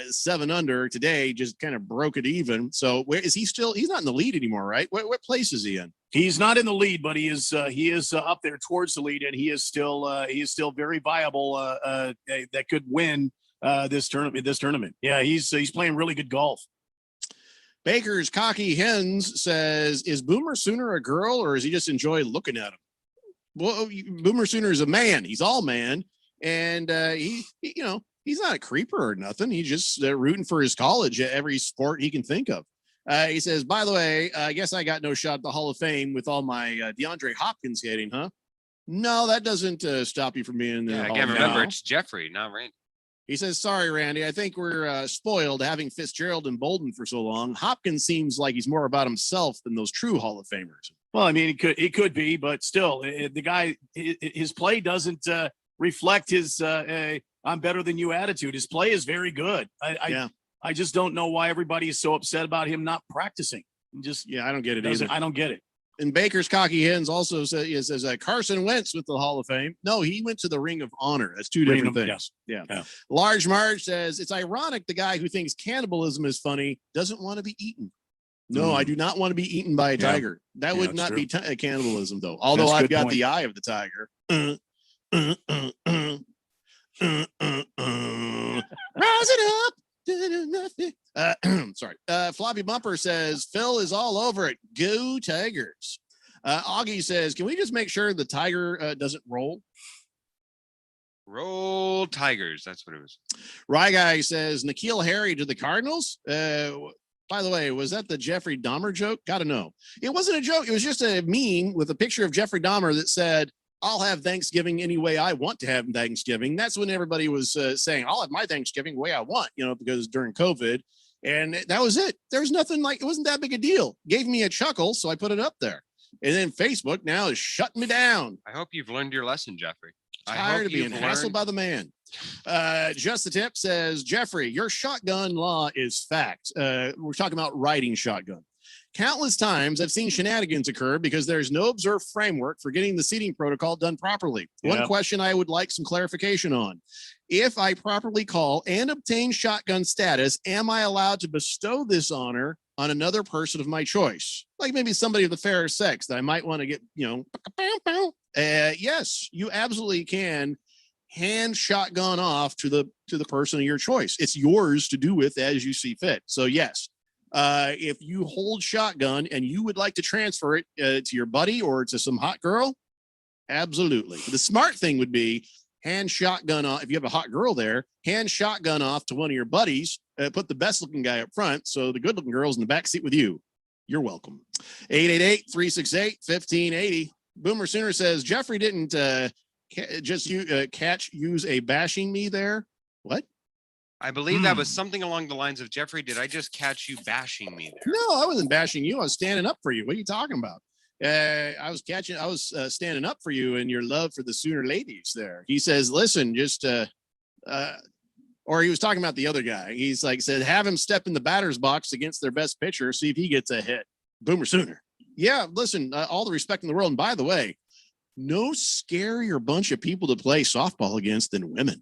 7 under today, just kind of broke it even. So where is he still? He's not in the lead anymore, right? What place is he in? He's not in the lead, but he is up there towards the lead, and he is still very viable. That could win this tournament. Yeah, he's playing really good golf. Baker's Cocky Hens says, is Boomer Sooner a girl or does he just enjoy looking at him? Well, Boomer Sooner is a man. He's all man, and he he's not a creeper or nothing. He's just rooting for his college at every sport he can think of. He says, by the way, I guess I got no shot at the Hall of Fame with all my DeAndre Hopkins hitting, huh? No, that doesn't stop you from being there. Yeah, again, remember, it's Jeffrey, not Randy. He says, sorry, Randy. I think we're spoiled having Fitzgerald and Bolden for so long. Hopkins seems like he's more about himself than those true Hall of Famers. Well, I mean, it could be, but still, the guy, his play doesn't reflect his I'm better than you attitude. His play is very good. I just don't know why everybody is so upset about him not practicing. I don't get it either. I don't get it. And Baker's Cocky Hens also says Carson Wentz with the Hall of Fame. No, he went to the Ring of Honor. That's two different things. Yeah. Large Marge says it's ironic the guy who thinks cannibalism is funny doesn't want to be eaten. No, I do not want to be eaten by a tiger. That would not be cannibalism, though. Although I've got the eye of the tiger. Rise it up. Sorry. Floppy Bumper says Phil is all over it. Go Tigers. Augie says, can we just make sure the tiger doesn't roll? Roll Tigers. That's what it was. Rye Guy says N'Keal Harry to the Cardinals. By the way, was that the Jeffrey Dahmer joke? Gotta know. It wasn't a joke. It was just a meme with a picture of Jeffrey Dahmer that said, I'll have Thanksgiving any way I want to have Thanksgiving. That's when everybody was saying, I'll have my Thanksgiving the way I want, because during COVID. And that was it. There was nothing it wasn't that big a deal. Gave me a chuckle, so I put it up there. And then Facebook now is shutting me down. I hope you've learned your lesson, Jeffrey. Tired of being hassled by the man. Just the Tip says, Jeffrey, your shotgun law is fact. We're talking about riding shotgun. Countless times I've seen shenanigans occur because there's no observed framework for getting the seating protocol done properly. One question I would like some clarification on. If I properly call and obtain shotgun status, am I allowed to bestow this honor on another person of my choice? Like maybe somebody of the fairer sex that I might want to get, yes, you absolutely can hand shotgun off to the person of your choice. It's yours to do with as you see fit. So yes, if you hold shotgun and you would like to transfer it to your buddy or to some hot girl, absolutely. The smart thing would be hand shotgun off. If you have a hot girl there, hand shotgun off to one of your buddies, put the best looking guy up front. So the good looking girl's in the back seat with you. You're welcome. 888-368-1580. Boomer Sooner says, Jeffrey didn't use a bashing me there. What? I believe that was something along the lines of, Jeffrey, did I just catch you bashing me there? No, I wasn't bashing you. I was standing up for you. What are you talking about? I was standing up for you and your love for the Sooner ladies there. He says, listen, or he was talking about the other guy. He's like, said, have him step in the batter's box against their best pitcher, see if he gets a hit. Boomer Sooner. Yeah, listen, all the respect in the world. And by the way, no scarier bunch of people to play softball against than women.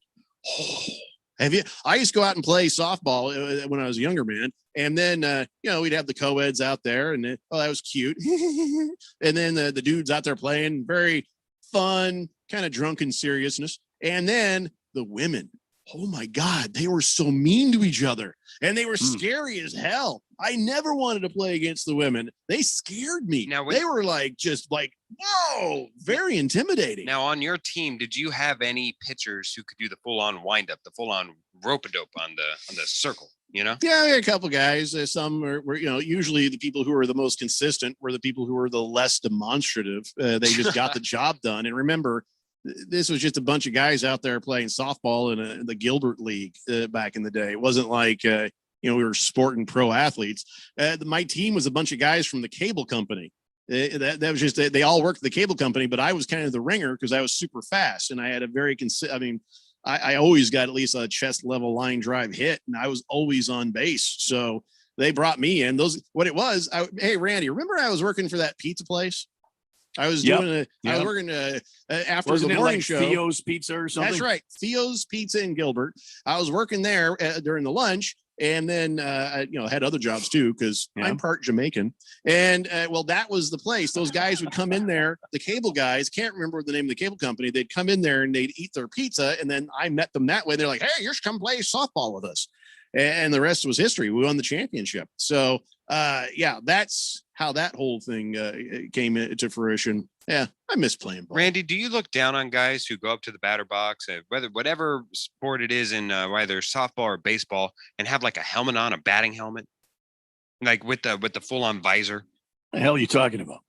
Have you? I used to go out and play softball when I was a younger man. And then, we'd have the co-eds out there and that was cute. And then the dudes out there playing, very fun, kind of drunken seriousness. And then the women. Oh my God, they were so mean to each other and they were scary as hell. I never wanted to play against the women. They scared me. Now, they were whoa, very intimidating. Now, on your team, did you have any pitchers who could do the full-on wind-up, the full-on rope-a-dope on the circle? Yeah, we had a couple guys. Some were, usually the people who were the most consistent were the people who were the less demonstrative. They just got the job done. And remember, this was just a bunch of guys out there playing softball in the Gilbert League back in the day. It wasn't like, we were sporting pro athletes. My team was a bunch of guys from the cable company. That was just, they all worked at the cable company, but I was kind of the ringer because I was super fast and I had a very, I always got at least a chest level line drive hit and I was always on base. So they brought me in. Hey, Randy, remember I was working for that pizza place? I was I was working after the morning show. Theo's Pizza or something. That's right. Theo's Pizza in Gilbert. I was working there during the lunch. And then, had other jobs too, because I'm part Jamaican. And that was the place. Those guys would come in there. The cable guys, can't remember the name of the cable company. They'd come in there and they'd eat their pizza. And then I met them that way. They're like, hey, you should come play softball with us. And the rest was history. We won the championship. So, that's how that whole thing came into fruition. Yeah, I miss playing ball. Randy, do you look down on guys who go up to the batter box, whatever sport it is in either softball or baseball, and have like a helmet on, a batting helmet, like with the full on visor? The hell are you talking about?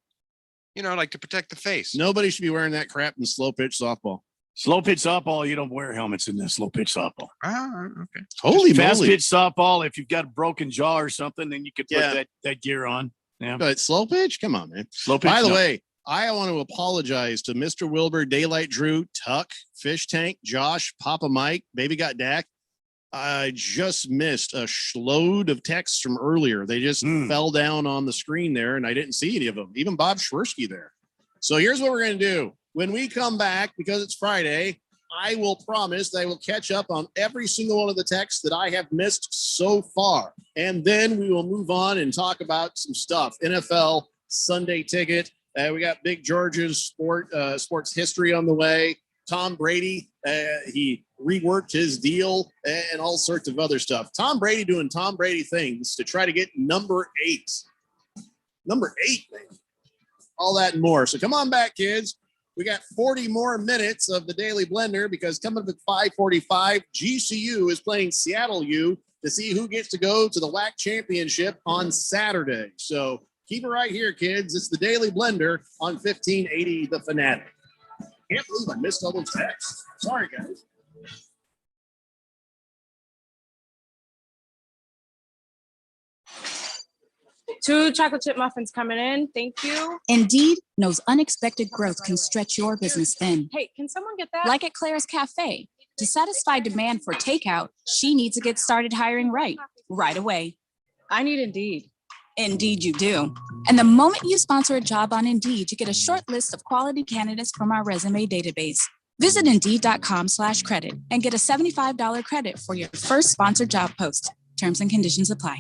Like to protect the face. Nobody should be wearing that crap in slow pitch softball. Slow pitch softball, you don't wear helmets in this slow pitch softball. Okay. Holy fast moly. pitch softball, if you've got a broken jaw or something, then you could put that gear on. Yeah. But slow pitch? Come on, man. Slow pitch. By the way, I want to apologize to Mr. Wilbur, Daylight Drew, Tuck, Fish Tank, Josh, Papa Mike, Baby Got Dak. I just missed a load of texts from earlier. They just fell down on the screen there, and I didn't see any of them. Even Bob Schwersky there. So here's what we're going to do. When we come back, because it's Friday, I will promise that I will catch up on every single one of the texts that I have missed so far. And then we will move on and talk about some stuff. NFL Sunday Ticket. We got Big George's sports history on the way. Tom Brady, he reworked his deal and all sorts of other stuff. Tom Brady doing Tom Brady things to try to get number 8. Number 8, man. All that and more. So come on back, kids. We got 40 more minutes of the Daily Blender because coming up at 5:45, GCU is playing Seattle U to see who gets to go to the WAC championship on Saturday. So keep it right here, kids. It's the Daily Blender on 1580 The Fanatic. Can't believe I missed all those texts. Sorry, guys. Two chocolate chip muffins coming in. Thank you. Indeed knows unexpected growth can stretch your business thin. Hey, can someone get that? Like at Claire's Cafe. To satisfy demand for takeout, she needs to get started hiring right away. I need Indeed. Indeed you do. And the moment you sponsor a job on Indeed, you get a short list of quality candidates from our resume database. Visit Indeed.com/credit and get a $75 credit for your first sponsored job post. Terms and conditions apply.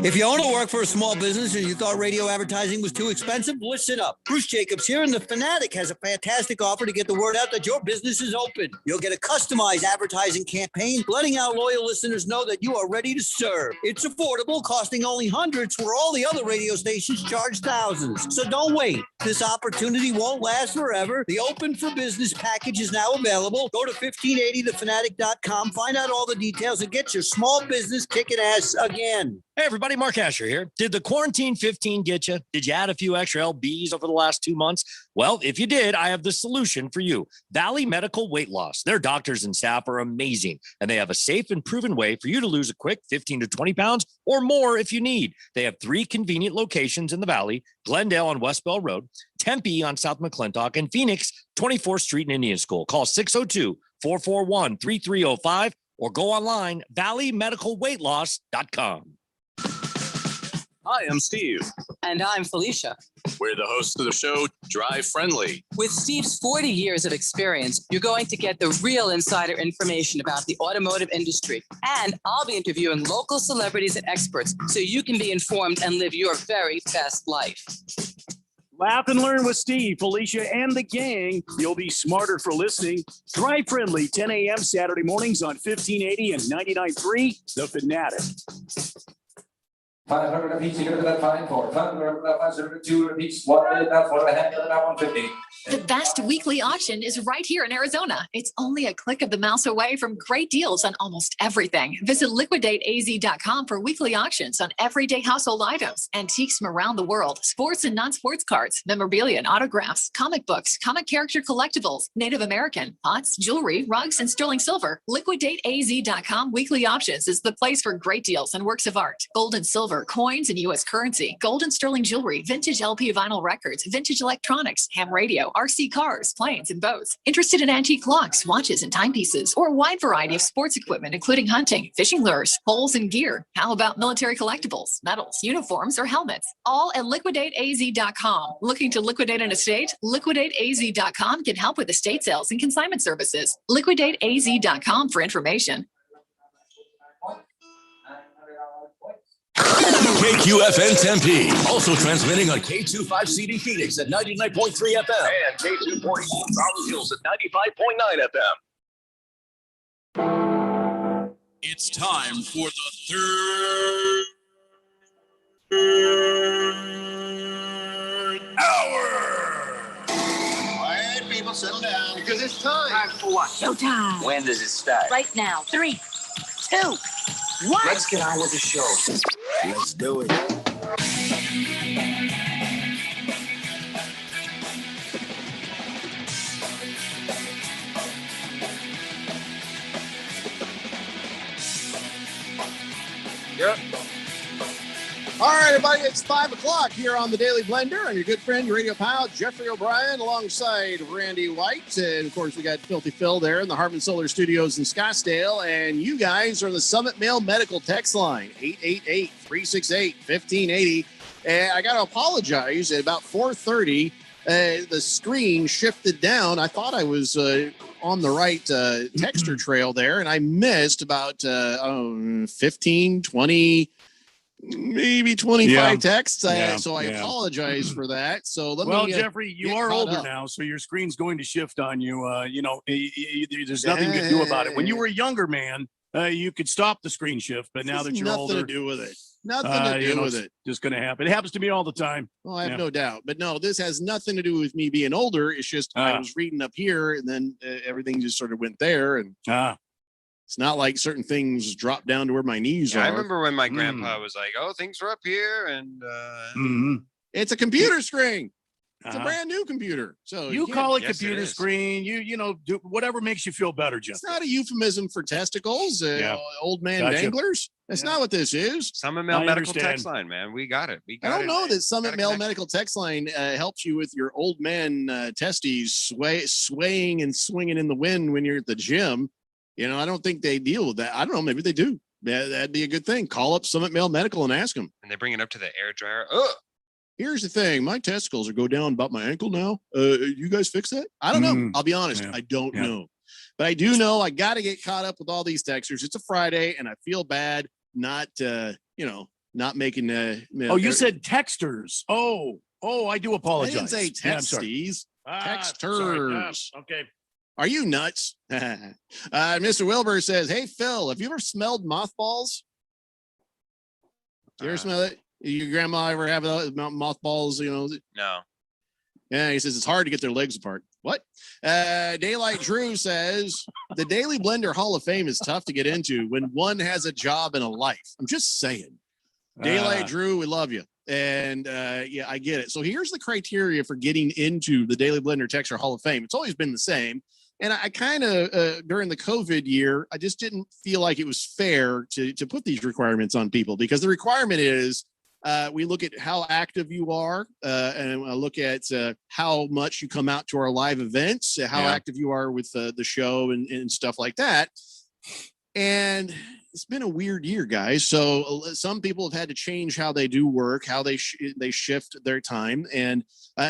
If you own or work for a small business and you thought radio advertising was too expensive, listen up. Bruce Jacobs here, and the Fanatic has a fantastic offer to get the word out that your business is open. You'll get a customized advertising campaign, letting our loyal listeners know that you are ready to serve. It's affordable, costing only hundreds where all the other radio stations charge thousands. So don't wait. This opportunity won't last forever. The Open for Business package is now available. Go to 1580thefanatic.com, find out all the details, and get your small business kicking ass again. Hey, everybody, Mark Asher here. Did the Quarantine 15 get you? Did you add a few extra LBs over the last 2 months? Well, if you did, I have the solution for you. Valley Medical Weight Loss. Their doctors and staff are amazing, and they have a safe and proven way for you to lose a quick 15 to 20 pounds or more if you need. They have 3 convenient locations in the Valley: Glendale on West Bell Road, Tempe on South McClintock, and Phoenix, 24th Street and Indian School. Call 602-441-3305 or go online, valleymedicalweightloss.com. Hi, I'm Steve. And I'm Felicia. We're the hosts of the show, Drive Friendly. With Steve's 40 years of experience, you're going to get the real insider information about the automotive industry. And I'll be interviewing local celebrities and experts so you can be informed and live your very best life. Laugh and learn with Steve, Felicia, and the gang. You'll be smarter for listening. Drive Friendly, 10 a.m. Saturday mornings on 1580 and 99.3, The Fanatic. 500 apiece, you're gonna find for 502 apiece, 1 minute, that's what I have, the other 150. The best weekly auction is right here in Arizona. It's only a click of the mouse away from great deals on almost everything. Visit liquidateaz.com for weekly auctions on everyday household items, antiques from around the world, sports and non-sports cards, memorabilia and autographs, comic books, comic character collectibles, Native American, pots, jewelry, rugs, and sterling silver. Liquidateaz.com weekly auctions is the place for great deals and works of art, gold and silver, coins and U.S. currency, gold and sterling jewelry, vintage LP vinyl records, vintage electronics, ham radio, RC cars, planes, and boats. Interested in antique clocks, watches, and timepieces, or a wide variety of sports equipment, including hunting, fishing lures, poles, and gear. How about military collectibles, medals, uniforms, or helmets? All at liquidateaz.com. Looking to liquidate an estate? Liquidateaz.com can help with estate sales and consignment services. Liquidateaz.com for information. KQFN Tempe, also transmitting on K25CD Phoenix at 99.3 FM and K240 Rolling Hills at 95.9 FM. It's time for the third hour. Quiet, people, settle down. Because it's time. Time for what? Showtime. When does it start? Right now. 3, 2, 1. Let's get on with the show. Let's do it. Yep. All right, everybody, it's 5 o'clock here on the Daily Blender. I'm your good friend, your radio pal, Jeffrey O'Brien, alongside Randy White. And, of course, we got Filthy Phil there in the Hartman Solar Studios in Scottsdale. And you guys are on the Summit Mail Medical text line, 888-368-1580. And I got to apologize. At about 4:30, the screen shifted down. I thought I was on the right texture trail there, and I missed about 15, 20, maybe 25 texts. So I apologize for that. So let me. Jeffrey, you are older now, so your screen's going to shift on you. There's nothing you can do about it. When you were a younger man, you could stop the screen shift, but now that you're older, nothing to do with it. Nothing to do with it. Just going to happen. It happens to me all the time. Oh, I have no doubt. But no, this has nothing to do with me being older. It's just I was reading up here, and then everything just sort of went there, and it's not like certain things drop down to where my knees are. I remember when my grandpa was like, "Oh, things are up here," and it's a computer screen. It's a brand new computer. So you call it computer screen. You know, do whatever makes you feel better, Jeff. It's not a euphemism for testicles, old man danglers. That's not what this is. Summit Mail Medical text line, man. We got it. I don't know that Summit Mail Medical text line helps you with your old man testes swaying and swinging in the wind when you're at the gym. You know, I don't think they deal with that. I don't know. Maybe they do. That'd be a good thing. Call up Summit Mail Medical and ask them. And they bring it up to the air dryer. Oh. Here's the thing. My testicles go down about my ankle now. You guys fix that? I don't know. I'll be honest. I don't know. But I do know I got to get caught up with all these texters. It's a Friday, and I feel bad not not making. Oh, you said texters. Oh, I do I apologize. didn't say Yeah, I'm sorry. texties. Texters. Sorry. Okay. Are you nuts? Mr. Wilbur says, "Hey Phil, have you ever smelled mothballs? You ever smell it? Your grandma ever have mothballs? You know." No. Yeah, he says it's hard to get their legs apart. What? Daylight Drew says the Daily Blender Hall of Fame is tough to get into when one has a job and a life. I'm just saying. Daylight Drew, we love you. And yeah, I get it. So here's the criteria for getting into the Daily Blender Texture Hall of Fame. It's always been the same. And I kind of, during the COVID year, I just didn't feel like it was fair to put these requirements on people, because the requirement is we look at how active you are, and I look at how much you come out to our live events, how active you are with the show and stuff like that. And it's been a weird year, guys. So some people have had to change how they do work, how they shift their time. And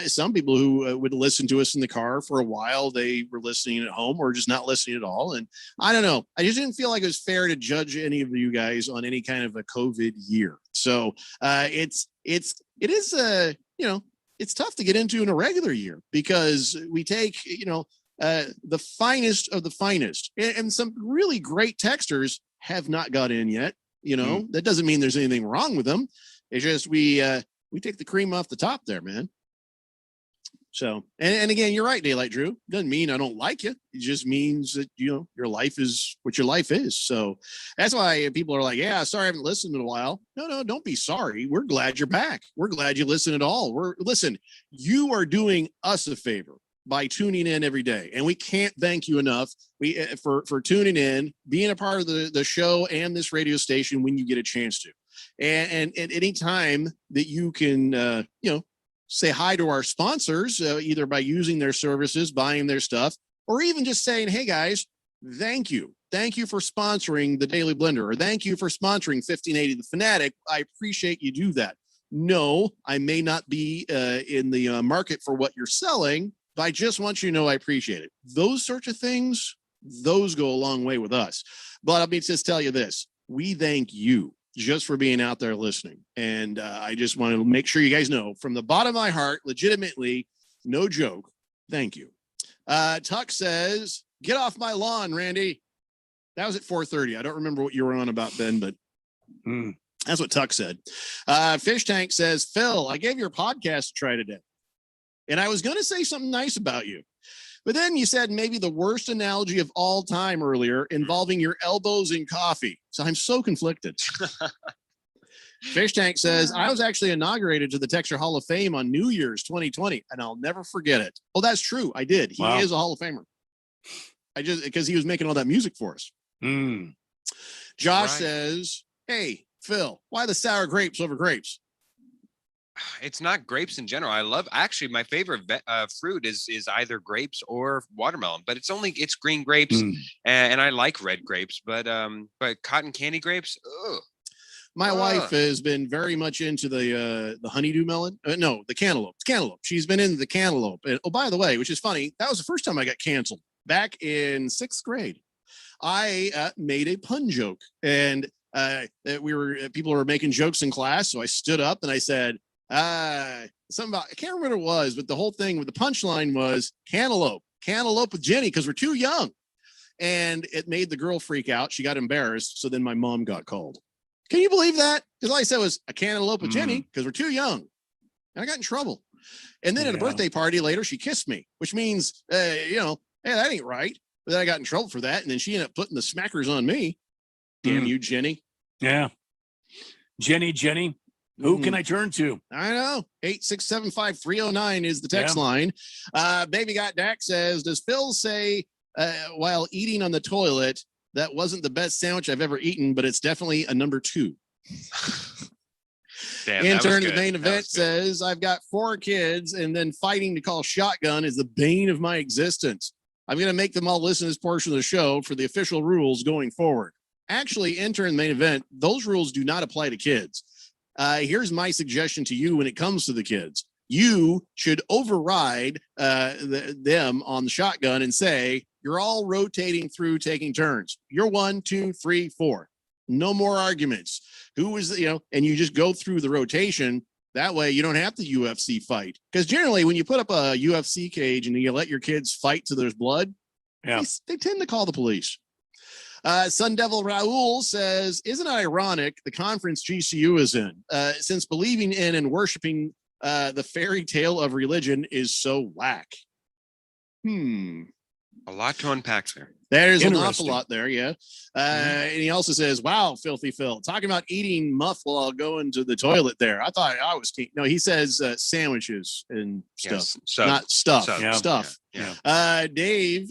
some people who would listen to us in the car for a while, they were listening at home or just not listening at all. And I don't know. I just didn't feel like it was fair to judge any of you guys on any kind of a COVID year. So it is it's tough to get into in a regular year, because we take, the finest of the finest, and some really great texters have not got in yet. That doesn't mean there's anything wrong with them. It's just we take the cream off the top there, man. So, and again, you're right, Daylight Drew. Doesn't mean I don't like you. It just means that, your life is what your life is. So that's why people are like, yeah, sorry, I haven't listened in a while. No, don't be sorry. We're glad you're back. We're glad you listen at all. Listen, you are doing us a favor by tuning in every day. And we can't thank you enough for tuning in, being a part of the show and this radio station when you get a chance to. And at any time that you can, say hi to our sponsors, either by using their services, buying their stuff, or even just saying, hey guys, thank you. Thank you for sponsoring the Daily Blender, or thank you for sponsoring 1580 The Fanatic. I appreciate you do that. No, I may not be in the market for what you're selling, but I just want you to know I appreciate it. Those sorts of things, those go a long way with us. But let me just tell you this. We thank you just for being out there listening. And I just want to make sure you guys know, from the bottom of my heart, legitimately, no joke, thank you. Tuck says, get off my lawn, Randy. That was at 4:30. I don't remember what you were on about, Ben, but that's what Tuck said. Fish Tank says, Phil, I gave your podcast a try today, and I was going to say something nice about you, but then you said maybe the worst analogy of all time earlier, involving your elbows in coffee. So I'm so conflicted. Fish Tank says, I was actually inaugurated to the Texture Hall of Fame on New Year's 2020, and I'll never forget it. Oh, that's true. I did. He is a Hall of Famer. Because he was making all that music for us. Josh says, hey, Phil, why the sour grapes over grapes? It's not grapes in general. Actually, my favorite fruit is either grapes or watermelon, but it's green grapes, and I like red grapes, but cotton candy grapes, ugh. My wife has been very much into the honeydew melon. No, the cantaloupe. Cantaloupe. She's been into the cantaloupe. And, oh, by the way, which is funny, that was the first time I got canceled back in 6th grade. I made a pun joke, and people were making jokes in class, so I stood up and I said, something about, I can't remember what it was, but the whole thing with the punchline was cantaloupe with Jenny, because we're too young. And it made the girl freak out. She got embarrassed. So then my mom got called. Can you believe that? Because all I said was a cantaloupe with Jenny, because we're too young. And I got in trouble. And then at a birthday party later, she kissed me, which means, hey, that ain't right. But then I got in trouble for that. And then she ended up putting the smackers on me. Damn you, Jenny. Yeah. Jenny. Who can I turn to? I know. 8675309 is the text line. Baby Got Dak says, does Phil say while eating on the toilet, that wasn't the best sandwich I've ever eaten, but it's definitely a number 2? Damn, Intern to the main event says, I've got 4 kids, and then fighting to call shotgun is the bane of my existence. I'm going to make them all listen to this portion of the show for the official rules going forward. Actually, intern the main event, those rules do not apply to kids. Here's my suggestion to you when it comes to the kids. You should override them on the shotgun and say, you're all rotating through, taking turns. You're 1, 2, 3, 4. No more arguments. Who was, and you just go through the rotation. That way you don't have the UFC fight. Because generally when you put up a UFC cage and you let your kids fight till there's blood, they tend to call the police. Sun Devil Raul says, isn't it ironic the conference GCU is in? Since believing in and worshiping the fairy tale of religion is so whack. A lot to unpack there. There's an awful lot there, yeah. And he also says, wow, Filthy Phil, talking about eating muff while going to the toilet there. I thought I was no, he says sandwiches and stuff. Yes, not stuff. Yeah. Stuff. Yeah.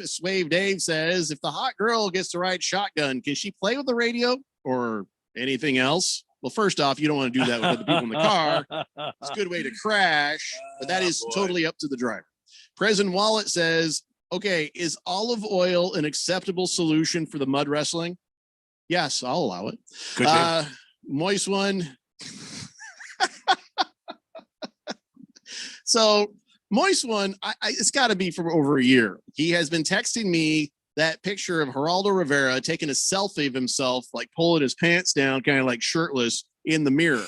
Swave Dave says, if the hot girl gets to ride shotgun, can she play with the radio or anything else? Well, first off, you don't want to do that with other people in the car. It's a good way to crash, but that is totally up to the driver. President Wallet says, okay, is olive oil an acceptable solution for the mud wrestling? Yes, I'll allow it. Moist one. So Moist one, it's got to be for over a year. He has been texting me that picture of Geraldo Rivera taking a selfie of himself, like pulling his pants down, kind of like shirtless in the mirror.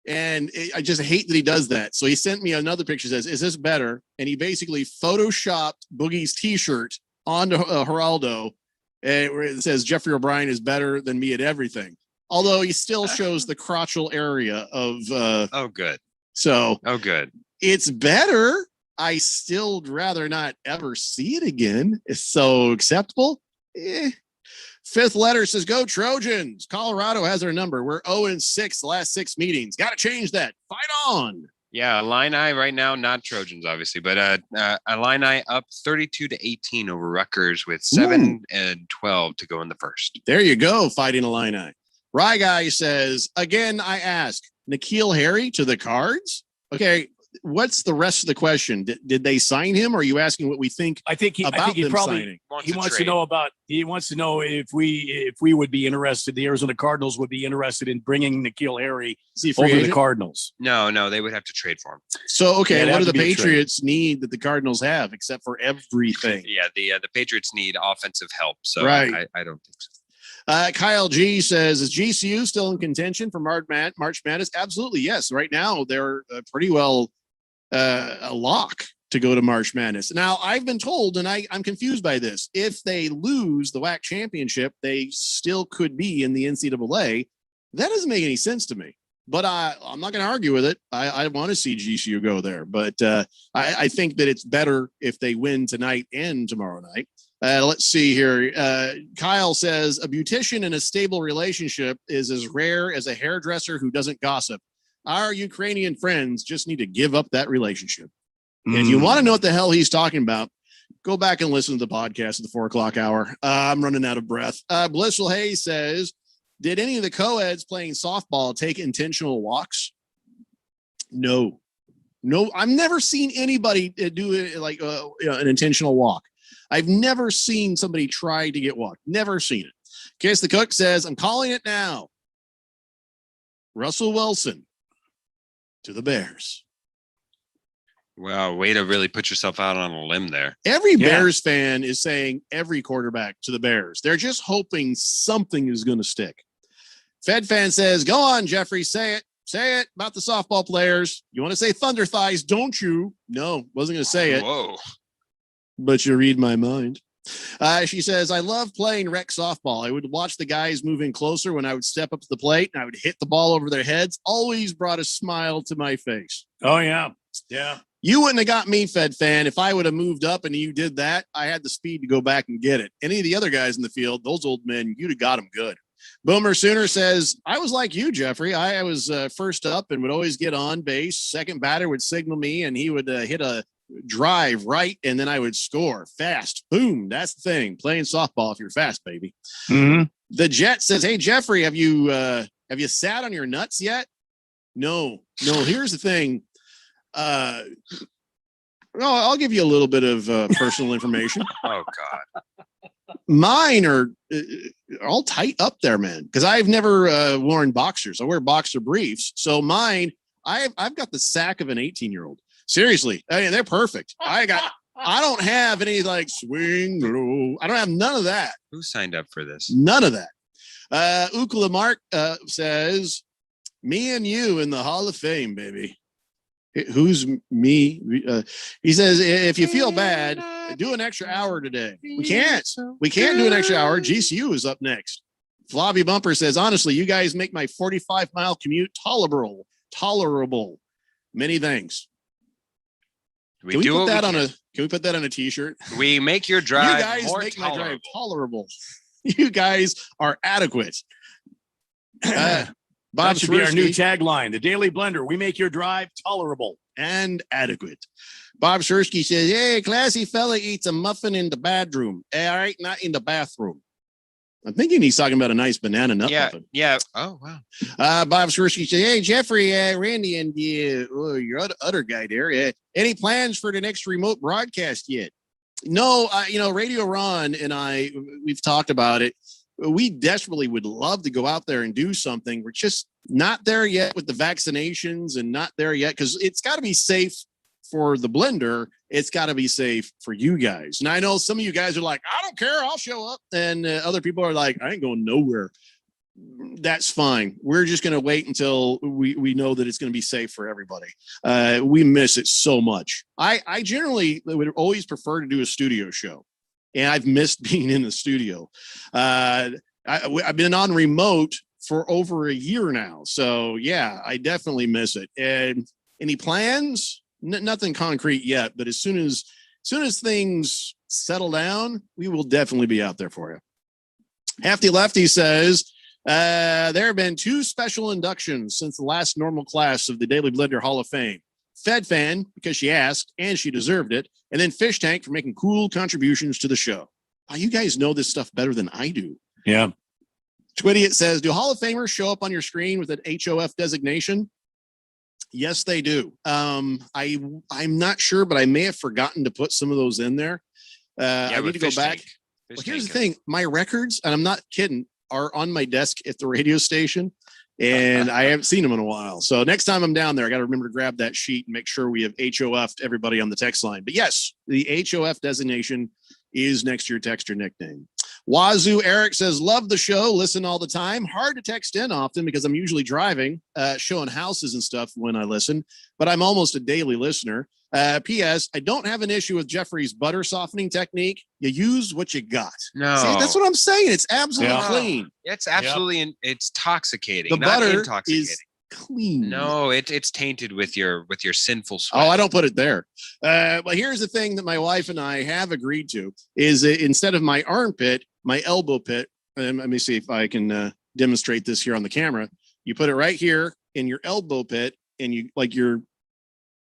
And I just hate that he does that. So he sent me another picture, says, is this better? And he basically photoshopped Boogie's t-shirt onto Geraldo. And it says Jeffrey O'Brien is better than me at everything. Although he still shows the crotchal area of oh good. So good. It's better. I still rather not ever see it again. It's so acceptable. Fifth letter says, go Trojans. Colorado has our number. We're 0-6 the last 6 meetings. Got to change that. Fight on. Yeah, Illini right now, not Trojans, obviously, but Illini up 32-18 over Rutgers with 7 and 12 to go in the first. There you go, Fighting Illini. Rye Guy says, again, I ask, N'Keal Harry to the Cards? Okay, what's the rest of the question? Did they sign him, or are you asking what we think? I think he probably wants to know if we would be interested. The Arizona Cardinals would be interested in bringing N'Keal Harry over to the Cardinals. No, they would have to trade for him. So okay, what do the Patriots need that the Cardinals have, except for everything? Yeah, the Patriots need offensive help. So right. I don't think so. Kyle G says, is GCU still in contention for March Madness? Absolutely, yes. Right now, they're pretty well a lock to go to March Madness. Now, I've been told, and I'm confused by this, if they lose the WAC championship, they still could be in the NCAA. That doesn't make any sense to me. But I'm not going to argue with it. I want to see GCU go there. But I think that it's better if they win tonight and tomorrow night. Let's see here. Kyle says, a beautician in a stable relationship is as rare as a hairdresser who doesn't gossip. Our Ukrainian friends just need to give up that relationship. And if you want to know what the hell he's talking about, go back and listen to the podcast at the 4:00 hour. I'm running out of breath. Blissful Hayes says, did any of the co-eds playing softball take intentional walks? No, I've never seen anybody do it like an intentional walk. I've never seen somebody try to get walked. Never seen it. Kiss the Cook says, I'm calling it now. Russell Wilson to the Bears. Wow, way to really put yourself out on a limb there. Every Bears fan is saying every quarterback to the Bears. They're just hoping something is going to stick. Fed fan says, go on, Jeffrey, say it. Say it about the softball players. You want to say thunder thighs, don't you? No, wasn't going to say it. Whoa. But you read my mind. She says, I love playing rec softball. I would watch the guys move in closer when I would step up to the plate and I would hit the ball over their heads. Always brought a smile to my face. Oh, yeah. Yeah. You wouldn't have got me, Fed fan. If I would have moved up and you did that, I had the speed to go back and get it. Any of the other guys in the field, those old men, you'd have got them good. Boomer Sooner says, I was like you, Jeffrey. I was first up and would always get on base. Second batter would signal me and he would hit a drive right, and then I would score fast. Boom. That's the thing. Playing softball if you're fast, baby. Mm-hmm. The Jet says, hey, Jeffrey, have you sat on your nuts yet? No. Here's the thing. No, I'll give you a little bit of personal information. Oh God. Mine are all tight up there, man. Because I've never worn boxers. I wear boxer briefs. So mine, I've got the sack of an 18-year-old. Seriously, I mean, they're perfect. I don't have any like swing low. I don't have none of that. Who signed up for this? None of that. Ukla Mark says, me and you in the Hall of Fame, baby. Who's me? He says, if you feel bad, do an extra hour today. We can't do an extra hour. GCU is up next. Flavie Bumper says, honestly, you guys make my 45-mile commute tolerable. Many thanks. Can we put that on a t-shirt? We make your drive you guys more make tolerable. my drive tolerable. You guys are adequate. Bob That should be our new Swirsky. tagline. The Daily Blender. We make your drive tolerable and adequate. Bob Swirsky says, hey, classy fella eats a muffin in the bedroom. All right, not in the bathroom. I'm thinking he's talking about a nice banana nut muffin. Yeah. Oh, wow. Bob Swirsky says, hey, Jeffrey, Randy, and your other guy there. Any plans for the next remote broadcast yet? No, Radio Ron and I, we've talked about it. We desperately would love to go out there and do something. We're just not there yet with the vaccinations and not there yet because it's got to be safe for the blender. It's got to be safe for you guys. And I know some of you guys are like, I don't care, I'll show up. And other people are like, I ain't going nowhere. That's fine. We're just going to wait until we know that it's going to be safe for everybody. We miss it so much. I generally would always prefer to do a studio show. And I've missed being in the studio. I've been on remote for over a year now. So, yeah, I definitely miss it. And any plans? Nothing concrete yet. But as soon as things settle down, we will definitely be out there for you. Hefty Lefty says, there have been 2 special inductions since the last normal class of the Daily Blender Hall of Fame. Fed Fan, because she asked, and she deserved it. And then Fish Tank for making cool contributions to the show. Oh, you guys know this stuff better than I do. Yeah. Twitty, says, do Hall of Famers show up on your screen with an HOF designation? Yes, they do. I'm not sure, but I may have forgotten to put some of those in there. I need to go back. Well, here's the thing. My records, and I'm not kidding, are on my desk at the radio station. And I haven't seen them in a while. So next time I'm down there, I got to remember to grab that sheet and make sure we have HOF'd everybody on the text line. But yes, the HOF designation is next to your text or nickname. Wazoo Eric says, love the show. Listen all the time. Hard to text in often because I'm usually driving, showing houses and stuff when I listen, but I'm almost a daily listener. P.S. I don't have an issue with Jeffrey's butter softening technique. You use what you got. No, see, that's what I'm saying. It's absolutely clean. It's absolutely, it's intoxicating. The not butter intoxicating. is clean. No, it's tainted with your sinful sweat. Oh, I don't put it there. Well, here's the thing that my wife and I have agreed to is instead of my armpit, my elbow pit. And let me see if I can demonstrate this here on the camera. You put it right here in your elbow pit, and you're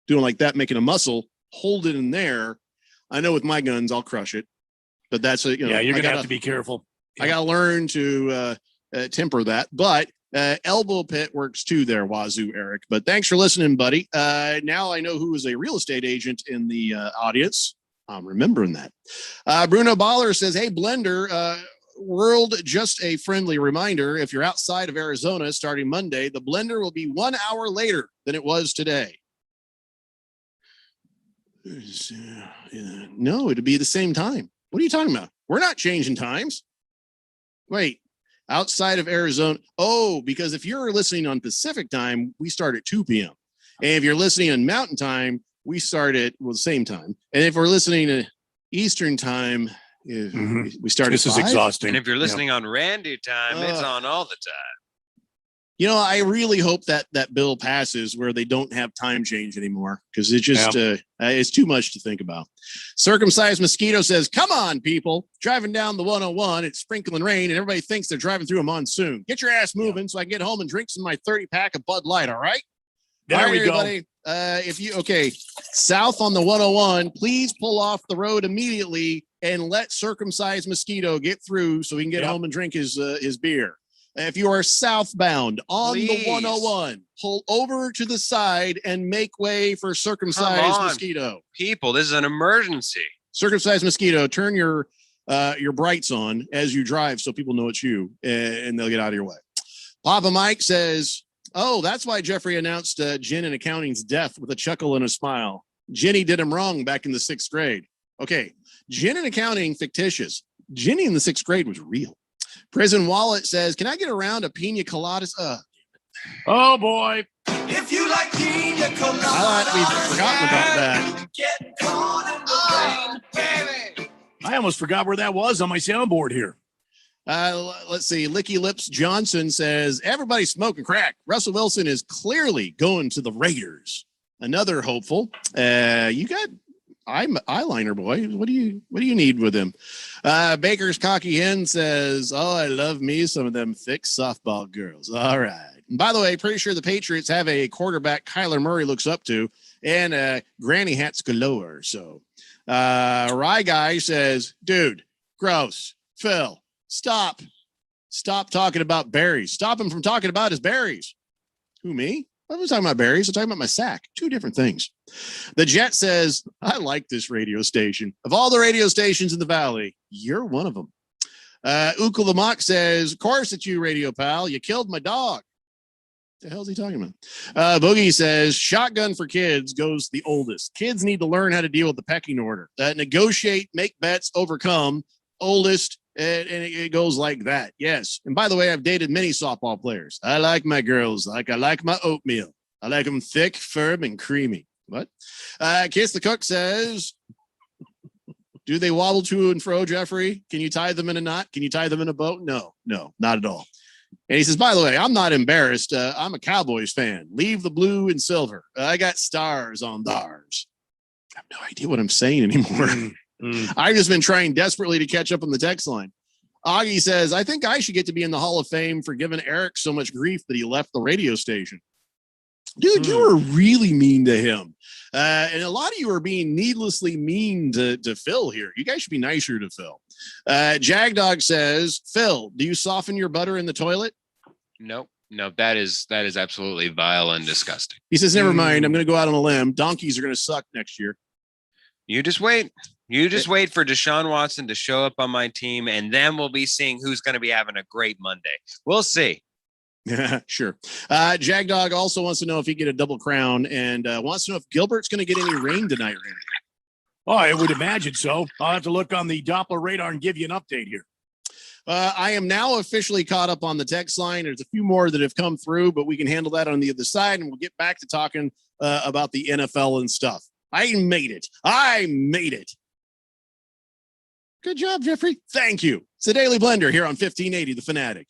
doing like that, making a muscle. Hold it in there. I know with my guns, I'll crush it, but that's you're gonna have to be careful. I gotta learn to temper that, but. Elbow pit works too there, Wazoo Eric. But thanks for listening, buddy. Now I know who is a real estate agent in the audience. I'm remembering that. Bruno Baller says, hey, Blender, world, just a friendly reminder. If you're outside of Arizona starting Monday, the Blender will be 1 hour later than it was today. No, it'd be the same time. What are you talking about? We're not changing times. Wait. Outside of Arizona. Oh, because if you're listening on Pacific time, we start at 2 p.m. And if you're listening on Mountain time, we start at the same time. And if we're listening to Eastern time, we start at 5. This is exhausting. And if you're listening on Randy time, it's on all the time. You know, I really hope that bill passes where they don't have time change anymore because it just it's too much to think about. Circumcised Mosquito says, come on, people. Driving down the 101, it's sprinkling rain, and everybody thinks they're driving through a monsoon. Get your ass moving so I can get home and drink some of my 30-pack of Bud Light, all right? There we go. If you, south on the 101, please pull off the road immediately and let Circumcised Mosquito get through so he can get home and drink his beer. If you are southbound on the 101, pull over to the side and make way for Circumcised Mosquito. People, this is an emergency. Circumcised Mosquito, turn your brights on as you drive so people know it's you and they'll get out of your way. Papa Mike says, oh, that's why Jeffrey announced Jen in accounting's death with a chuckle and a smile. Jenny did him wrong back in the 6th grade. Okay, Jen in accounting, fictitious. Jenny in the 6th grade was real. Prison Wallet says, can I get around a pina coladas? Oh boy. If you like pina coladas, I thought we'd forgotten about that. Get caught in the rain, baby. I almost forgot where that was on my soundboard here. Let's see. Licky Lips Johnson says, everybody's smoking crack. Russell Wilson is clearly going to the Raiders. Another hopeful. You got eyeliner boy. What do you need with him? Baker's Cocky Hen says, oh, I love me some of them thick softball girls. All right. And by the way, pretty sure the Patriots have a quarterback Kyler Murray looks up to, and granny hats galore. So Rye Guy says, dude, gross. Phil, stop talking about berries. Stop him from talking about his berries. Who, me? I was talking about berries. I'm talking about my sack. Two different things. The Jet says, I like this radio station. Of all the radio stations in the Valley, you're one of them. Ukul Lamont says, of course it's you, Radio Pal. You killed my dog. What the hell is he talking about? Boogie says, shotgun for kids goes the oldest. Kids need to learn how to deal with the pecking order. Negotiate, make bets, overcome. Oldest, and it goes like that. Yes. And by the way, I've dated many softball players. I like my girls like I like my oatmeal. I like them thick, firm, and creamy. What? Kiss the Cook says, do they wobble to and fro, Jeffrey? Can you tie them in a knot? Can you tie them in a boat? No, not at all. And he says, by the way, I'm not embarrassed. I'm a Cowboys fan. Leave the blue and silver. I got stars on theirs. I have no idea what I'm saying anymore. I've just been trying desperately to catch up on the text line. Augie says, I think I should get to be in the Hall of Fame for giving Eric so much grief that he left the radio station. Dude, you were really mean to him. And a lot of you are being needlessly mean to Phil here. You guys should be nicer to Phil. Jagdog says, Phil, do you soften your butter in the toilet? Nope. No, that is absolutely vile and disgusting. He says, never mind. I'm going to go out on a limb. Donkeys are going to suck next year. You just wait. You just wait for Deshaun Watson to show up on my team, and then we'll be seeing who's going to be having a great Monday. We'll see. Yeah, sure. Jagdog also wants to know if he get a double crown and wants to know if Gilbert's going to get any rain tonight, Randy. Oh, I would imagine so. I'll have to look on the Doppler radar and give you an update here. I am now officially caught up on the text line. There's a few more that have come through, but we can handle that on the other side, and we'll get back to talking about the NFL and stuff. I made it. Good job, Jeffrey. Thank you. It's the Daily Blender here on 1580, The Fanatic.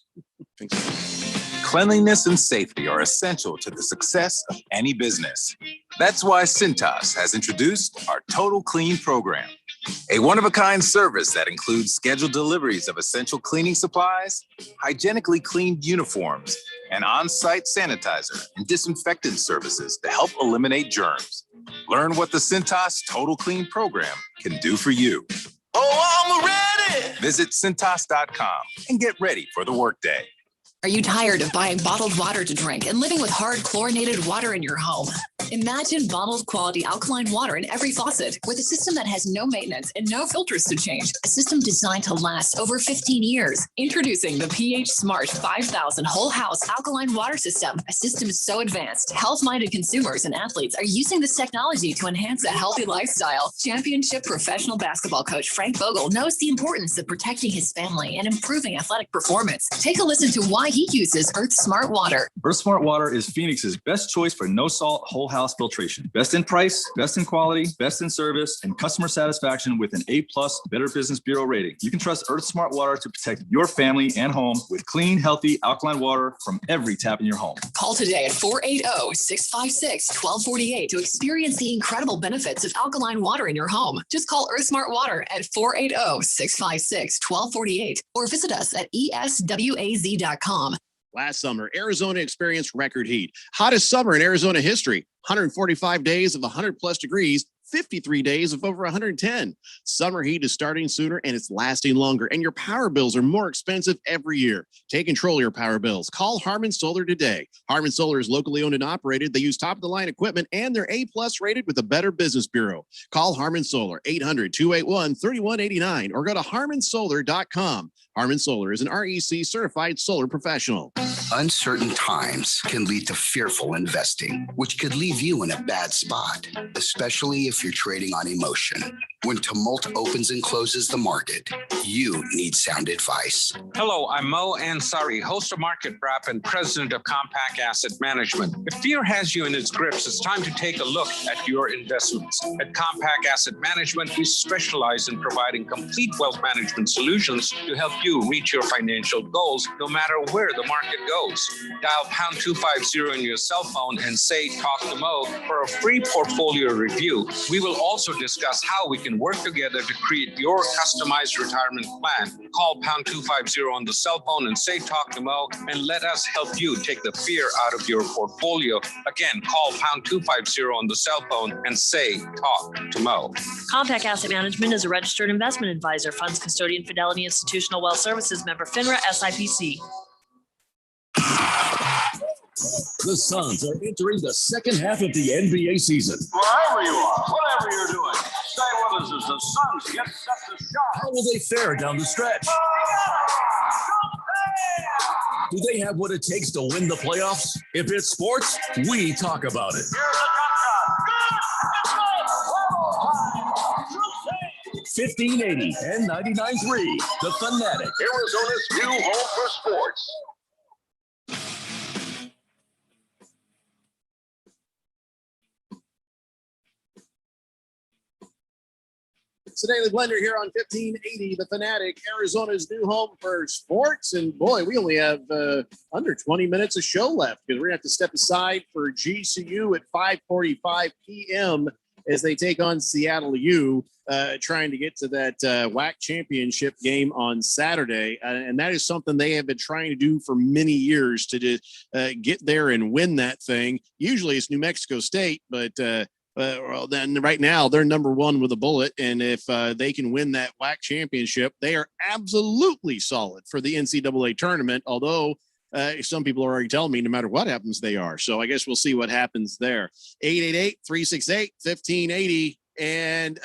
Cleanliness and safety are essential to the success of any business. That's why Cintas has introduced our Total Clean program, a one-of-a-kind service that includes scheduled deliveries of essential cleaning supplies, hygienically cleaned uniforms, and on-site sanitizer and disinfectant services to help eliminate germs. Learn what the Cintas Total Clean program can do for you. Oh, I'm ready. Visit Cintas.com and get ready for the workday. Are you tired of buying bottled water to drink and living with hard chlorinated water in your home? Imagine bottled quality alkaline water in every faucet with a system that has no maintenance and no filters to change. A system designed to last over 15 years. Introducing the pH Smart 5000 Whole House Alkaline Water System. A system so advanced, health-minded consumers and athletes are using this technology to enhance a healthy lifestyle. Championship professional basketball coach Frank Vogel knows the importance of protecting his family and improving athletic performance. Take a listen to why he uses Earth Smart Water. Earth Smart Water is Phoenix's best choice for no salt whole house filtration. Best in price, best in quality, best in service, and customer satisfaction with an A+ Better Business Bureau rating. You can trust Earth Smart Water to protect your family and home with clean, healthy, alkaline water from every tap in your home. Call today at 480-656-1248 to experience the incredible benefits of alkaline water in your home. Just call Earth Smart Water at 480-656-1248 or visit us at eswaz.com. Last summer, Arizona experienced record heat. Hottest summer in Arizona history. 145 days of 100 plus degrees, 53 days of over 110. Summer heat is starting sooner and it's lasting longer. And your power bills are more expensive every year. Take control of your power bills. Call Harmon Solar today. Harmon Solar is locally owned and operated. They use top-of-the-line equipment and they're A+ rated with the Better Business Bureau. Call Harmon Solar, 800-281-3189 or go to harmonsolar.com. Harmon Solar is an REC certified solar professional. Uncertain times can lead to fearful investing, which could leave you in a bad spot, especially if you're trading on emotion. When tumult opens and closes the market, you need sound advice. Hello, I'm Mo Ansari, host of Market Wrap and president of Compact Asset Management. If fear has you in its grips, it's time to take a look at your investments. At Compact Asset Management, we specialize in providing complete wealth management solutions to help you reach your financial goals, no matter where the market goes. Dial pound 250 on your cell phone and say, talk to Mo for a free portfolio review. We will also discuss how we can work together to create your customized retirement plan. Call pound 250 on the cell phone and say talk to Mo, and let us help you take the fear out of your portfolio. Again, call pound 250 on the cell phone and say talk to Mo. Compact Asset Management is a registered investment advisor, funds custodian, Fidelity Institutional Wealth Services member, FINRA SIPC. The Suns are entering the second half of the NBA season. Wherever you are, whatever you're doing, stay with us as the Suns get set to shine. How will they fare down the stretch? Do they have what it takes to win the playoffs? If it's sports, we talk about it. 1580 and 99.3, The Fanatic, Arizona's new home for sports. It's the Daily Blender here on 1580, The Fanatic, Arizona's new home for sports. And boy, we only have under 20 minutes of show left because we're going to have to step aside for GCU at 5:45 p.m. as they take on Seattle U, trying to get to that WAC championship game on Saturday. And that is something they have been trying to do for many years, to get there and win that thing. Usually it's New Mexico State, but well, then right now they're number one with a bullet. And if they can win that WAC championship, they are absolutely solid for the NCAA tournament. Although some people are already telling me no matter what happens, they are. So I guess we'll see what happens there. 888-368-1580. And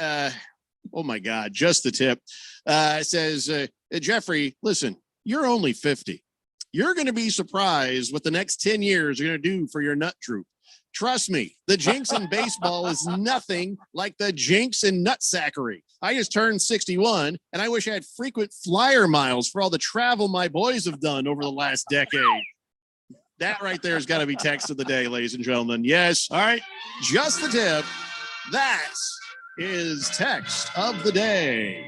oh my God, just the tip says, Jeffrey, listen, you're only 50. You're going to be surprised what the next 10 years are going to do for your nut droop. Trust me, the jinx in baseball is nothing like the jinx in nutsackery. I just turned 61, and I wish I had frequent flyer miles for all the travel my boys have done over the last decade. That right there has got to be text of the day, ladies and gentlemen. Yes. All right. Just the tip. That is text of the day.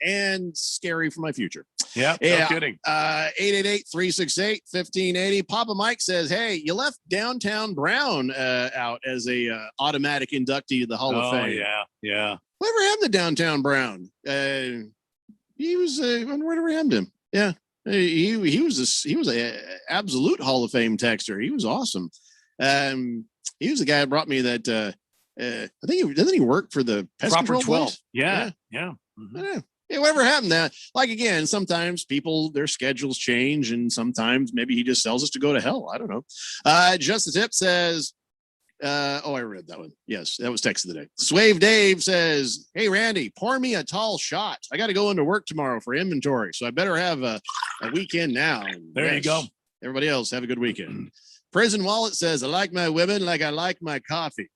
And scary for my future. Yeah, no kidding. 888-368-1580. Papa Mike says, hey, you left Downtown Brown out as a automatic inductee to the Hall of Fame. Yeah. Whatever happened to Downtown Brown? He was whatever happened to him. Yeah. He was a absolute Hall of Fame texter. He was awesome. He was the guy that brought me that I think doesn't he work for the pest Proper control 12. place? Yeah. Mm-hmm. Yeah. Yeah, whatever happened to that? Like, again, sometimes people, their schedules change, and sometimes maybe he just tells us to go to hell. I don't know. Just the tip says, I read that one. Yes, that was text of the day. Swave Dave says, hey, Randy, pour me a tall shot. I got to go into work tomorrow for inventory, so I better have a weekend now. And there you go. Everybody else, have a good weekend. Prison Wallet says, I like my women like I like my coffee.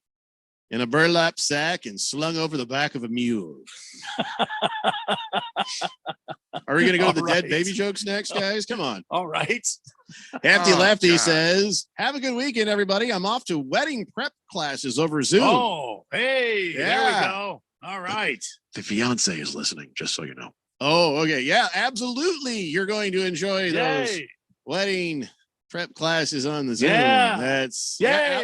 In a burlap sack and slung over the back of a mule. Are we going to go to the dead baby jokes next, guys? Come on. All right. Hefty Lefty says, have a good weekend, everybody. I'm off to wedding prep classes over Zoom. Oh, hey, there we go. All right. The fiance is listening, just so you know. Oh, okay. Yeah, absolutely. You're going to enjoy those wedding prep classes on the Zoom. Yeah.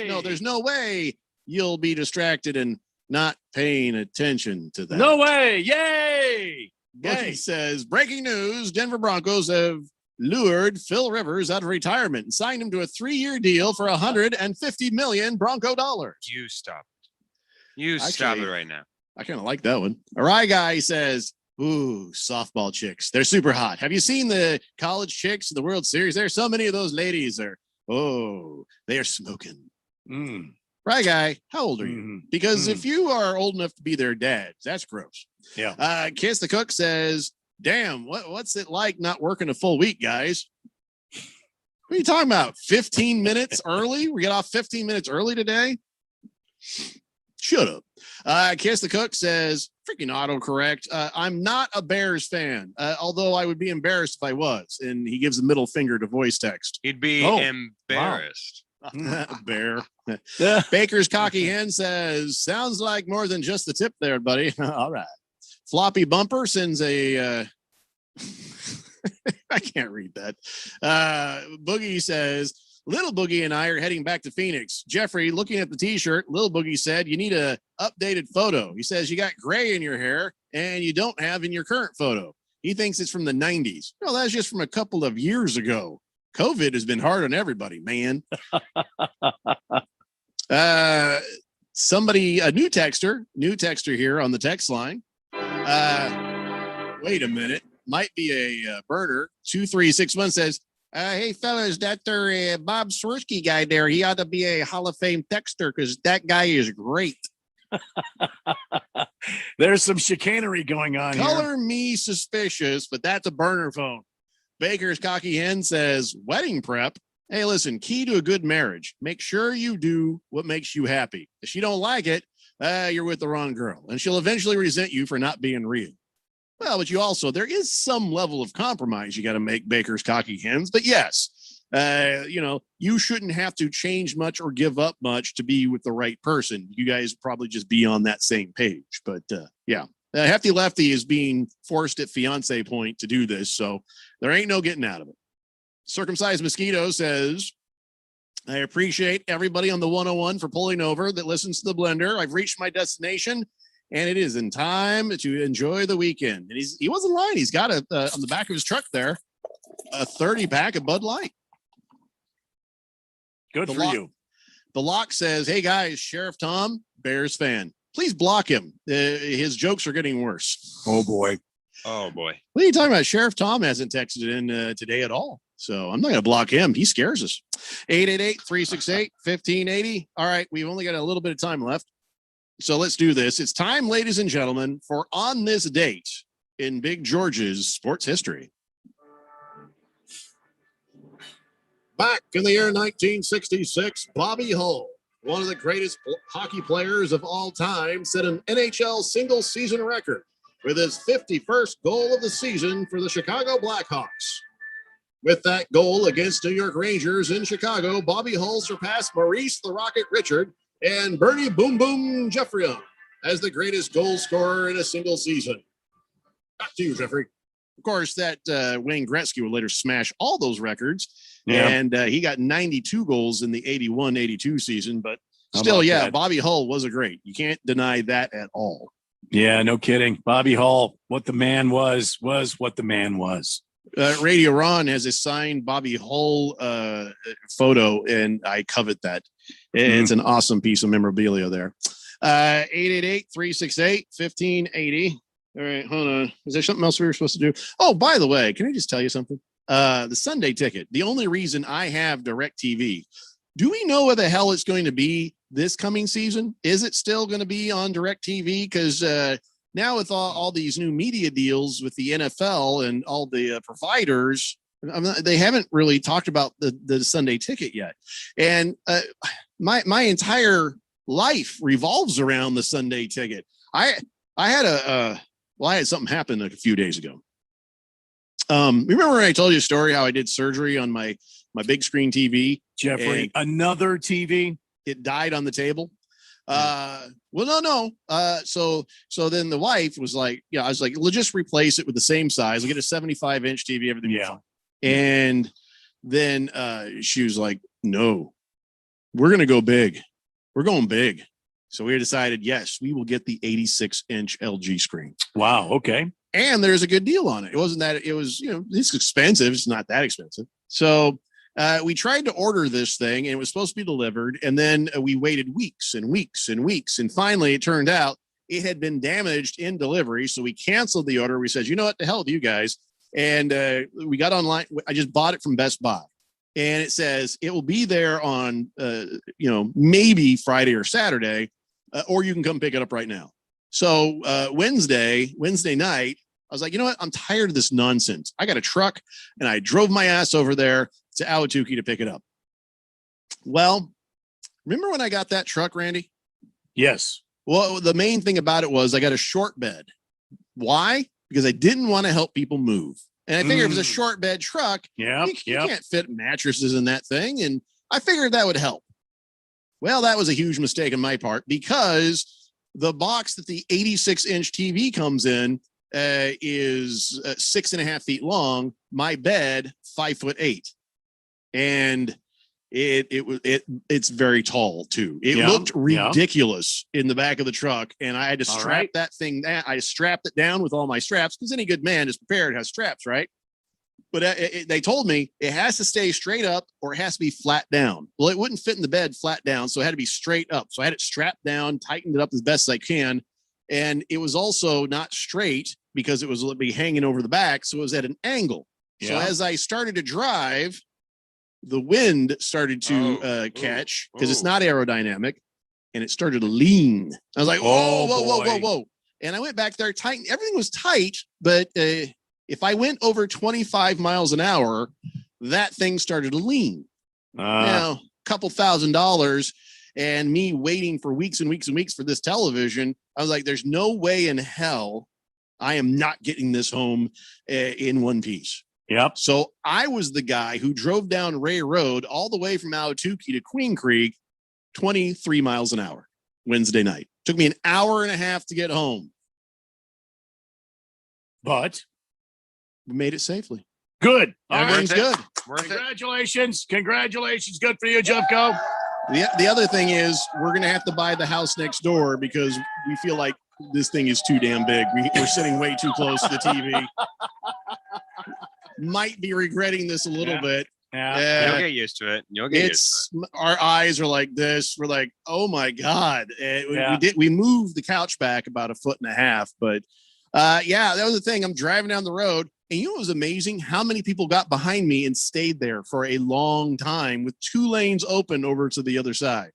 No, there's no way you'll be distracted and not paying attention to that. No way. Yay. He says, breaking news, Denver Broncos have lured Phil Rivers out of retirement and signed him to a 3-year deal for $150 million Bronco dollars. You stop it. Stop it right now. I kind of like that one. All right, guy says, ooh, softball chicks. They're super hot. Have you seen the college chicks in the World Series? There's so many of those ladies they are smoking. Right, guy? How old are you? Because if you are old enough to be their dads, that's gross. Yeah. Kiss the Cook says, damn, what's it like not working a full week, guys? What are you talking about? 15 minutes early? We got off 15 minutes early today? Should have. Kiss the Cook says, freaking autocorrect. I'm not a Bears fan, although I would be embarrassed if I was. And he gives the middle finger to voice text. He'd be embarrassed. Wow. Bear. Baker's Cocky Hen says, sounds like more than just the tip there, buddy. All right. Floppy Bumper sends a... I can't read that. Boogie says, Little Boogie and I are heading back to Phoenix. Jeffrey, looking at the t-shirt, Little Boogie said, you need a updated photo. He says, you got gray in your hair and you don't have in your current photo. He thinks it's from the 90s. No, that's just from a couple of years ago. COVID has been hard on everybody, man. Somebody, a new texter here on the text line. Wait a minute. Might be a burner. 2361 says, hey, fellas, that there Bob Swirsky guy there, he ought to be a Hall of Fame texter because that guy is great. There's some chicanery going on Color me suspicious, but that's a burner phone. Baker's Cocky Hen says, wedding prep. Hey, listen, key to a good marriage. Make sure you do what makes you happy. If she don't like it, you're with the wrong girl, and she'll eventually resent you for not being real. Well, but there is some level of compromise you got to make, Baker's Cocky Hens. But yes, you shouldn't have to change much or give up much to be with the right person. You guys probably just be on that same page. But yeah, Hefty Lefty is being forced at fiance point to do this. So there ain't no getting out of it. Circumcised Mosquito says, I appreciate everybody on the 101 for pulling over that listens to the blender. I've reached my destination. And it is in time to enjoy the weekend. And he wasn't lying. He's got on the back of his truck there, a 30-pack of Bud Light. Good for you. The Lock says, hey, guys, Sheriff Tom, Bears fan. Please block him. His jokes are getting worse. Oh, boy. Oh, boy. What are you talking about? Sheriff Tom hasn't texted in today at all. So I'm not going to block him. He scares us. 888-368-1580. All right, we've only got a little bit of time left. So let's do this. It's time, ladies and gentlemen, for On This Date in Big George's sports history. Back in the year 1966, Bobby Hull, one of the greatest hockey players of all time, set an NHL single-season record with his 51st goal of the season for the Chicago Blackhawks. With that goal against New York Rangers in Chicago, Bobby Hull surpassed Maurice the Rocket Richard and Bernie Boom Boom Jeffry as the greatest goal scorer in a single season. Back to you, Jeffrey. Of course, that Wayne Gretzky would later smash all those records. Yeah. And he got 92 goals in the 81-82 season. But still, yeah, Bobby Hull was a great. You can't deny that at all. Yeah, no kidding. Bobby Hull, what the man was what the man was. Radio Ron has a signed Bobby Hull photo, and I covet that. It's an awesome piece of memorabilia there. 888-368-1580. All right, hold on. Is there something else we were supposed to do? Oh, by the way, can I just tell you something? The Sunday ticket. The only reason I have DirecTV. Do we know where the hell it's going to be this coming season? Is it still going to be on DirecTV? Because now with all these new media deals with the NFL and all the providers, they haven't really talked about the Sunday ticket yet. And my entire life revolves around the Sunday ticket. I had something happen a few days ago. Remember when I told you a story how I did surgery on my big screen TV? Jeffrey, another TV? It died on the table. Well, no. So then the wife was like, I was like, let's just replace it with the same size. We'll get a 75-inch TV, everything. Yeah. And then she was like, no, we're going to go big. We're going big. So we decided, yes, we will get the 86-inch LG screen. Wow. Okay. And there's a good deal on it. It wasn't that it was, it's expensive. It's not that expensive. So we tried to order this thing and it was supposed to be delivered. And then we waited weeks and weeks and weeks. And finally it turned out it had been damaged in delivery. So we canceled the order. We said, you know what the hell with you guys? And we got online. I just bought it from Best Buy. And it says it will be there on, maybe Friday or Saturday, or you can come pick it up right now. So Wednesday night, I was like, you know what? I'm tired of this nonsense. I got a truck and I drove my ass over there to Ahwatukee to pick it up. Well, remember when I got that truck, Randy? Yes. Well, the main thing about it was I got a short bed. Why? Because I didn't want to help people move. And I figured if it was a short bed truck, you can't fit mattresses in that thing. And I figured that would help. Well, that was a huge mistake on my part because the box that the 86-inch TV comes in is 6.5 feet long. My bed, 5'8", and it's very tall too. It looked ridiculous in the back of the truck, and I had to strap that thing down. I strapped it down with all my straps because any good man is prepared, has straps, right? But they told me it has to stay straight up or it has to be flat down. Well, it wouldn't fit in the bed flat down, so it had to be straight up. So I had it strapped down, tightened it up as best I can, and it was also not straight because it was be hanging over the back, so it was at an angle. So as I started to drive, the wind started to catch because it's not aerodynamic, and it started to lean. I was like, whoa. And I went back there, tightened. Everything was tight, but if I went over 25 miles an hour, that thing started to lean. Now, a couple $1,000 and me waiting for weeks and weeks and weeks for this television, I was like, there's no way in hell I am not getting this home in one piece. Yep. So I was the guy who drove down Ray Road all the way from Ahwatukee to Queen Creek, 23 miles an hour Wednesday night. Took me an hour and a half to get home. But we made it safely. Good. Everything's good. Congratulations. Congratulations. Good for you, Jeffco. The other thing is we're going to have to buy the house next door because we feel like this thing is too damn big. We're sitting way too close to the TV. Might be regretting this a little bit. Yeah. You'll get used to it. Our eyes are like this. We're like, oh my God. We moved the couch back about 1.5 feet, but that was the thing. I'm driving down the road, and you know what was amazing? How many people got behind me and stayed there for a long time with 2 lanes open over to the other side.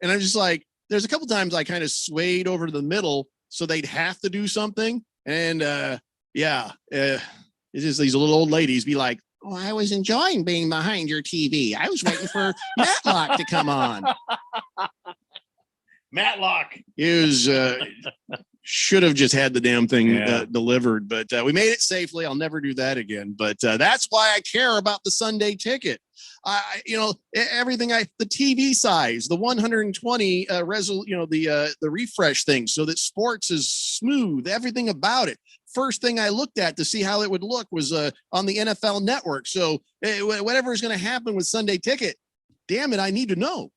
And I'm just like, there's a couple times I kind of swayed over to the middle so they'd have to do something. And it's just these little old ladies be like, oh, I was enjoying being behind your TV. I was waiting for Matlock to come on. Matlock. It was should have just had the damn thing delivered, but we made it safely. I'll never do that again. But that's why I care about the Sunday ticket. Everything the TV size, the 120 the refresh thing, so that sports is smooth. Everything about it. First thing I looked at to see how it would look was on the NFL Network. So whatever is going to happen with Sunday Ticket, damn it, I need to know.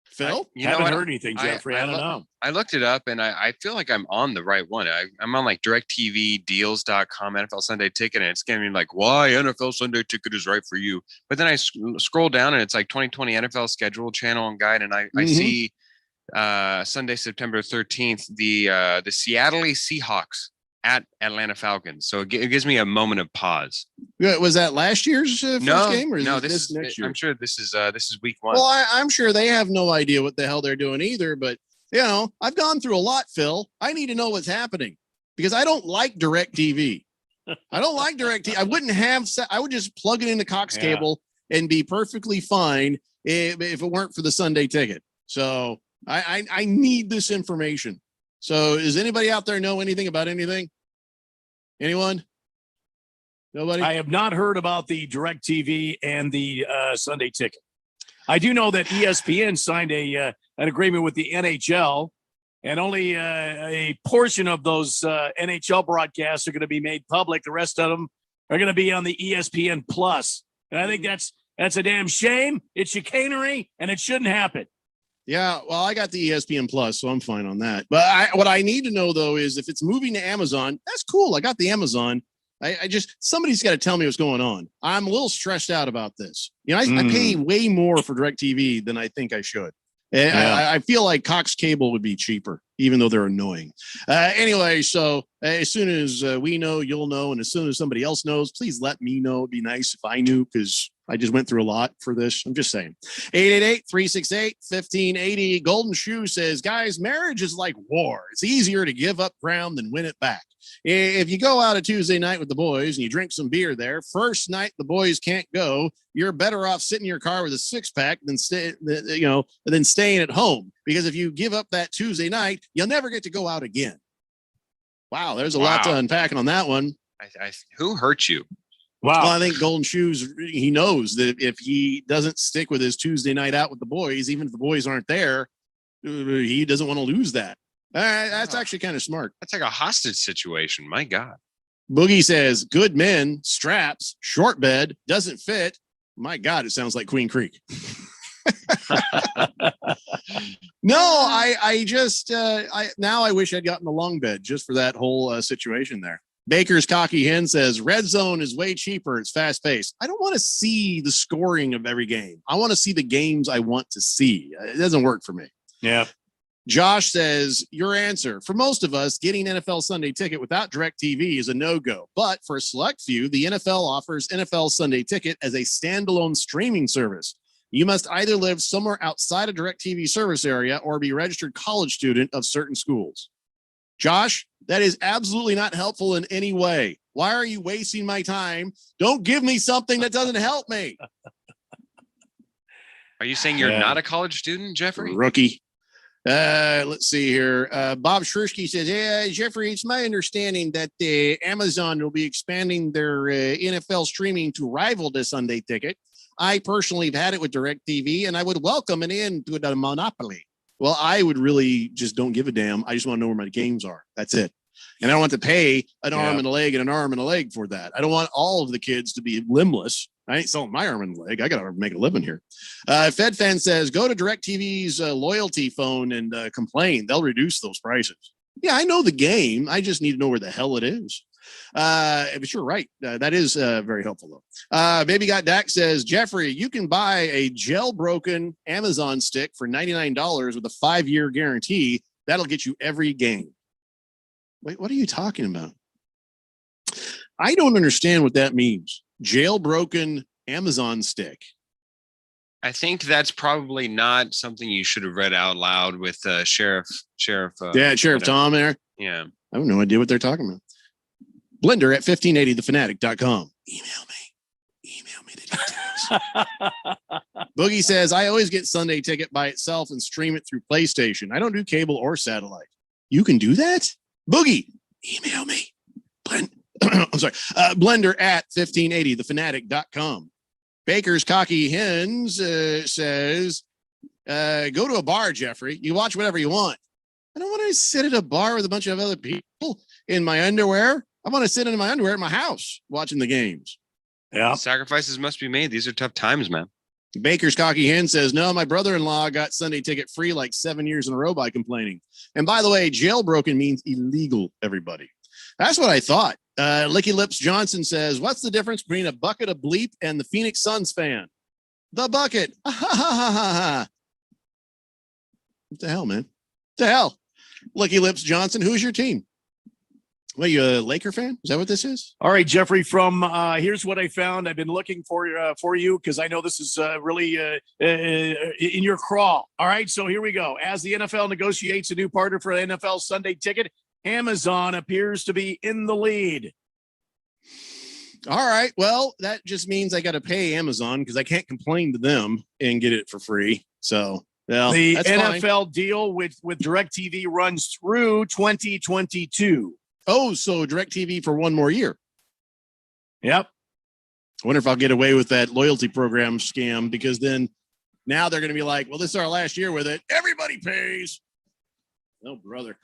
Phil? I haven't heard anything, Jeffrey. I don't know. I looked it up, and I feel like I'm on the right one. I'm on like DirecTVDeals.com, NFL Sunday Ticket, and it's giving me like, why NFL Sunday Ticket is right for you. But then I scroll down, and it's like 2020 NFL schedule channel and guide, and I see Sunday, September 13th, the Seattle Seahawks at Atlanta Falcons. So it gives me a moment of pause. Was that last year's first game? Or no, this is next year? I'm sure this is week 1. Well, I'm sure they have no idea what the hell they're doing either. But, I've gone through a lot, Phil. I need to know what's happening because I don't like DirecTV. I don't like DirecTV. I would just plug it into Cox Cable and be perfectly fine if it weren't for the Sunday Ticket. So I need this information. So does anybody out there know anything about anything? Anyone? Nobody? I have not heard about the DirecTV and the Sunday Ticket. I do know that ESPN signed an agreement with the NHL, and only a portion of those NHL broadcasts are going to be made public. The rest of them are going to be on the ESPN Plus. And I think that's a damn shame. It's chicanery, and it shouldn't happen. Yeah, well, I got the ESPN Plus, so I'm fine on that. But what I need to know, though, is if it's moving to Amazon, that's cool. I got the Amazon. Somebody's got to tell me what's going on. I'm a little stressed out about this. I pay way more for DirecTV than I think I should. I feel like Cox Cable would be cheaper, even though they're annoying. Anyway, so as soon as we know, you'll know. And as soon as somebody else knows, please let me know. It'd be nice if I knew because I just went through a lot for this. I'm just saying. 888-368-1580. Golden Shoe says, guys, marriage is like war. It's easier to give up ground than win it back. If you go out a Tuesday night with the boys and you drink some beer there, first night the boys can't go, you're better off sitting in your car with a six-pack than staying at home. Because if you give up that Tuesday night, you'll never get to go out again. Wow, there's a lot to unpack on that one. Who hurt you? Wow. Well, I think Golden Shoes, he knows that if he doesn't stick with his Tuesday night out with the boys, even if the boys aren't there, he doesn't want to lose that. That's actually kind of smart. That's like a hostage situation. My God. Boogie says, good men, straps, short bed, doesn't fit. My God, it sounds like Queen Creek. No, I wish I'd gotten the long bed just for that whole situation there. Baker's Cocky Hen says, red zone is way cheaper. It's fast paced. I don't want to see the scoring of every game. I want to see the games I want to see. It doesn't work for me. Yeah. Josh says, your answer. For most of us, getting NFL Sunday Ticket without DirecTV is a no-go. But for a select few, the NFL offers NFL Sunday Ticket as a standalone streaming service. You must either live somewhere outside a DirecTV service area or be a registered college student of certain schools. Josh, that is absolutely not helpful in any way. Why are you wasting my time? Don't give me something that doesn't help me. Are you saying you're not a college student, Jeffrey? Rookie. Let's see here. Bob Shrirsky says, yeah, Jeffrey, it's my understanding that Amazon will be expanding their NFL streaming to rival the Sunday Ticket. I personally have had it with DirecTV, and I would welcome an end to the monopoly. Well, I would really just don't give a damn. I just want to know where my games are. That's it. And I don't want to pay an arm and a leg and an arm and a leg for that. I don't want all of the kids to be limbless. I ain't selling my arm and leg. I got to make a living here. FedFan says, go to DirecTV's loyalty phone and complain. They'll reduce those prices. Yeah, I know the game. I just need to know where the hell it is. But you're right. That is very helpful, though. Baby Got Dak says, Jeffrey, you can buy a jailbroken Amazon stick for $99 with a 5-year guarantee. That'll get you every game. Wait, what are you talking about? I don't understand what that means. Jailbroken Amazon stick. I think that's probably not something you should have read out loud with Sheriff. Sheriff Tom there. Yeah. I have no idea what they're talking about. Blender at 1580thefanatic.com. Email me the details. Boogie says, I always get Sunday Ticket by itself and stream it through PlayStation. I don't do cable or satellite. You can do that? Boogie, email me. I'm sorry. Blender at 1580thefanatic.com. Baker's Cocky Hens says, go to a bar, Jeffrey. You watch whatever you want. I don't want to sit at a bar with a bunch of other people in my underwear. I want to sit in my underwear at my house watching the games. Yeah. Sacrifices must be made. These are tough times, man. Baker's Cocky Hen says, no, my brother-in-law got Sunday Ticket free like 7 years in a row by complaining. And by the way, jailbroken means illegal, everybody. That's what I thought. Licky Lips Johnson says, what's the difference between a bucket of bleep and the Phoenix Suns fan? The bucket. What the hell, man? What the hell? Licky Lips Johnson, who's your team? What, you a Laker fan? Is that what this is? All right, Jeffrey, from here's what I found. I've been looking for you because I know this is really in your crawl. All right, so here we go. As the NFL negotiates a new partner for the NFL Sunday Ticket, Amazon appears to be in the lead. All right, well, that just means I got to pay Amazon because I can't complain to them and get it for free. So, well, the that's NFL fine. deal with DirecTV runs through 2022. Oh, so DirecTV for one more year. Yep. I wonder if I'll get away with that loyalty program scam because then now they're going to be like, well, this is our last year with it. Everybody pays. Oh, brother.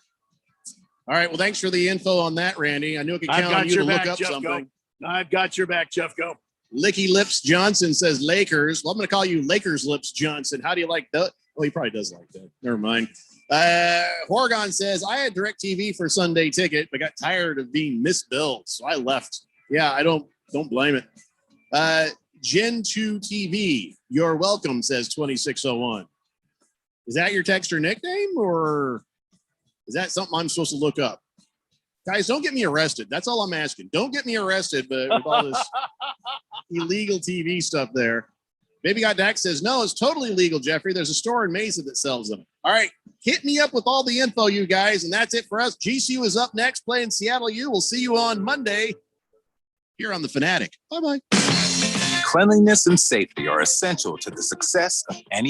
All right. Well, thanks for the info on that, Randy. I knew I could count on you to look up something. I've got your back, Jeff. Go. Licky Lips Johnson says Lakers. Well, I'm going to call you Lakers Lips Johnson. How do you like that? Oh, he probably does like that. Never mind. Horgon says, I had DirecTV for Sunday Ticket, but got tired of being misbilled, so I left. Yeah, I don't blame it. Gen 2 TV, you're welcome, says 2601. Is that your texter nickname, or is that something I'm supposed to look up? Guys, don't get me arrested. That's all I'm asking. Don't get me arrested, but with all this illegal TV stuff there. Baby Got Dak says, no, it's totally legal, Jeffrey. There's a store in Mesa that sells them. All right. Hit me up with all the info, you guys. And that's it for us. GCU is up next playing Seattle U. We'll see you on Monday here on The Fanatic. Bye-bye. Cleanliness and safety are essential to the success of any